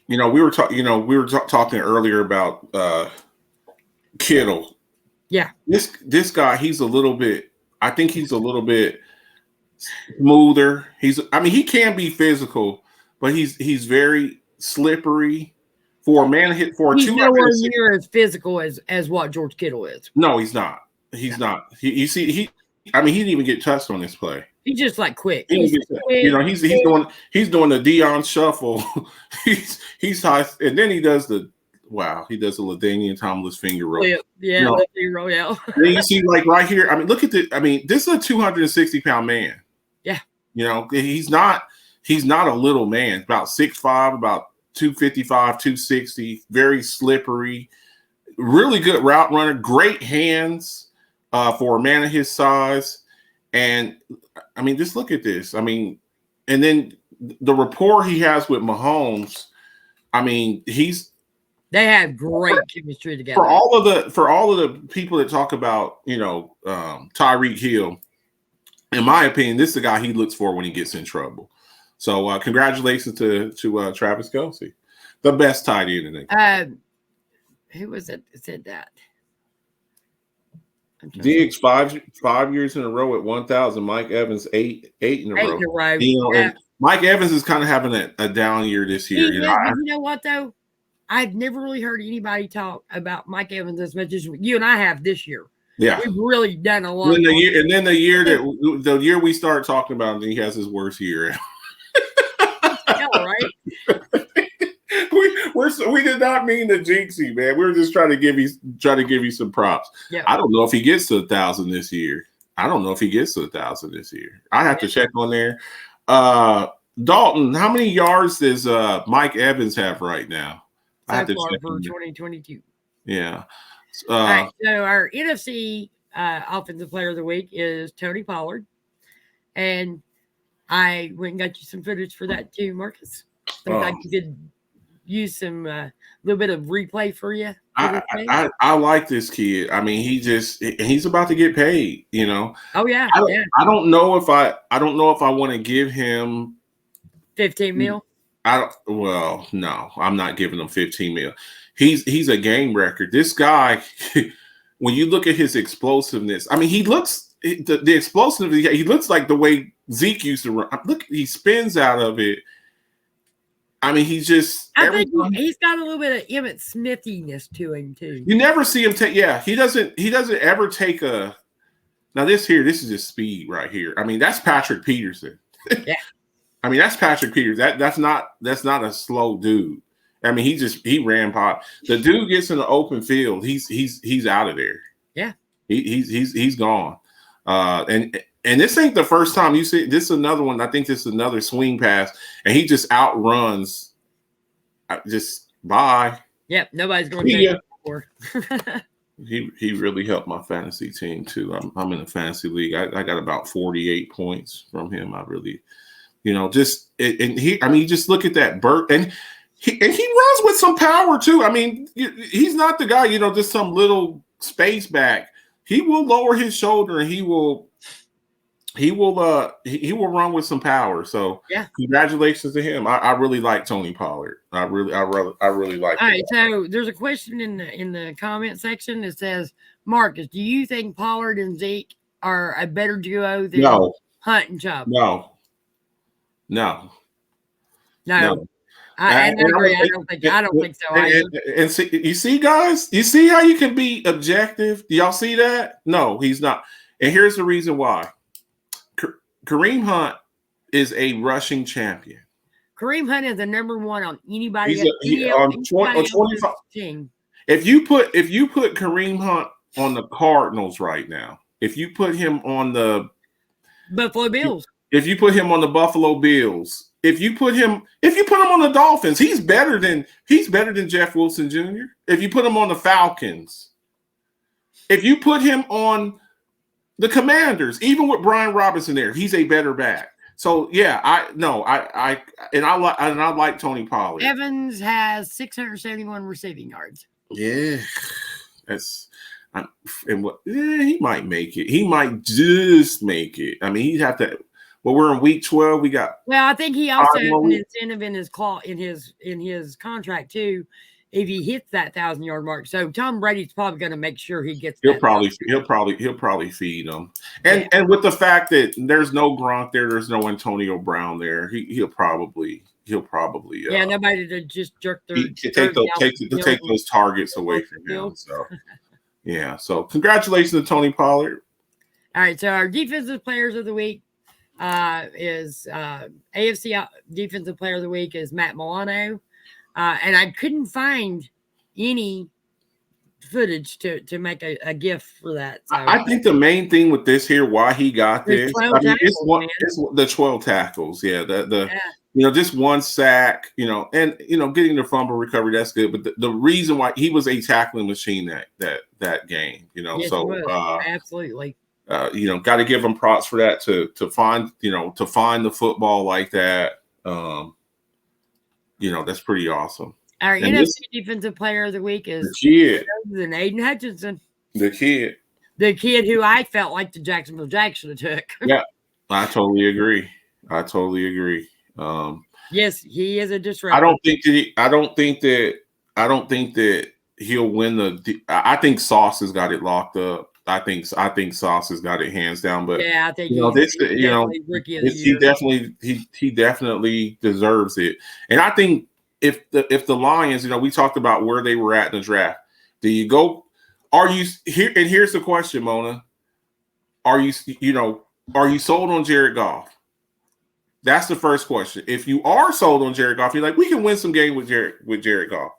We were talking earlier about Kittle. Yeah. This guy, he's a little bit. I think he's a little bit smoother. He can be physical, but he's very slippery. For a man hit for he's 200, nowhere near as physical as what George Kittle is. No, he's not. He's not. He didn't even get touched on this play. He's just like quick. He's doing the Deion shuffle. he's high, and then he does the LaDainian Tomlinson finger roll. Yeah, finger roll. Yeah. Then you see, like right here. Look at this. This is a 260-pound man. Yeah. He's not a little man. About 6'5", about 255, 260. Very slippery. Really good route runner. Great hands for a man of his size. And just look at this. And then the rapport he has with Mahomes. They have great chemistry together. For all of the people that talk about, Tyreek Hill, in my opinion, this is the guy he looks for when he gets in trouble. So congratulations to Travis Kelce, the best tight end in the game. Who was it that said that? Diggs 5 years in a row at 1,000. Mike Evans 8 in a row. And Mike Evans is kind of having a down year this year. You know what though? I've never really heard anybody talk about Mike Evans as much as you and I have this year. Yeah, we've really done a lot. And then the year we start talking about him, he has his worst year. Yeah, right. We did not mean to jinx you, man. We were just trying to give you some props. Yeah. I don't know if he gets to 1,000 this year. I don't know if he gets to 1,000 this year. I have to check on there. Dalton, how many yards does Mike Evans have right now? I have So to far check for on there. 2022. Yeah. All right. So our NFC Offensive Player of the Week is Tony Pollard, and I went and got you some footage for that too, Marcus. Sometimes you could use some little bit of replay for you. I like this kid. I mean, he's about to get paid, you know. Oh yeah. I don't know if I want to give him 15 mil. Well, no, I'm not giving him 15 mil. He's a game record. This guy, when you look at his explosiveness, I mean, he looks the explosiveness. He looks like the way Zeke used to run. Look, he spins out of it. I mean, he's just. I think he's got a little bit of Emmitt Smithiness to him too. You never see him take. Yeah, he doesn't ever take a. Now this is just speed right here. I mean, that's Patrick Peterson. Yeah. I mean, that's Patrick Peters. That's not a slow dude. I mean, he ran pop. The dude gets in the open field. He's out of there. Yeah. He's gone. And this ain't the first time you see this is another one. I think this is another swing pass, and he just outruns. Just bye. Yep. Nobody's going to take it before. He really helped my fantasy team too. I'm in a fantasy league. I got about 48 points from him. I really. You just look at that Burt, and he runs with some power too. I mean, he's not the guy, just some little space back. He will lower his shoulder and he will run with some power. So yeah, congratulations to him. I really like Tony Pollard. I really like. All right, so there's a question in the comment section that says, Marcus, do you think Pollard and Zeke are a better duo than Hunt and Chubb? No. I agree. I don't think so. And see, you see, guys, you see how you can be objective? Do y'all see that? No, he's not. And here's the reason why. Kareem Hunt is a rushing champion. Kareem Hunt is the number one on anybody. On 25 team. If you put Kareem Hunt on the Cardinals right now, if you put him on the Buffalo Bills. If you put him on the Buffalo Bills, if you put him on the Dolphins, he's better than Jeff Wilson Jr. If you put him on the Falcons, if you put him on the Commanders, even with Brian Robinson there, he's a better back. So yeah, I like Tony Pollard. Evans has 671 receiving yards. Yeah, he might make it. He might just make it. I mean, he'd have to. Well, we're in week 12. We got. Well, I think he also has an incentive in his contract too, if he hits that 1,000-yard mark. So Tom Brady's probably going to make sure he gets. He'll probably feed him, and with the fact that there's no Gronk there's no Antonio Brown there, he'll probably. Nobody to just jerk their take those targets away from him. So yeah. So congratulations to Tony Pollard. All right. So our defensive players of the week. Is AFC Defensive Player of the Week is Matt Milano, and I couldn't find any footage to make a gift for that. So, I think the main thing with this here, why he got this, it's the 12 tackles. Yeah, just one sack, and getting the fumble recovery, that's good. But the reason why he was a tackling machine that game, yes, absolutely. Got to give him props for that to find the football like that. That's pretty awesome. Our NFC Defensive Player of the Week is the kid, Aiden Hutchinson. The kid who I felt like the Jacksonville Jack should have took. Yeah, I totally agree. Yes, he is a disruptor. I don't think that he'll win I think Sauce has got it locked up. I think Sauce has got it hands down, but yeah, I think he definitely deserves it. And I think if the Lions, we talked about where they were at in the draft. Do you go? Are you here? And here's the question, Mona: Are you sold on Jared Goff? That's the first question. If you are sold on Jared Goff, you're like, we can win some game with Jared Goff.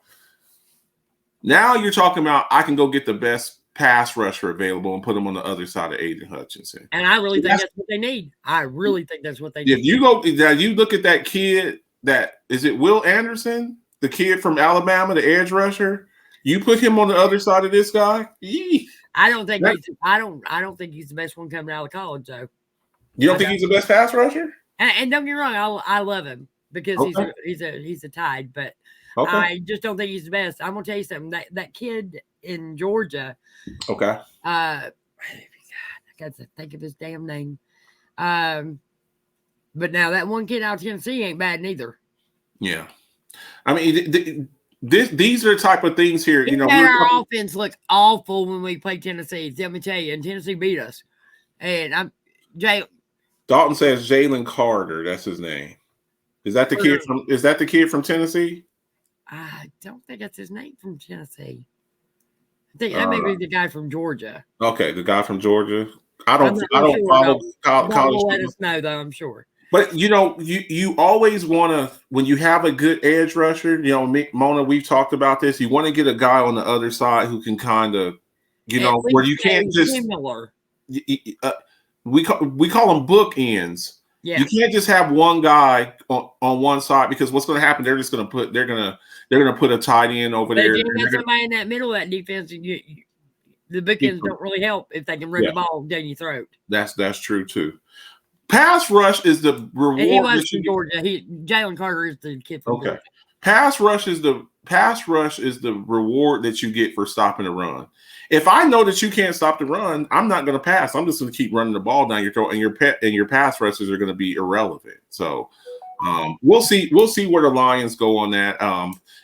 Now you're talking about I can go get the best pass rusher available and put him on the other side of Aiden Hutchinson. And I really think that's what they need. I really think that's what they need. If you go, you look at that kid. That is it. Will Anderson, the kid from Alabama, the edge rusher. You put him on the other side of this guy. I don't think I don't think he's the best one coming out of college though. You don't think he's the best pass rusher? And don't get me wrong, I love him because he's a Tide, but I just don't think he's the best. I'm gonna tell you something. That kid in Georgia. Okay. I got to think of his damn name. But now that one kid out of Tennessee ain't bad neither. Yeah, I mean, these are the type of things here. You know, our offense looked awful when we played Tennessee. Let me tell you, and Tennessee beat us. And Dalton says Jalen Carter. That's his name. Is that the kid from? Is that the kid from Tennessee? I don't think that's his name from Tennessee. I think that may be the guy from Georgia. Okay, the guy from Georgia. I don't follow college. Let us know though. I'm sure. But you know, you always want to, when you have a good edge rusher. You know, Mona, we've talked about this. You want to get a guy on the other side who can kind of, you know, where you can't just. We call them bookends. Yeah. You can't just have one guy on one side because what's going to happen? They're going to put a tight end over there. If you got somebody in that middle of that defense, the bookends don't really help if they can run the ball down your throat. That's true too. Pass rush is the reward. And he was from Georgia. Jalen Carter is the kid from Georgia. Pass rush is the reward that you get for stopping the run. If I know that you can't stop the run, I'm not going to pass. I'm just going to keep running the ball down your throat, and your pass rushes are going to be irrelevant. So we'll see where the Lions go on that.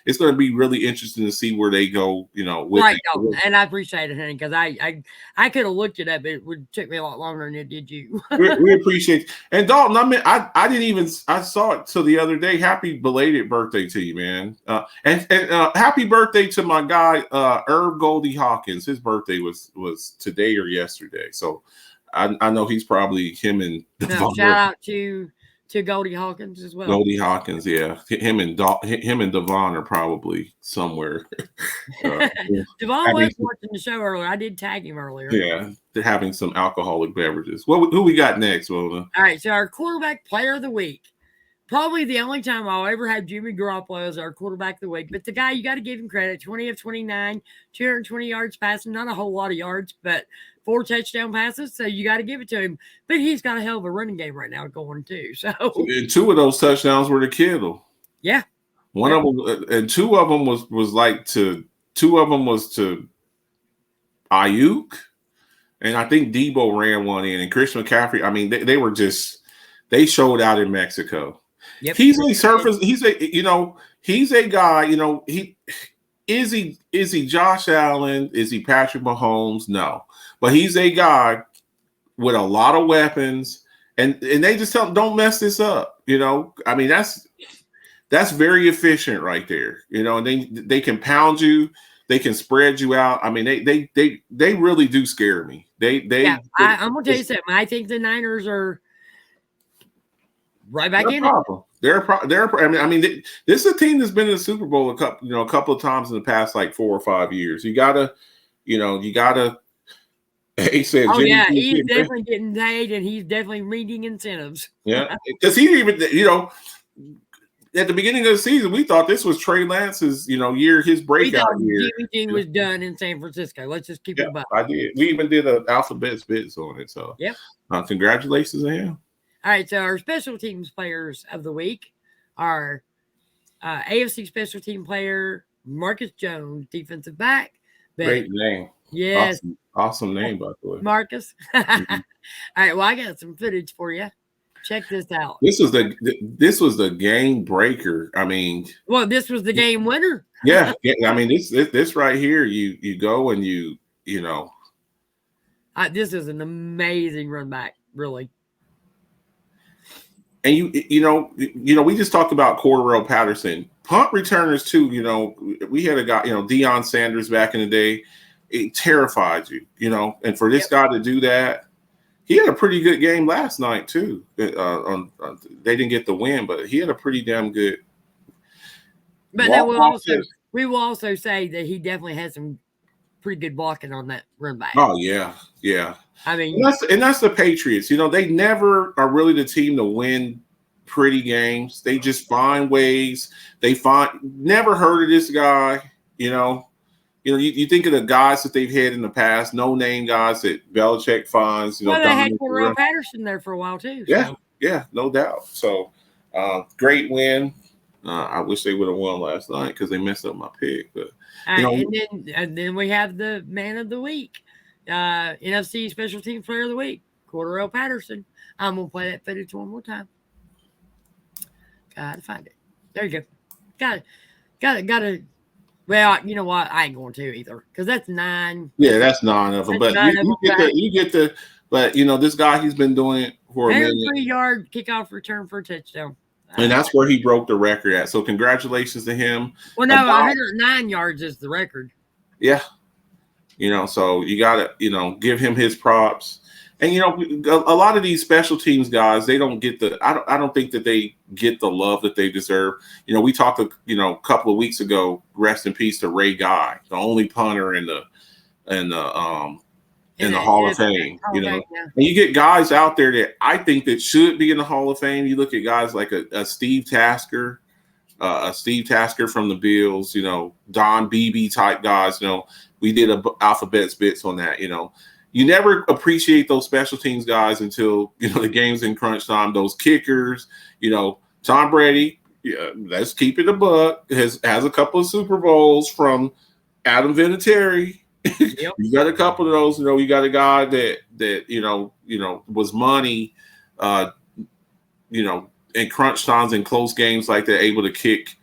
It's going to be really interesting to see where they go. You know, right? And I appreciate it, honey, because I could have looked it up, but it would take me a lot longer than it did you. we appreciate it. And Dalton, I didn't even saw it till the other day. Happy belated birthday to you, man, and happy birthday to my guy Herb Goldie Hawkins. His birthday was today or yesterday, so I know he's probably him and shout out to Goldie Hawkins as well. Goldie Hawkins, yeah. Him and Devon are probably somewhere. Devon was watching the show earlier. I did tag him earlier. Yeah, they're having some alcoholic beverages. Who we got next, Mona? All right, so our quarterback player of the week. Probably the only time I'll ever have Jimmy Garoppolo as our quarterback of the week. But the guy, you got to give him credit. 20 of 29, 220 yards passing. Not a whole lot of yards, but 4 touchdown passes. So you got to give it to him. But he's got a hell of a running game right now going too. So and 2 of those touchdowns were to Kittle. Yeah. One of them, and 2 of them was to Ayuk. And I think Debo ran one in. And Christian McCaffrey, I mean, they showed out in Mexico. Yep. He's a guy, you know, is he Josh Allen? Is he Patrick Mahomes? No. But he's a guy with a lot of weapons, and they just tell him, don't mess this up. You know, I mean, that's very efficient right there. You know, and they can pound you, they can spread you out. I mean, they really do scare me. I'm gonna tell you something. I think the Niners are right back in it. I mean, this is a team that's been in the Super Bowl a couple of times in the past, like 4 or 5 years. You gotta. He said, "Oh yeah, he's definitely getting paid, and he's definitely reading incentives." Yeah, because he even, at the beginning of the season, we thought this was Trey Lance's, year, his breakout year. Jimmy G was done in San Francisco. Let's just keep it about. I did. We even did an alphabet bits on it. So, congratulations to him. All right, so our special teams players of the week are AFC special team player Marcus Jones, defensive back. Great name. Yes. Awesome name, by the way. Marcus. All right, well, I got some footage for you. Check this out. This was the game breaker. I mean, well, this was the game winner. Yeah. I mean, this right here, you go and this is an amazing run back, really. And we just talked about Cordell Patterson. Punt returners too, we had a guy, Deion Sanders back in the day. It terrified you, and for this guy to do that, he had a pretty good game last night too. They didn't get the win, but he had a pretty damn good. But then we will also say that he definitely had some pretty good blocking on that run back. Oh yeah. I mean, and that's the Patriots. You know, they never are really the team to win pretty games. They just find ways. Never heard of this guy. You think of the guys that they've had in the past, no name guys that Belichick finds. Well, they had Cordell Patterson there for a while too. So. Yeah, no doubt. So great win. I wish they would have won last night because they messed up my pick. But and then we have the man of the week, NFC Special Teams Player of the Week, Cordell Patterson. I'm gonna play that footage one more time. Gotta find it. There you go. Gotta. Well, you know what? I ain't going to either because that's 9. Yeah, that's 9 of them. But you get the. But this guy, he's been doing it for a minute. 3-yard kickoff return for a touchdown. And that's where he broke the record at. So congratulations to him. Well, no, 109 yards is the record. Yeah. So you got to, give him his props. And, a lot of these special teams guys, they don't get I don't think that they get the love that they deserve. We talked, a couple of weeks ago, rest in peace to Ray Guy, the only punter in the Hall of Fame. And you get guys out there that I think that should be in the Hall of Fame. You look at guys like a Steve Tasker, from the Bills, Don Beebe type guys. We did Alphabets bits on that. You never appreciate those special teams guys until the game's in crunch time. Those kickers, Tom Brady. Yeah, let's keep it a buck. Has a couple of Super Bowls from Adam Vinatieri. Yep. You got a couple of those. You got a guy that was money. In crunch times and close games like that, able to kick,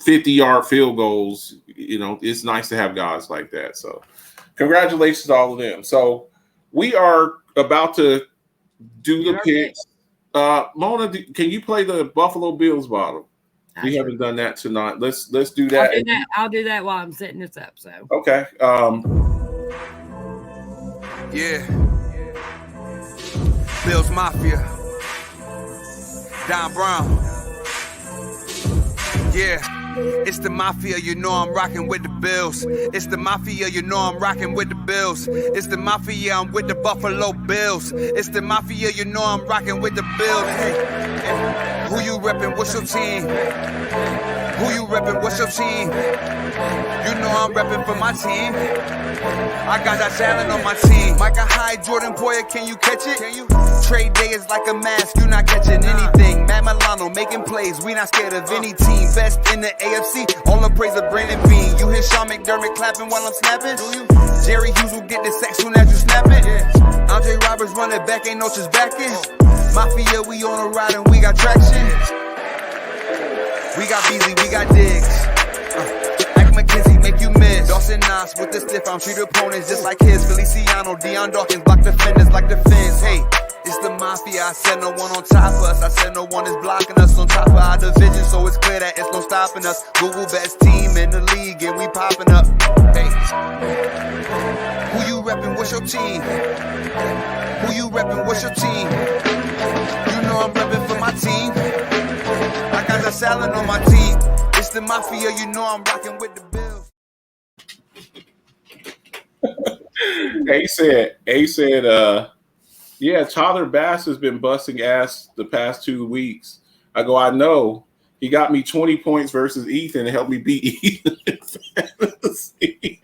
50-yard field goals. It's nice to have guys like that. So, congratulations to all of them. So, we are about to do the picks. Mona, can you play the Buffalo Bills bottle? We haven't done that tonight. Let's do that. I'll do that while I'm setting this up. So okay. Yeah. Bills Mafia. Don Brown. Yeah. It's the Mafia, I'm rocking with the Bills. It's the Mafia, I'm rocking with the Bills. It's the Mafia, I'm with the Buffalo Bills. It's the Mafia, I'm rocking with the Bills. Hey. Who you reppin'? What's your team? Who you reppin'? What's your team? I'm reppin' for my team. I got that talent on my team. Micah Hyde, Jordan Poyer, can you catch it? Trade day is like a mask, you not catching anything. Matt Milano making plays, we not scared of any team. Best in the AFC, all the praise of Brandon Bean. You hear Sean McDermott clapping while I'm snapping? Jerry Hughes will get the sack soon as you snap it. Andre Roberts running back, ain't no just backing. Mafia, we on a ride and we got traction. We got Beasley, we got Diggs. McKenzie make you miss. Dawson Knox with the stiff arm, treat opponents just like his. Feliciano, Deion Dawkins block defenders like the Finns. Hey, it's the Mafia. I said no one on top of us. I said no one is blocking us on top of our division, so it's clear that it's no stopping us. Google best team in the league and we popping up. Hey, who you reppin'? What's your team? Who you reppin'? What's your team? I'm reppin' for my team. I got the salad on my team. It's the Mafia, I'm rocking with the Bills. A said, yeah, Tyler Bass has been busting ass the past 2 weeks. I go, I know. He got me 20 points versus Ethan and helped me beat Ethan in fantasy.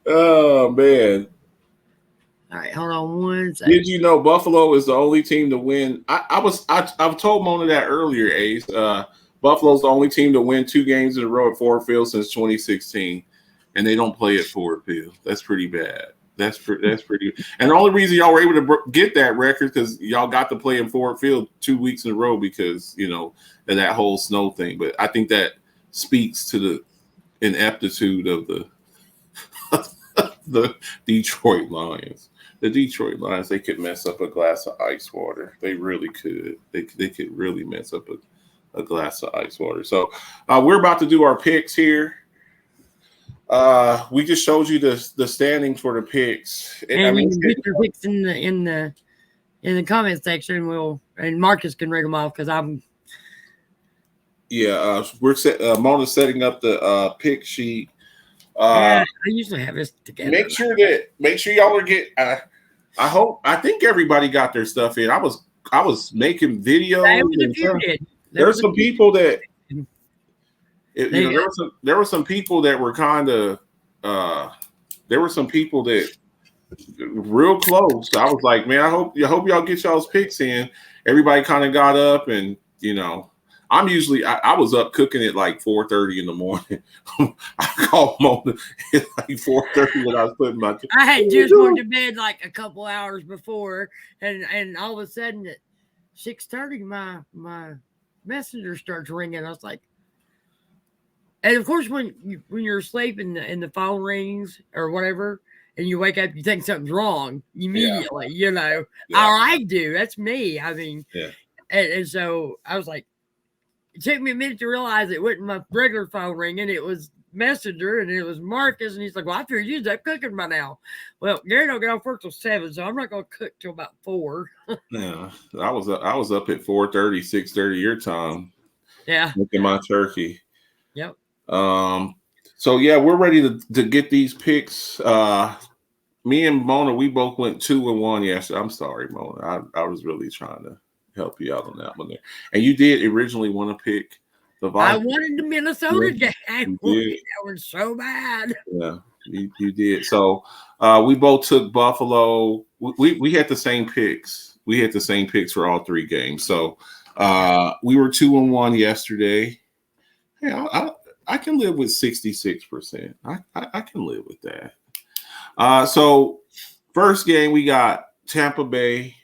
Oh, man. All right, hold on one second. Did you know Buffalo is the only team to win? I've told Mona that earlier, Ace. Buffalo's the only team to win 2 games in a row at Ford Field since 2016, and they don't play at Ford Field. That's pretty bad. That's pretty. And the only reason y'all were able to get that record because y'all got to play in Ford Field 2 weeks in a row because of that whole snow thing. But I think that speaks to the ineptitude of the Detroit Lions. The Detroit Lions, they could mess up a glass of ice water. They really could. They could really mess up a glass of ice water. So we're about to do our picks here. We just showed you the standings for the picks. And you can get your picks in the comment section. And Marcus can read them off because I'm. Yeah, Mona's setting up the pick sheet. I usually have this together. Make sure y'all are I think everybody got their stuff in. I was making videos. There's some people that there were some people that were kind of there were some people that real close. I was like, man, I hope y'all get y'all's picks in. Everybody kind of got up, and I'm usually I was up cooking at like 4:30 in the morning. I called Mona at like 4:30 when I was putting my. I had just gone to bed like a couple hours before, and all of a sudden at 6:30 my messenger starts ringing. I was like, and of course when you're asleep and the phone rings or whatever, and you wake up, you think something's wrong immediately. Yeah. All I do, that's me. I mean, yeah. And so I was like. It took me a minute to realize it wasn't my regular phone ringing. It was Messenger, and it was Marcus. And he's like, well, I figured you'd up cooking by now. Well, Gary don't get off work till 7, so I'm not going to cook till about 4. Yeah, I was up at 4:30, 6:30 your time. Yeah. Looking my turkey. Yep. So, yeah, we're ready to get these picks. Me and Mona, we both went 2-1 yesterday. I'm sorry, Mona. I was really trying to help you out on that one there. And you did originally want to pick the Vikings. I wanted the Minnesota game. That was so bad. Yeah, you did. So we both took Buffalo. We had the same picks. We had the same picks for all 3 games. So we were 2-1 yesterday. Yeah, I can live with 66%. I can live with that. So first game we got Tampa Bay.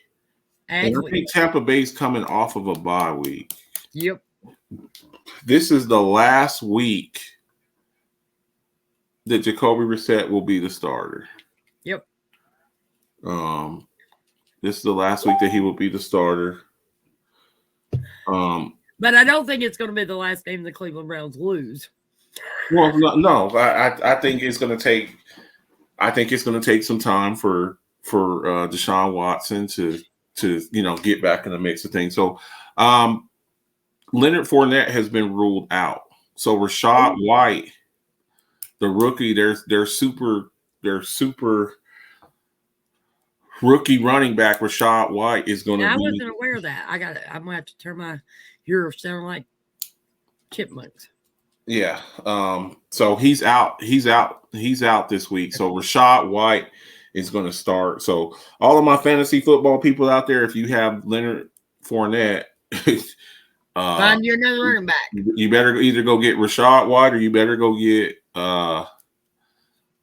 And I think Tampa Bay's coming off of a bye week. Yep. This is the last week that Jacoby Brissett will be the starter. Yep. This is the last week that he will be the starter. But I don't think it's going to be the last game the Cleveland Browns lose. Well, no. I think it's going to take. I think it's going to take some time for Deshaun Watson to get back in the mix of things. So Leonard Fournette has been ruled out. So Rashad White, the rookie, their super rookie running back, Rashad White is going to. I wasn't aware of that. I'm going to have to turn my ears sound like chipmunks. Yeah. So he's out. He's out this week. So Rashad White is going to start. So all of my fantasy football people out there, if you have Leonard Fournette, find you another running back. You better either go get Rashad White or you better go get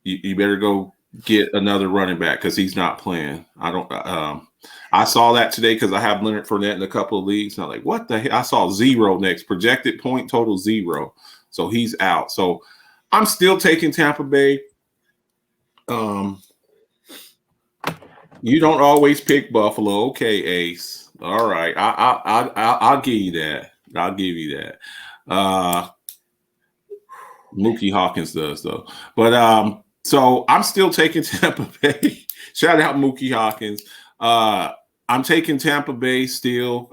you better go get another running back because he's not playing. I saw that today because I have Leonard Fournette in a couple of leagues. And I'm like, what the heck? I saw 0 next projected point total 0. So he's out. So I'm still taking Tampa Bay. You don't always pick Buffalo. Okay, Ace. All right. I'll give you that. I'll give you that. Mookie Hawkins does, though. But so I'm still taking Tampa Bay. Shout out Mookie Hawkins. I'm taking Tampa Bay still.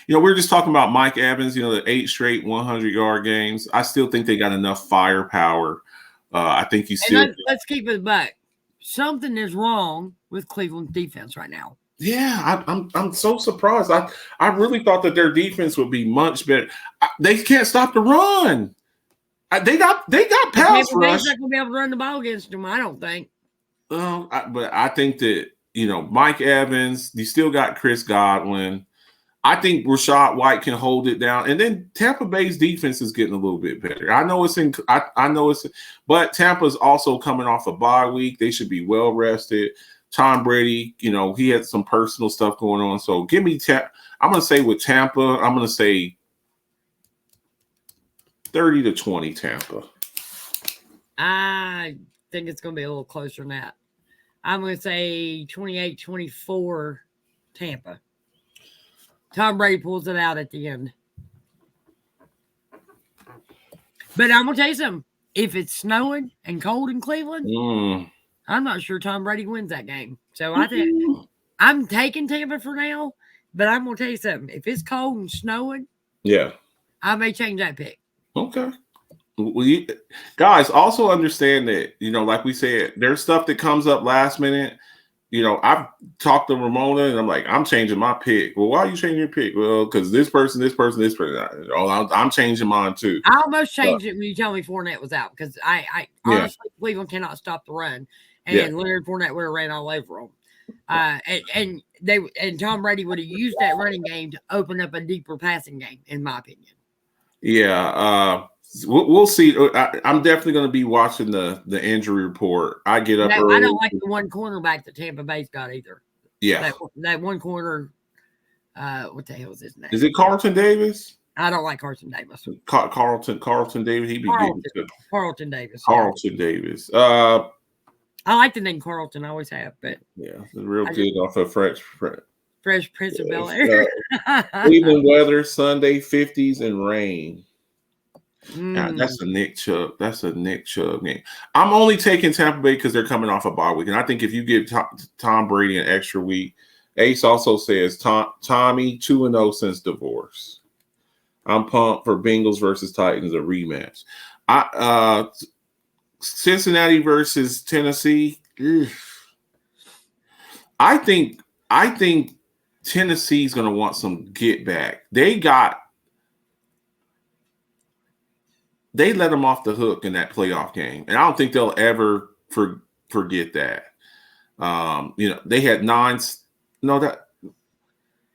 We were just talking about Mike Evans, the 8 straight 100-yard games. I still think they got enough firepower. I think he's still. Let's keep it back. Something is wrong with Cleveland's defense right now. Yeah, I'm so surprised. I really thought that their defense would be much better. They can't stop the run. They got pass rush. They're not going to be able to run the ball against them, I don't think. But I think that Mike Evans. You still got Chris Godwin. I think Rashad White can hold it down, and then Tampa Bay's defense is getting a little bit better. I know but Tampa's also coming off a bye week. They should be well rested. Tom Brady, he had some personal stuff going on. So give me I'm going to say with Tampa, I'm going to say 30-20 Tampa. I think it's going to be a little closer than that. I'm going to say 28-24 Tampa. Tom Brady pulls it out at the end. But I'm going to tell you something. if it's snowing and cold in Cleveland, I'm not sure Tom Brady wins that game. So I think I'm taking Tampa for now, but I'm gonna tell you something. If it's cold and snowing, Yeah. I may change that pick. Okay. Well, guys also understand that, like we said, there's stuff that comes up last minute. I've talked to Ramona and I'm like, I'm changing my pick. Well, why are you changing your pick? Well, because this person. I'm changing mine too. I almost changed it when you tell me Fournette was out because I honestly Cleveland cannot stop the run, and Leonard Fournette would have ran all over them. And Tom Brady would have used that running game to open up a deeper passing game, in my opinion. Yeah, we'll see. I'm definitely going to be watching the injury report. I get up early. I don't like the one cornerback that Tampa Bay's got either. Yeah, that one corner. What the hell is his name? Is it Carlton Davis? I don't like Carlton Davis. Carlton Davis. He be getting to Carlton Davis. Carlton Davis. I like the name Carlton. I always have, but yeah, it's real good off of Fresh Prince of Bel-Air. Cleveland weather Sunday 50s and rain. Now, that's a Nick Chubb. That's a Nick Chubb game. I'm only taking Tampa Bay because they're coming off a bye week, and I think if you give Tom Brady an extra week, Ace also says Tommy 2-0 since divorce. I'm pumped for Bengals versus Titans, a rematch. Cincinnati versus Tennessee. I think Tennessee's going to want some get back. They let them off the hook in that playoff game, and I don't think they'll ever forget that. They had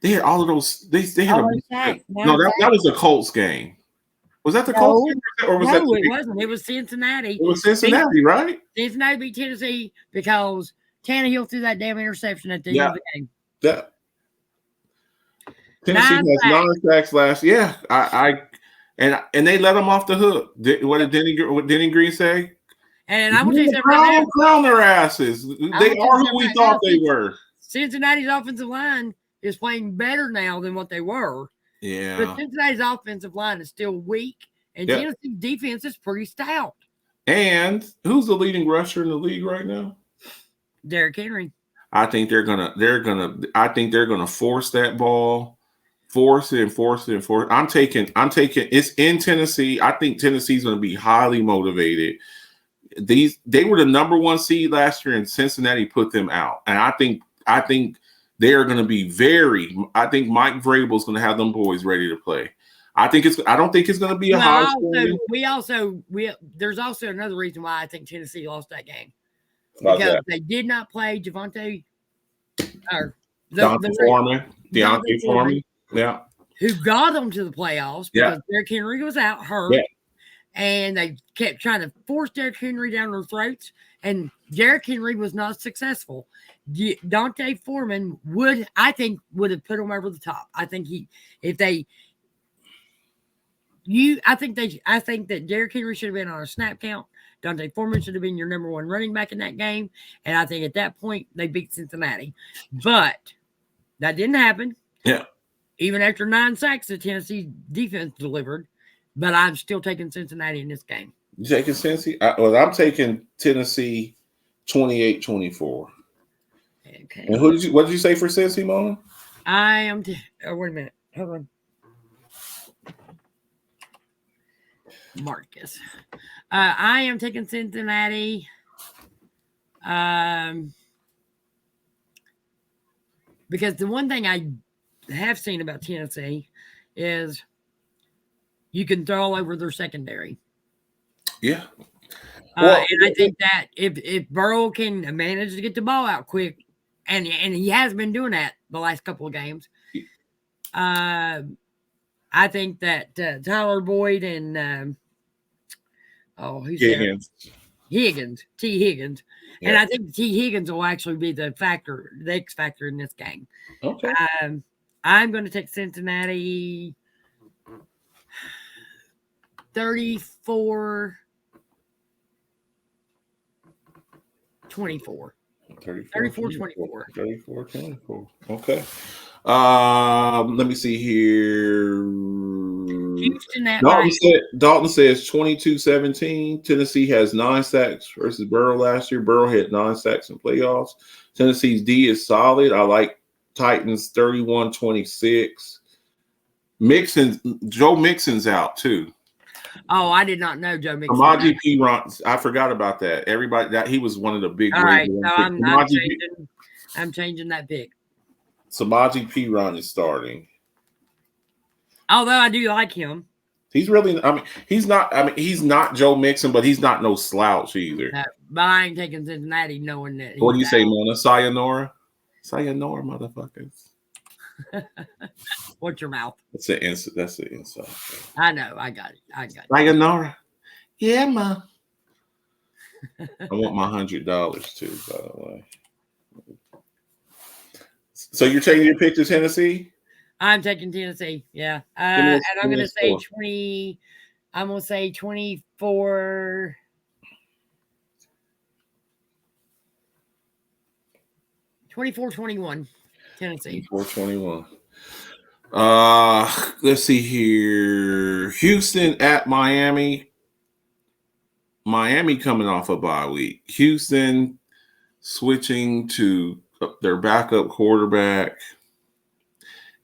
they had all of those. They had that was the Colts game. Was that the Colts game, or was that? No, it wasn't. It was Cincinnati. It was Cincinnati, right? Cincinnati beat Tennessee because Tannehill threw that damn interception at the end of the game. Yeah. Tennessee has 9 sacks last. Yeah, and they let them off the hook. What did Denny Green say? And I want to say right now, crown their asses. They are who we thought they were. Cincinnati's offensive line is playing better now than what they were. Yeah. But Cincinnati's offensive line is still weak, and Tennessee's defense is pretty stout. And who's the leading rusher in the league right now? Derrick Henry. I think they're gonna force that ball. Force it. I'm taking it's in Tennessee. I think Tennessee's going to be highly motivated. They were the number 1 seed last year, and Cincinnati put them out. And I think they are going to be I think Mike Vrabel's going to have them boys ready to play. I don't think it's going to be a high scoring. There's also another reason why I think Tennessee lost that game. Because they did not play Deontay Foreman. Yeah. Who got them to the playoffs because Derrick Henry was out hurt. Yeah. And they kept trying to force Derrick Henry down their throats, and Derrick Henry was not successful. Dante Foreman would have put him over the top. I think that Derrick Henry should have been on a snap count. Dante Foreman should have been your number 1 running back in that game. And I think at that point they beat Cincinnati. But that didn't happen. Yeah. Even after 9 sacks, the Tennessee defense delivered. But I'm still taking Cincinnati in this game. You taking Cincy? I'm taking Tennessee 28-24. Okay. And what did you say for Cincy, Mona? I am. Wait a minute. Hold on. Marcus. I am taking Cincinnati. Because the one thing I have seen about Tennessee is you can throw all over their secondary. Yeah. And I think that if Burrow can manage to get the ball out quick, and he has been doing that the last couple of games, I think that Tyler Boyd and Higgins. T. Higgins. Yeah. And I think T. Higgins will actually be the X factor in this game. Okay. I'm going to take Cincinnati 34-24. 34-24. Okay. Let me see here. Houston at Dalton says 22-17. Tennessee has 9 sacks versus Burrow last year. Burrow had 9 sacks in playoffs. Tennessee's D is solid. I like Titans 31-26. Joe Mixon's out too. Oh, I did not know Joe Mixon. Samaje Perine, I forgot about that. Everybody that he was one of the big. All right, so I'm changing that pick. Samaje Perine is starting. Although I do like him. He's really. He's not Joe Mixon, but he's not no slouch either. But I ain't taking Cincinnati knowing that. What do you say, Mona? Sayonara, motherfuckers. Watch your mouth. That's an insult. I know. I got it. Sayonara. Yeah, ma. I want my $100 too, by the way. So you're taking your pick to Tennessee? I'm taking Tennessee. Yeah. And I'm going to say 20. I'm going to say 24. 24-21. Tennessee. 24-21. Let's see here. Houston at Miami. Miami coming off a bye week. Houston switching to their backup quarterback.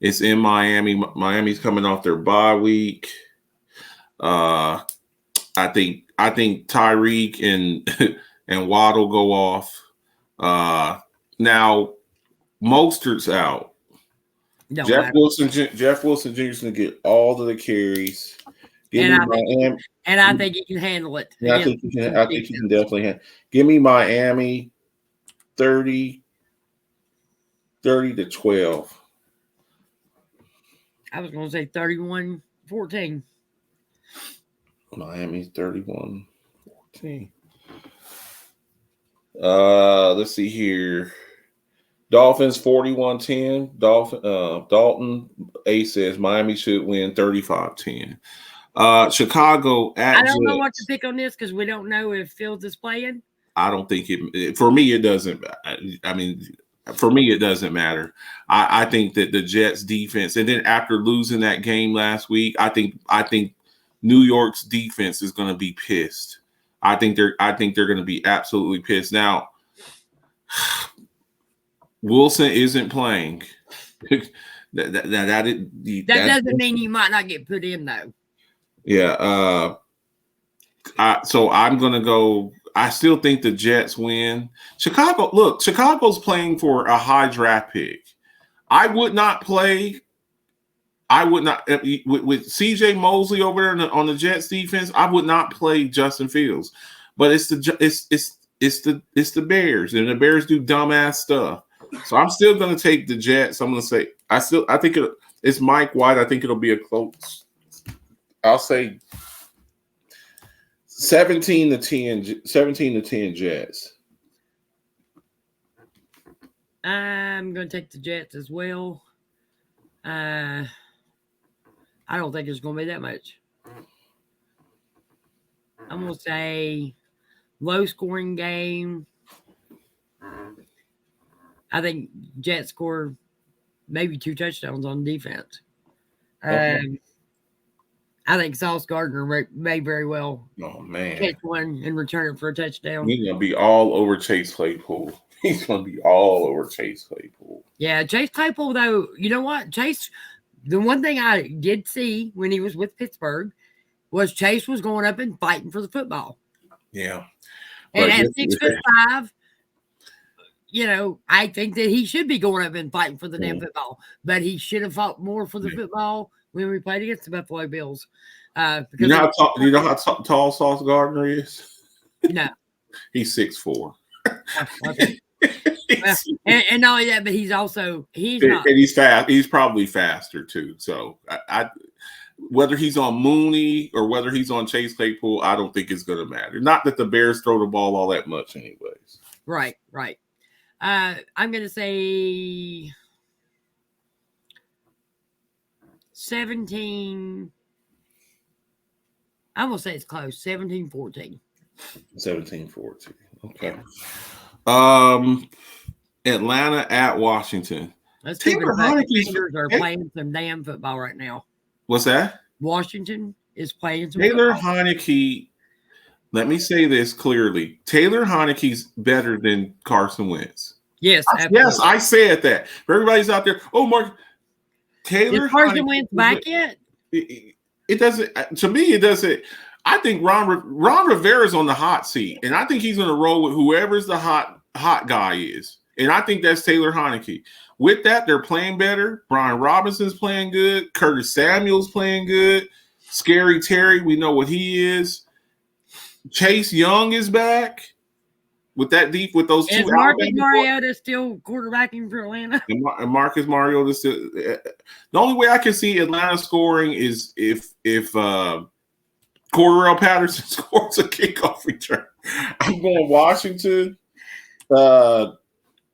It's in Miami. Miami's coming off their bye week. I think Tyreek and Waddle go off. Now Mostert's out. Jeff Wilson Jr. is going to get all of the carries. I think he can handle it. Yeah, I think he can definitely handle. Give me Miami 30-12. I was going to say 31-14. Miami's 31-14. Let's see here. Dolphins 41-10. Dalton A says Miami should win 35-10. Chicago at I don't know what to pick on this because we don't know if Fields is playing. I don't think for me it doesn't. I mean, for me it doesn't matter. I think that the Jets defense, and then after losing that game last week, I think New York's defense is going to be pissed. I think they're going to be absolutely pissed. Now, Wilson isn't playing. that doesn't mean he might not get put in though. Yeah. So I'm going to go. I still think the Jets win. Chicago's playing for a high draft pick. I would not with CJ Mosley over there on the Jets defense. I would not play Justin Fields, but it's the Bears, and the Bears do dumbass stuff. So I'm still going to take the Jets. I'm going to say I think it's Mike White. I think it'll be a close. I'll say 17-10 Jets. I'm going to take the Jets as well. I don't think it's going to be that much. I'm going to say low-scoring game. I think Jets score maybe 2 touchdowns on defense. Okay. I think Sauce Gardner may very well catch one and return it for a touchdown. He's going to be all over Chase Claypool. Yeah, Chase Claypool, though, you know what? The one thing I did see when he was with Pittsburgh was Chase was going up and fighting for the football. Yeah. And at 6'5", I think that he should be going up and fighting for the damn football. But he should have fought more for the football when we played against the Buffalo Bills. You know how tall Sauce Gardner is? No. He's 6'4". Okay. And not only that, but he's not. And he's fast. He's probably faster too. So I whether he's on Mooney or whether he's on Chase Claypool, I don't think it's going to matter. Not that the Bears throw the ball all that much, anyways. Right. I'm going to say 17. I'm going to say it's close. 17-14. 17-14. Okay. Atlanta at Washington. Let's keep it back. The Rangers are playing some damn football right now. What's that? Washington is playing some Taylor football. Heineke. Let me say this clearly: Taylor Heineke's better than Carson Wentz. Yes, Yes, I said that. For everybody's out there, oh, Mark, Taylor Is Carson Heineke Wentz back yet? It doesn't. To me, it doesn't. I think Ron Rivera's on the hot seat, and I think he's going to roll with whoever's the hot guy is. And I think that's Taylor Heineke. With that, they're playing better. Brian Robinson's playing good. Curtis Samuel's playing good. Scary Terry, we know what he is. Chase Young is back with that deep with those two. Is Marcus Mariota still quarterbacking for Atlanta? And Marcus Mariota still. The only way I can see Atlanta scoring is if Cordarrelle Patterson scores a kickoff return. I'm going Washington.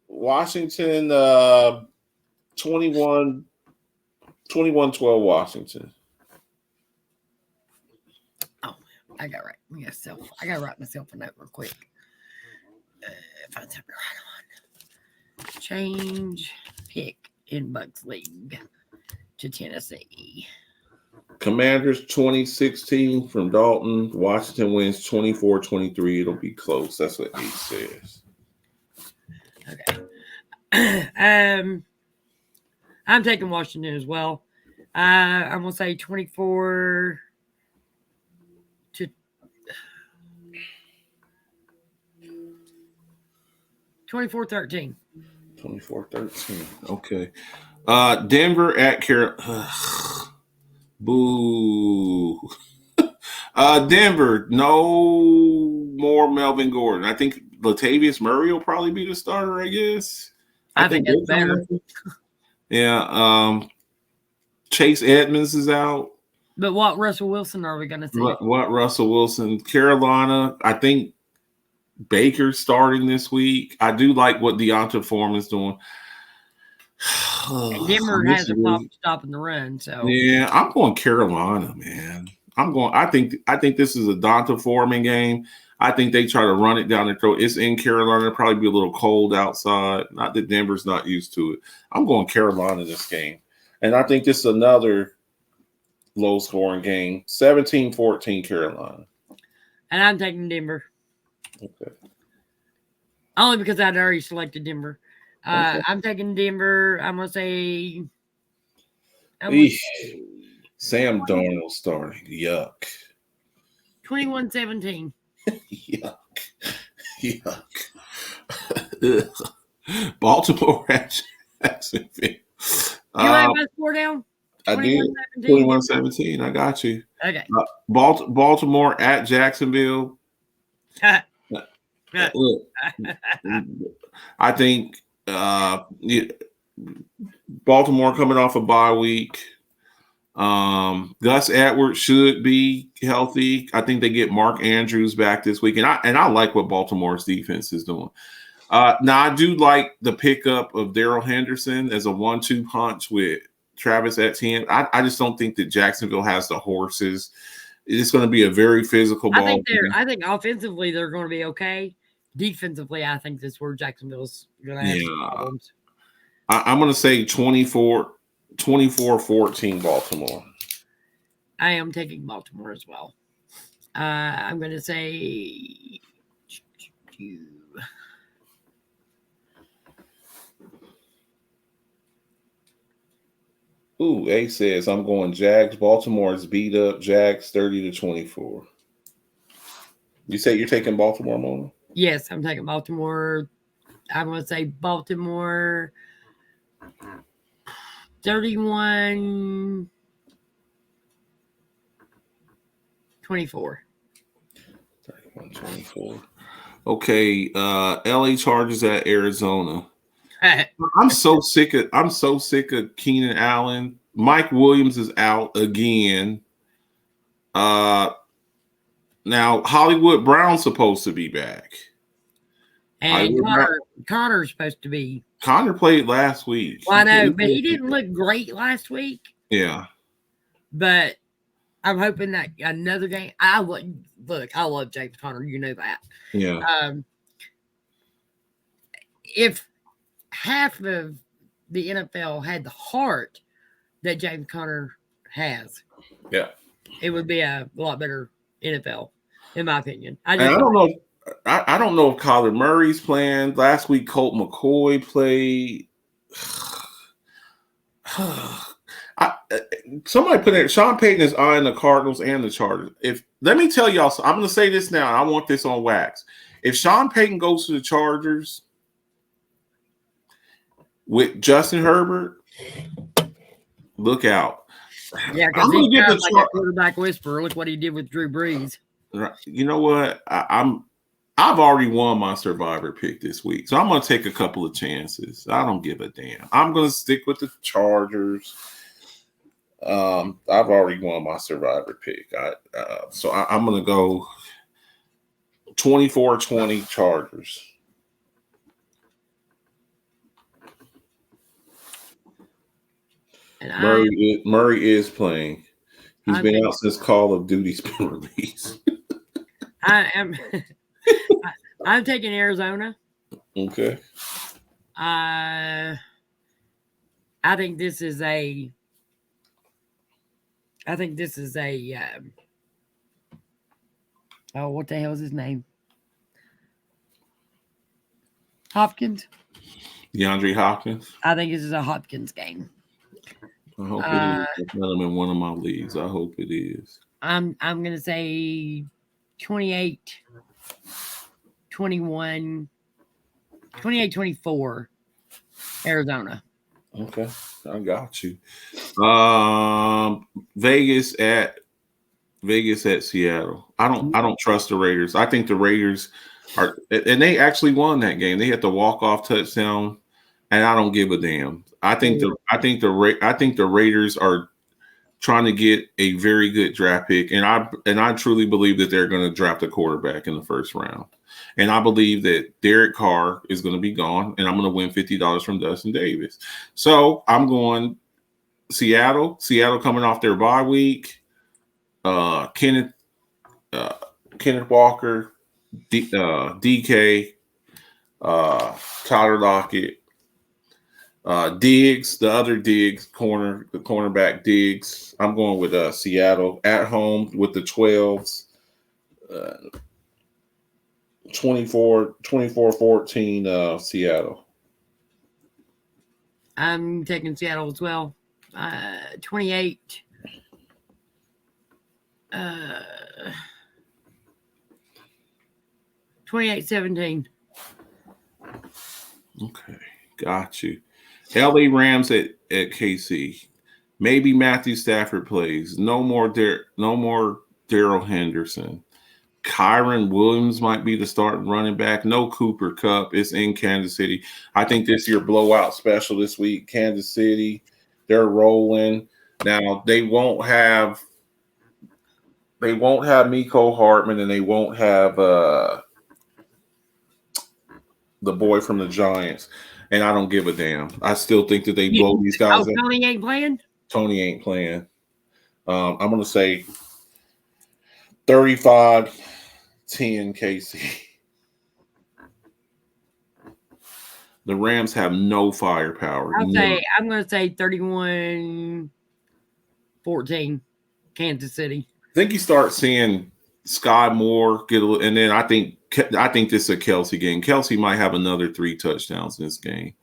Washington 21-12 Washington. Oh, I got right. I got to write myself a note real quick. If I tell me right on. Change pick in Bucks League to Tennessee. Commanders 2016 from Dalton. Washington wins 24-23. It'll be close. That's what he says. Okay. I'm taking Washington as well. I'm gonna say 24 to 24-13. 24-13. Okay. Denver at Carolina. Boo. Denver, no more Melvin Gordon. I think Latavius Murray will probably be the starter, I guess. I think that's better. Yeah. Chase Edmonds is out. But what Russell Wilson are we going to see? What Russell Wilson? Carolina, I think Baker's starting this week. I do like what Deonta Foreman's doing. And Denver has a problem stopping the run. So yeah, I'm going Carolina, man. I think this is a Deonta Foreman game. I think they try to run it down their throat. It's in Carolina. It'll probably be a little cold outside. Not that Denver's not used to it. I'm going Carolina this game. And I think this is another low-scoring game. 17-14 Carolina. And I'm taking Denver. Okay. Only because I'd already selected Denver. Okay. I'm taking Denver. I'm going to say... Sam Darnold starting. Yuck. 21-17. Yuck. Baltimore at Jacksonville. You have my score down? I did. 21-17. I got you. Okay. Baltimore at Jacksonville. Look, I think Baltimore coming off a bye week. Gus Edwards should be healthy. I think they get Mark Andrews back this week, and I like what Baltimore's defense is doing. Now I do like the pickup of Darrell Henderson as a 1-2 punch with Travis Etienne. I just don't think that Jacksonville has the horses. It's going to be a very physical ball. I think offensively they're going to be okay. Defensively, I think that's where Jacksonville's going to have some problems. I'm going to say 24-14 Baltimore. I am taking Baltimore as well. I'm going to say A says I'm going Jags. Baltimore's beat up. Jags 30-24. You say you're taking Baltimore, Mona? Yes, I'm taking Baltimore. I'm going to say Baltimore 31-24. 31-24. Okay, LA Chargers at Arizona. I'm so sick of Keenan Allen. Mike Williams is out again. Now Hollywood Brown's supposed to be back. And Connor's supposed to be. Connor played last week. Well, I know, but he didn't look great last week. Yeah. But I'm hoping that another game. I love James Conner. You know that. Yeah. If half of the NFL had the heart that James Conner has, Yeah. it would be a lot better NFL, in my opinion. And I don't know. I don't know if Kyler Murray's playing. Last week, Colt McCoy played. Somebody put it. Sean Payton is eyeing the Cardinals and the Chargers. Let me tell y'all, I'm going to say this now. I want this on wax. If Sean Payton goes to the Chargers with Justin Herbert, look out. Yeah, because he's kind of like a quarterback whisperer. Look what he did with Drew Brees. You know what? I've already won my survivor pick this week, so I'm going to take a couple of chances. I don't give a damn. I'm going to stick with the Chargers. I've already won my survivor pick. So I'm going to go 24-20 Chargers. And Murray is playing. He's been out since Call of Duty's been released. I'm taking Arizona. Okay. I think this is a. Oh, what the hell is his name? Hopkins. DeAndre Hopkins. I think this is a Hopkins game. I hope it is. I've got him in one of my leagues. I hope it is. I'm gonna say 28-21, 28-24, Arizona. Okay, I got you. Vegas at Seattle. I don't trust the Raiders. I think the Raiders are, and they actually won that game. They had the walk-off touchdown, and I don't give a damn. I think the Raiders are trying to get a very good draft pick, and I truly believe that they're going to draft a quarterback in the first round. And I believe that Derek Carr is going to be gone, and I'm going to win $50 from Dustin Davis. So I'm going Seattle. Seattle coming off their bye week. Kenneth Walker, DK, Tyler Lockett, Diggs, the other Diggs, the cornerback Diggs. I'm going with Seattle at home with the 12s. 24-14 Seattle. I'm taking Seattle as well. 28. 28-17. Okay, got you. LA Rams at KC. Maybe Matthew Stafford plays. No more Darrell Henderson. Kyron Williams might be the starting running back. No Cooper Kupp. It's in Kansas City. I think this is your blowout special this week. Kansas City, they're rolling. Now they won't have Mecole Hardman, and they won't have the boy from the Giants. And I don't give a damn. I still think that they blow these guys up. Tony ain't playing? Tony ain't playing. I'm going to say 35-10 KC. The Rams have no firepower. I'm going to say 31-14 Kansas City. I think you start seeing Sky Moore get a little, and then I think this is a Kelsey game. Kelsey might have another 3 touchdowns in this game.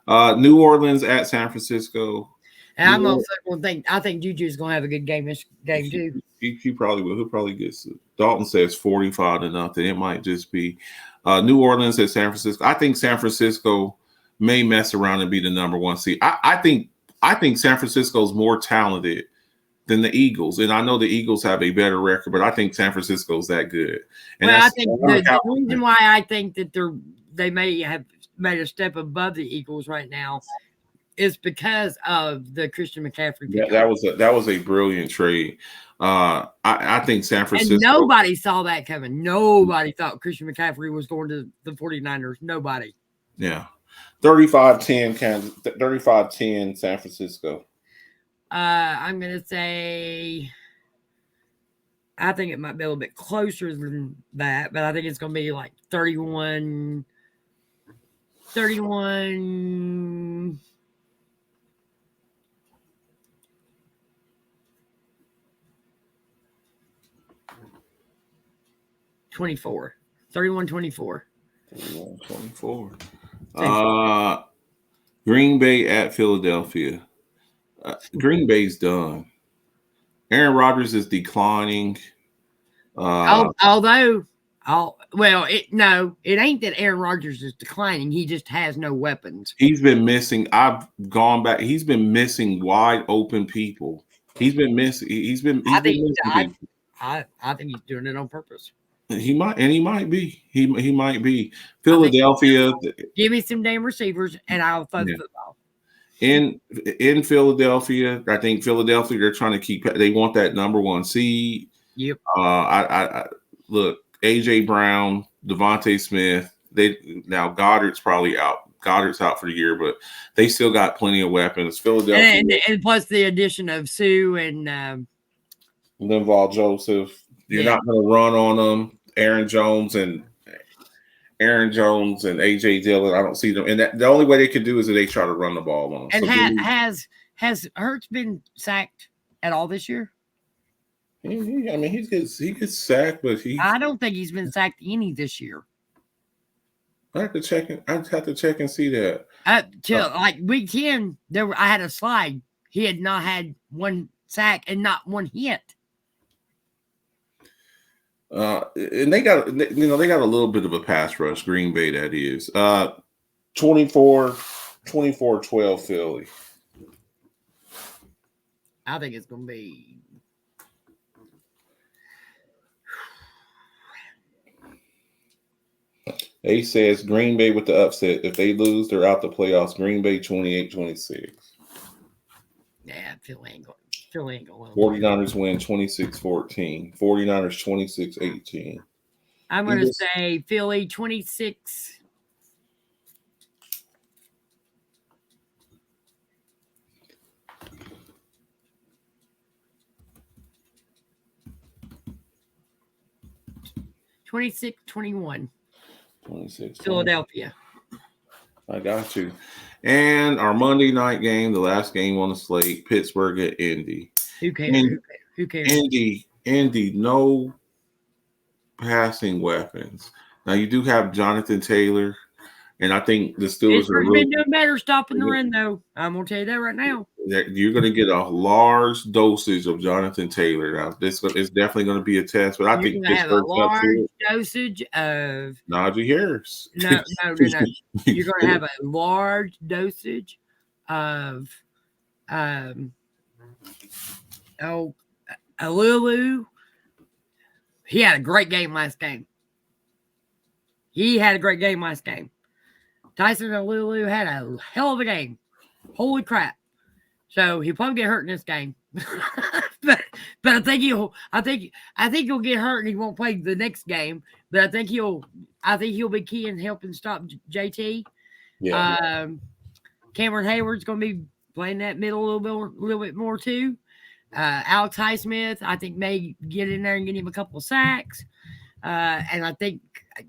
New Orleans at San Francisco. And I'm also going to think, I think Juju's going to have a good game this game too. He probably will. He'll probably get. Dalton says 45-0. It might just be New Orleans at San Francisco. I think San Francisco may mess around and be the number 1 seed. I think San Francisco is more talented than the Eagles, and I know the Eagles have a better record, but I think San Francisco is that good. And I think the reason why I think that they may have made a step above the Eagles right now is because of the Christian McCaffrey. Yeah, that was a brilliant trade. I think San Francisco. And nobody saw that coming. Nobody thought Christian McCaffrey was going to the 49ers. Nobody. Yeah. 35-10 Kansas, 35-10 San Francisco. I'm going to say I think it might be a little bit closer than that, but I think it's going to be like 31 31 24. 31-24. 24. Green Bay at Philadelphia. Green Bay's done. Aaron Rodgers is declining. Well, it ain't that Aaron Rodgers is declining. He just has no weapons. He's been missing. I've gone back. He's been missing wide open people. He's been missing. I think he's doing it on purpose. He might be. He might be. Philadelphia. Give me some damn receivers, and I'll throw the football. In Philadelphia, I think Philadelphia. They're trying to keep. They want that number 1 seed. Yep. I look. AJ Brown, Devontae Smith. Now Goddard's probably out. Goddard's out for the year, but they still got plenty of weapons. Philadelphia, and plus the addition of Sue and Linval Joseph. You're not going to run on them. Aaron Jones and AJ Dillon. I don't see them. And the only way they could do is if they try to run the ball on them. And has Hurts been sacked at all this year? I mean, he gets sacked, but I don't think he's been sacked any this year. I have to check and see that. Till like week 10, I had a slide. He had not had one sack and not one hit. And they got a little bit of a pass rush. Green Bay, that is 24-12 Philly. I think it's gonna be. Ace says Green Bay with the upset. If they lose, they're out the playoffs. Green Bay 28-26. Yeah, Philly ain't going. 49ers win 26-14. 49ers 26-18. I'm going to say Philly 26. (26-21). 26. Philadelphia. I got you. And our Monday night game, the last game on the slate, Pittsburgh at Indy. Who cares? Who cares? Indy, no passing weapons. Now you do have Jonathan Taylor, and I think the Steelers Pittsburgh's been doing better stopping the run, though. I'm gonna tell you that right now. You're going to get a large dosage of Jonathan Taylor. Now, this is definitely going to be a test, but I think Pittsburgh's have a large dosage of Najee Harris. No. You're going to have a large dosage of Lulu. He had a great game last game. Tyson Lulu had a hell of a game. Holy crap. So he'll probably get hurt in this game. but I think he'll get hurt and he won't play the next game. But I think he'll be key in helping stop JT. Yeah. Cameron Hayward's going to be playing that middle a little bit more too. Alex Highsmith, I think, may get in there and get him a couple of sacks. And I think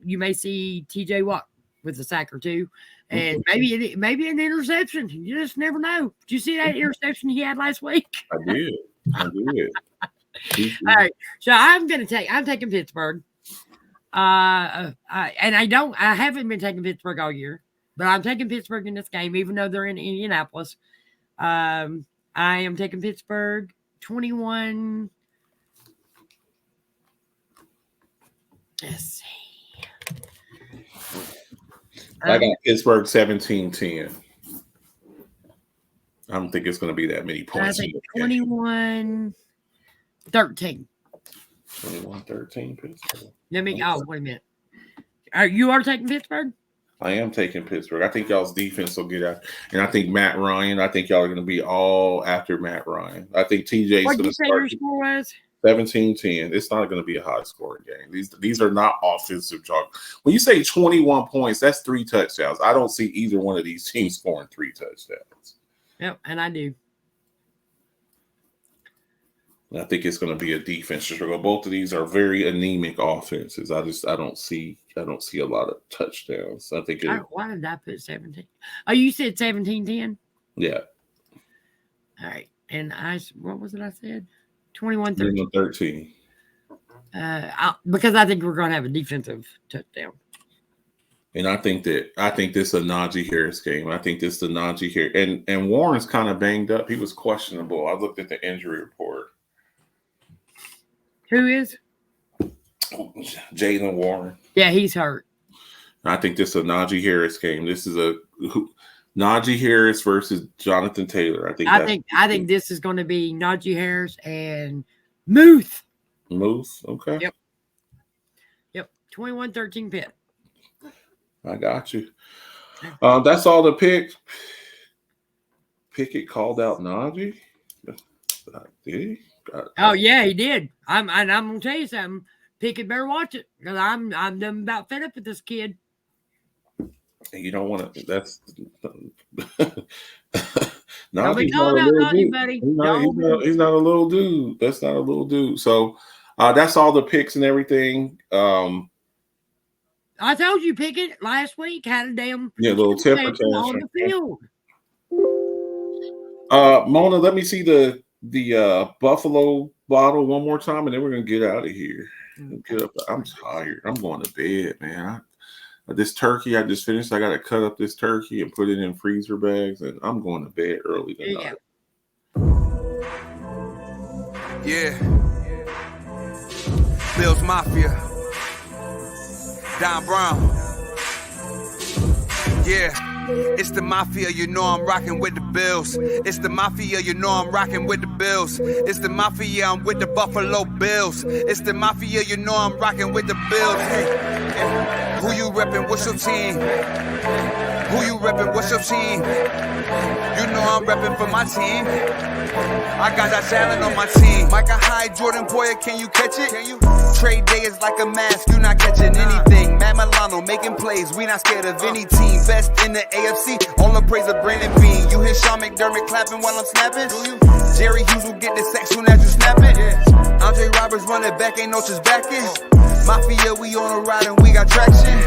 you may see TJ Watt with a sack or two. And maybe an interception. You just never know. Did you see that interception he had last week? I did. All right. So I'm taking Pittsburgh. I haven't been taking Pittsburgh all year, but I'm taking Pittsburgh in this game, even though they're in Indianapolis. I am taking Pittsburgh 21. Let's see. I got Pittsburgh 17-10. I don't think it's going to be that many points. I think 21-13. 21-13 Pittsburgh. Wait a minute. You are taking Pittsburgh? I am taking Pittsburgh. I think y'all's defense will get out. And I think Matt Ryan, I think y'all are going to be all after Matt Ryan. I think TJ's going to start. What did you say your score was? 17-10. It's not going to be a high scoring game. These are not offensive chalk. When you say 21 points, that's 3 touchdowns. I don't see either one of these teams scoring 3 touchdowns. Yep, and I do. I think it's going to be a defense struggle. Both of these are very anemic offenses. I don't see a lot of touchdowns. I think. Why did I put 17? Oh, you said 17-10? Yeah. All right, and what was it I said? 21-13. Because I think we're going to have a defensive touchdown. And I think this is a Najee Harris game. I think this is the Najee Harris. And Warren's kind of banged up. He was questionable. I looked at the injury report. Who is? Jaylen Warren. Yeah, he's hurt. I think this is a Najee Harris game. This is a Najee Harris versus Jonathan Taylor. I think this is going to be Najee Harris and Muth. Moose, okay. Yep. 21-13 Pitt. I got you. That's all the picks. Pickett called out Najee. Did he? Oh yeah, he did. I'm gonna tell you something. Pickett better watch it because I'm about fed up with this kid. You don't want to. That's Najee's not a little dude. Buddy. He's not a little dude. That's not a little dude. So that's all the picks and everything. I told you Pickett last week had a damn little temper tantrum on the field. Mona, let me see the Buffalo bottle one more time, and then we're gonna get out of here. Get up. I'm tired. I'm going to bed, man. This turkey I just finished. I got to cut up this turkey and put it in freezer bags, and I'm going to bed early tonight. Yeah. Bills Mafia. Don Brown. Yeah. It's the Mafia, you know I'm rocking with the Bills. It's the Mafia, you know I'm rocking with the Bills. It's the Mafia, I'm with the Buffalo Bills. It's the Mafia, you know I'm rocking with the Bills. Hey, who you reppin'? What's your team? Who you reppin'? What's your team? You know I'm reppin' for my team. I got that Allen on my team. Micah Hyde, Jordan Poyer, can you catch it? Trade day is like a mask, you not catching anything. Matt Milano making plays, we not scared of any team. Best in the AFC, all the praise of Brandon Bean. You hear Sean McDermott clapping while I'm snapping? Jerry Hughes will get the sack soon as you snap it. Andre Roberts running back, ain't no just backing. Mafia, we on a ride and we got traction.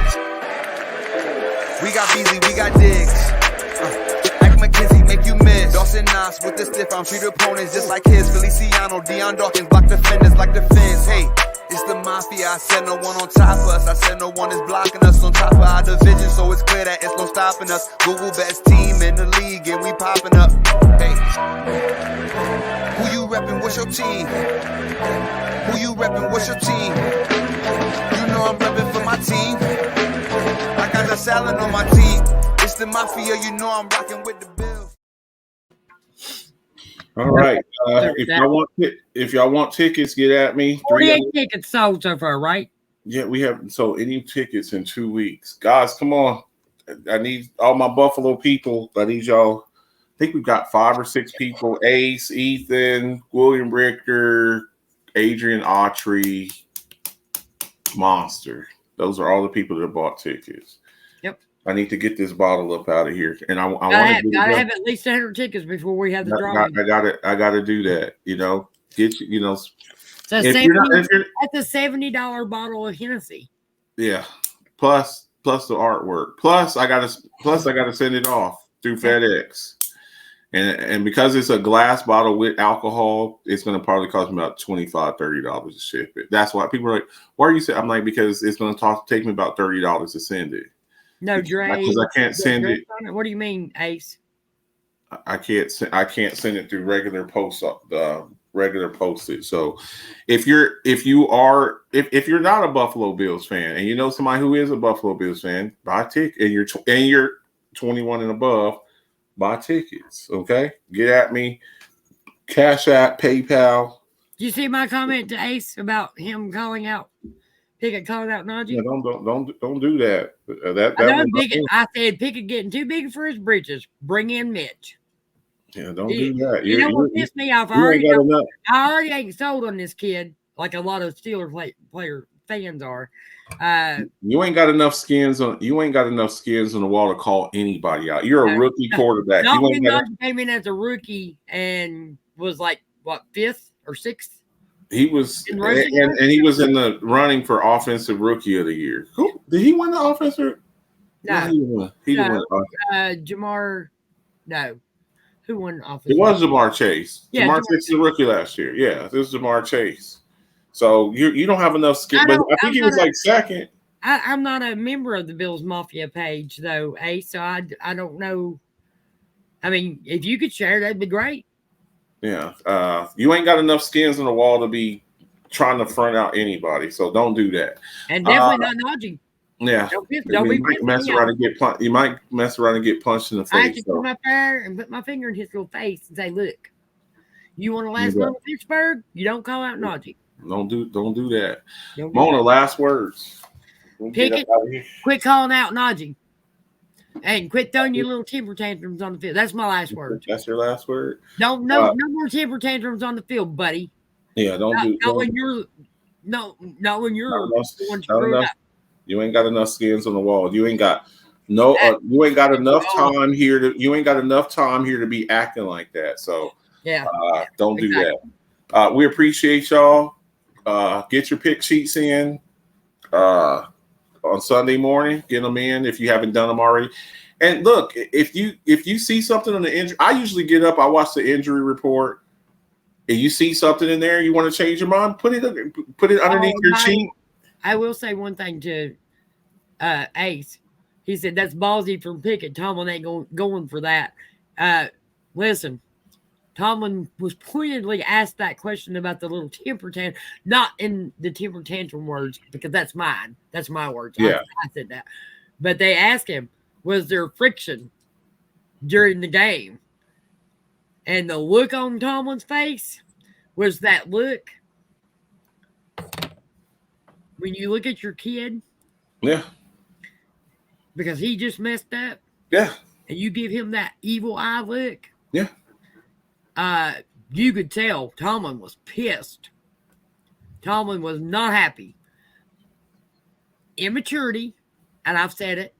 We got Beasley, we got Diggs. McKenzie make you miss. Dawson Knox with the stiff arm, treat opponents just like his. Feliciano, Deion Dawkins block defenders like the fence. Hey, it's the Mafia. I said no one on top of us. I said no one is blocking us on top of our division, so it's clear that it's no stopping us. Google best team in the league and we popping up. Hey, who you reppin'? What's your team? Who you reppin'? What's your team? You know I'm reppin' for my team. I got the salad on my team. It's the Mafia, you know I'm rocking with the Bills. All right. If y'all want tickets, get at me. 48 tickets sold so far, right? Yeah, we haven't sold any tickets in 2 weeks. Guys, come on. I need all my Buffalo people. I need y'all. I think we've got 5 or 6 people. Ace, Ethan, William Richter, Adrian Autry, Monster. Those are all the people that bought tickets. I need to get this bottle up out of here, and I want to have at least 100 tickets before we have the drawing. I got to do that. Get you. So that's a $70 bottle of Hennessy. Yeah, plus the artwork. Plus I got to send it off through FedEx, and because it's a glass bottle with alcohol, it's going to probably cost me about $25-$30 to ship it. That's why people are like, "Why are you saying?" I'm like, because it's going to take me about $30 to send it. No, Dre. Because I can't send it. What do you mean, Ace? I can't send it through regular postage. So if you're not a Buffalo Bills fan and you know somebody who is a Buffalo Bills fan, buy a ticket. And you're 21 and above, buy tickets. Okay, get at me. Cash App, PayPal. Did you see my comment to Ace about him calling out? Pickett calling out Najee. Yeah, don't do that. I said Pickett getting too big for his britches. Bring in Mitch. Yeah, don't do that. You know what pissed me off? I already ain't sold on this kid like a lot of Steelers player fans are. You ain't got enough skins on the wall to call anybody out. You're a rookie quarterback. Najee came in as a rookie and was like what 5th or 6th. He was, and he was in the running for Offensive Rookie of the Year. Did he win the offensive? No, he won. Jamar. No, who won offensive? It was Jamar Chase. Yeah, Jamar Chase was a rookie last year. Yeah, this is Jamar Chase. So you don't have enough skin. But I think he was like second. I'm not a member of the Bills Mafia page though, Ace. So I don't know. I mean, if you could share, that'd be great. Yeah. You ain't got enough skins on the wall to be trying to front out anybody. So don't do that. And definitely not Najee. Yeah. You might mess around and get punched in the face. I have to come up there and put my finger in his little face and say, "Look, you want to last long in Pittsburgh? You don't call out Najee. Don't do that." Mona, last words. Pickett, quit calling out Najee. And quit throwing your little temper tantrums on the field. That's my last word. That's your last word? No more temper tantrums on the field, buddy. Yeah, not when you're the one to screw up. You ain't got enough skins on the wall. You ain't got you ain't got enough time here to be acting like that. So don't do that. We appreciate y'all. Get your pick sheets in on Sunday morning. Get them in if you haven't done them already. And look, if you see something on the injury, I usually get up, I watch the injury report. If you see something in there, you want to change your mind, put it underneath your sheet. I will say one thing to Ace. He said that's ballsy from Pickett. Tomlin ain't going for that. Listen, Tomlin was pointedly asked that question about the little temper tantrum, not in the temper tantrum words, because that's mine. That's my words. Yeah. I said that. But they asked him, was there friction during the game? And the look on Tomlin's face was that look when you look at your kid. Yeah. Because he just messed up. Yeah. And you give him that evil eye look. Yeah. You could tell Tomlin was pissed. Tomlin was not happy. Immaturity, and I've said it.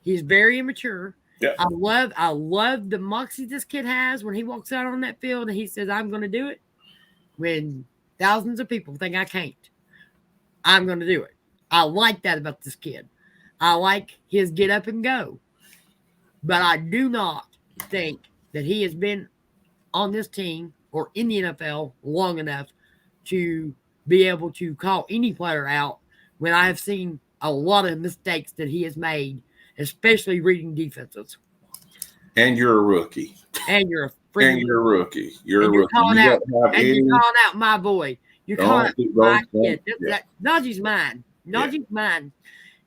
He's very immature. Yeah. I love the moxie this kid has when he walks out on that field and he says, "I'm going to do it." When thousands of people think I can't, I'm going to do it. I like that about this kid. I like his get up and go. But I do not think that he has been on this team or in the NFL long enough to be able to call any player out when I have seen a lot of mistakes that he has made, especially reading defenses. And you're a rookie. And you're a rookie. You're a rookie. You're calling out my boy. You're calling out my kid. Najee's mine. Najee's mine.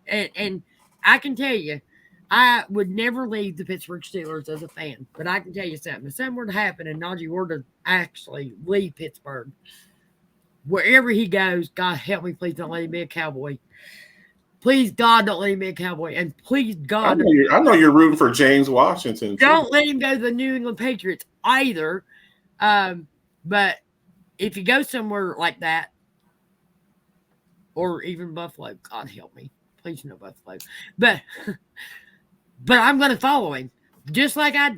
And I can tell you, I would never leave the Pittsburgh Steelers as a fan. But I can tell you something. If something were to happen and Najee were to actually leave Pittsburgh, wherever he goes, God help me, please don't let him be a Cowboy. Please, God, don't let him be a Cowboy. And please, God. I know you're rooting for James Washington. Don't let him go to the New England Patriots either. But if you go somewhere like that, or even Buffalo, God help me. Please no Buffalo. But I'm going to follow him. Just like I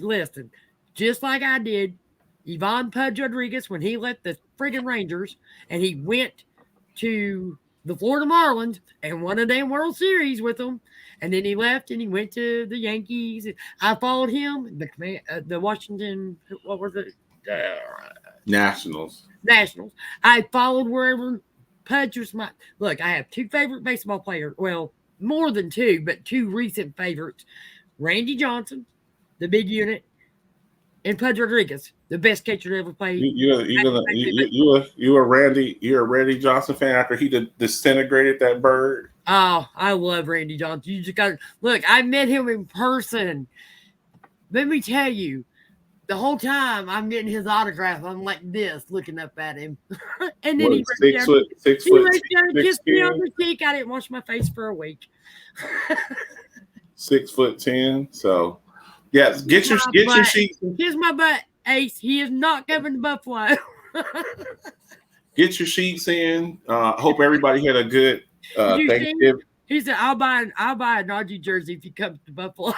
did Ivan Pudge Rodriguez when he left the friggin' Rangers and he went to the Florida Marlins and won a damn World Series with them. And then he left and he went to the Yankees. I followed him, the Washington, what was it? Nationals. I followed wherever Pudge was my. Look, I have two favorite baseball players. Well, more than two, but two recent favorites. Randy Johnson, the big unit, and Pudge Rodriguez, the best catcher to ever play. You're a Randy Johnson fan after he disintegrated that bird. Oh, I love Randy Johnson. You just got to look. I met him in person. Let me tell you, the whole time I'm getting his autograph, I'm like this, looking up at him, and then he kissed me on the cheek. I didn't wash my face for a week. 6'10". So, yes, get your sheets. Here's my butt, Ace. He is not coming to Buffalo. Get your sheets in. Hope everybody had a good Thanksgiving. He said, "I'll buy a Najee jersey if he comes to Buffalo."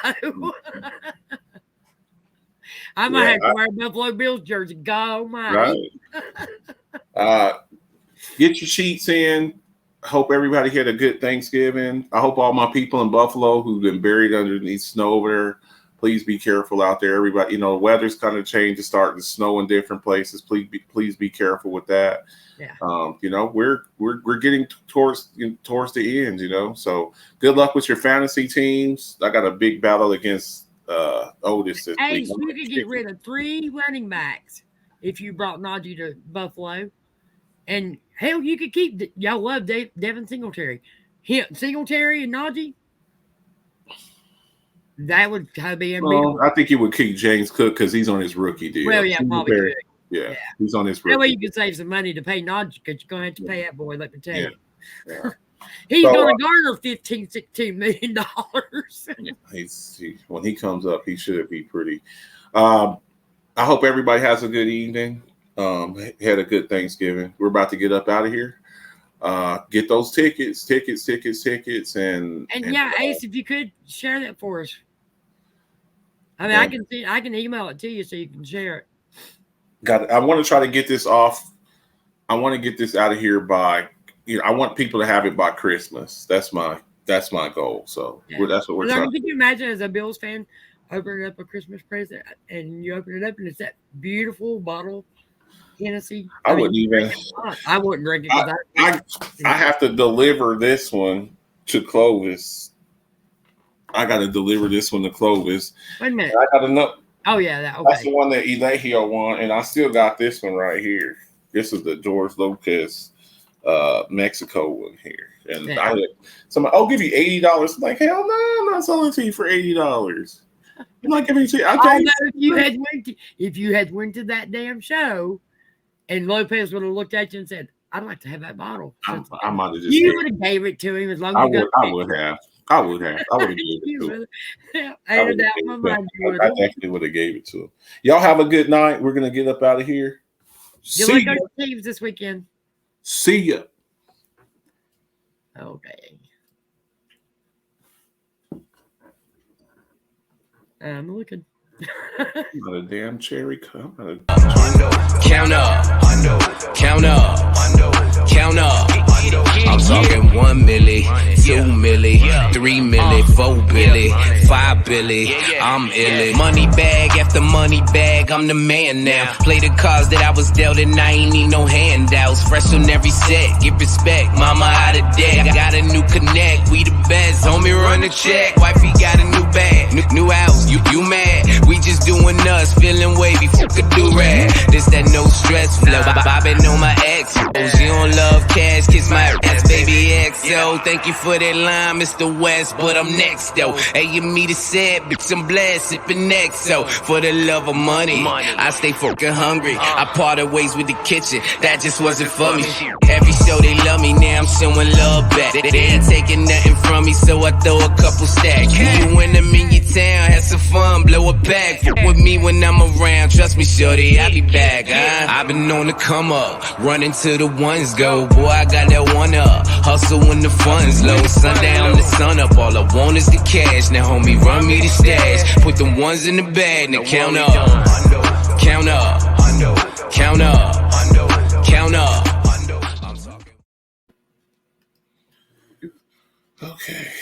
I might have to wear a Buffalo Bills jersey. God almighty. Right. Get your sheets in. Hope everybody had a good Thanksgiving. I hope all my people in Buffalo who've been buried underneath snow over there Please be careful out there, everybody. The weather's kind of changed. It's starting to snow in different places. Please be careful with that. Yeah. We're getting towards the end. So good luck with your fantasy teams. I got a big battle against Otis this Hey, week. you could get rid of 3 running backs if you brought Najee to Buffalo. And hell, you could keep y'all love Devin Singletary. Singletary and Najee. That would be unbeatable. I think you would keep James Cook because he's on his rookie deal. Well, yeah, probably could. Yeah, he's on his rookie. That way you can save some money to pay Najee because you're going to have to pay that boy, let me tell you. Yeah. He's going to garner $15-16 million. When he comes up, he should be pretty. I hope everybody has a good evening. Had a good Thanksgiving. We're about to get up out of here. Get those tickets, and yeah, Ace, if you could share that for us. I mean, I can email it to you so you can share it. I want to try to get this off. I want to get this out of here by. I want people to have it by Christmas. That's my goal. So that's what we're trying. Can you imagine as a Bills fan opening up a Christmas present and you open it up and it's that beautiful bottle? Hennessy. I wouldn't drink it. I have to deliver this one to Clovis. I got to deliver this one to Clovis. Wait a minute. I got to know. Oh yeah, that's the one that Elahio won, and I still got this one right here. This is the George Lopez, Mexico one here, and I had somebody. I'll give you $80. I'm like, hell no, I'm not selling to you for $80. I'm not giving it to you. If you had went to that damn show. And Lopez would have looked at you and said, "I'd like to have that bottle." I might have just. You would have gave it to him as long as I would have. I would have given it to him. I definitely would have gave it to him. Y'all have a good night. We're gonna get up out of here. You want to go to the teams this weekend? See ya. Okay. I'm looking. Not a damn cherry cup. Count up. I'm talking 1 milli, 2 milli, 3 milli, 4 billi, 5 billi. I'm illy. Money bag after money bag, I'm the man now. Play the cards that I was dealt and I ain't need no handouts. Fresh on every set, give respect. Mama out of debt, got a new connect. We the best, homie run the check. Wifey got a new bag, new house. You mad? We just doing us, feeling wavy. Fuck a do-rag. This that no stress flow. Bobbing on my ex. You don't love cash, kiss my ass, baby XO. Thank you for that line, Mr. West, but I'm next though. Hey, you me to say, bitch, I'm blessed, sipping next. So for the love of money, I stay fucking hungry. I parted ways with the kitchen, that just wasn't for me. Every show they love me, now I'm showing love back. They ain't taking nothing from me, so I throw a couple stacks. You when I'm in your town, have some fun, blow it back. With me when I'm around, trust me, shorty, I'll be back. I've been on the come up, running to the ones go. Boy, I got that one up, hustle when the funds low. Sundown the sun up, all I want is the cash. Now homie, run me the stash, put the ones in the bag. Now count up, count up, count up, count up. Okay.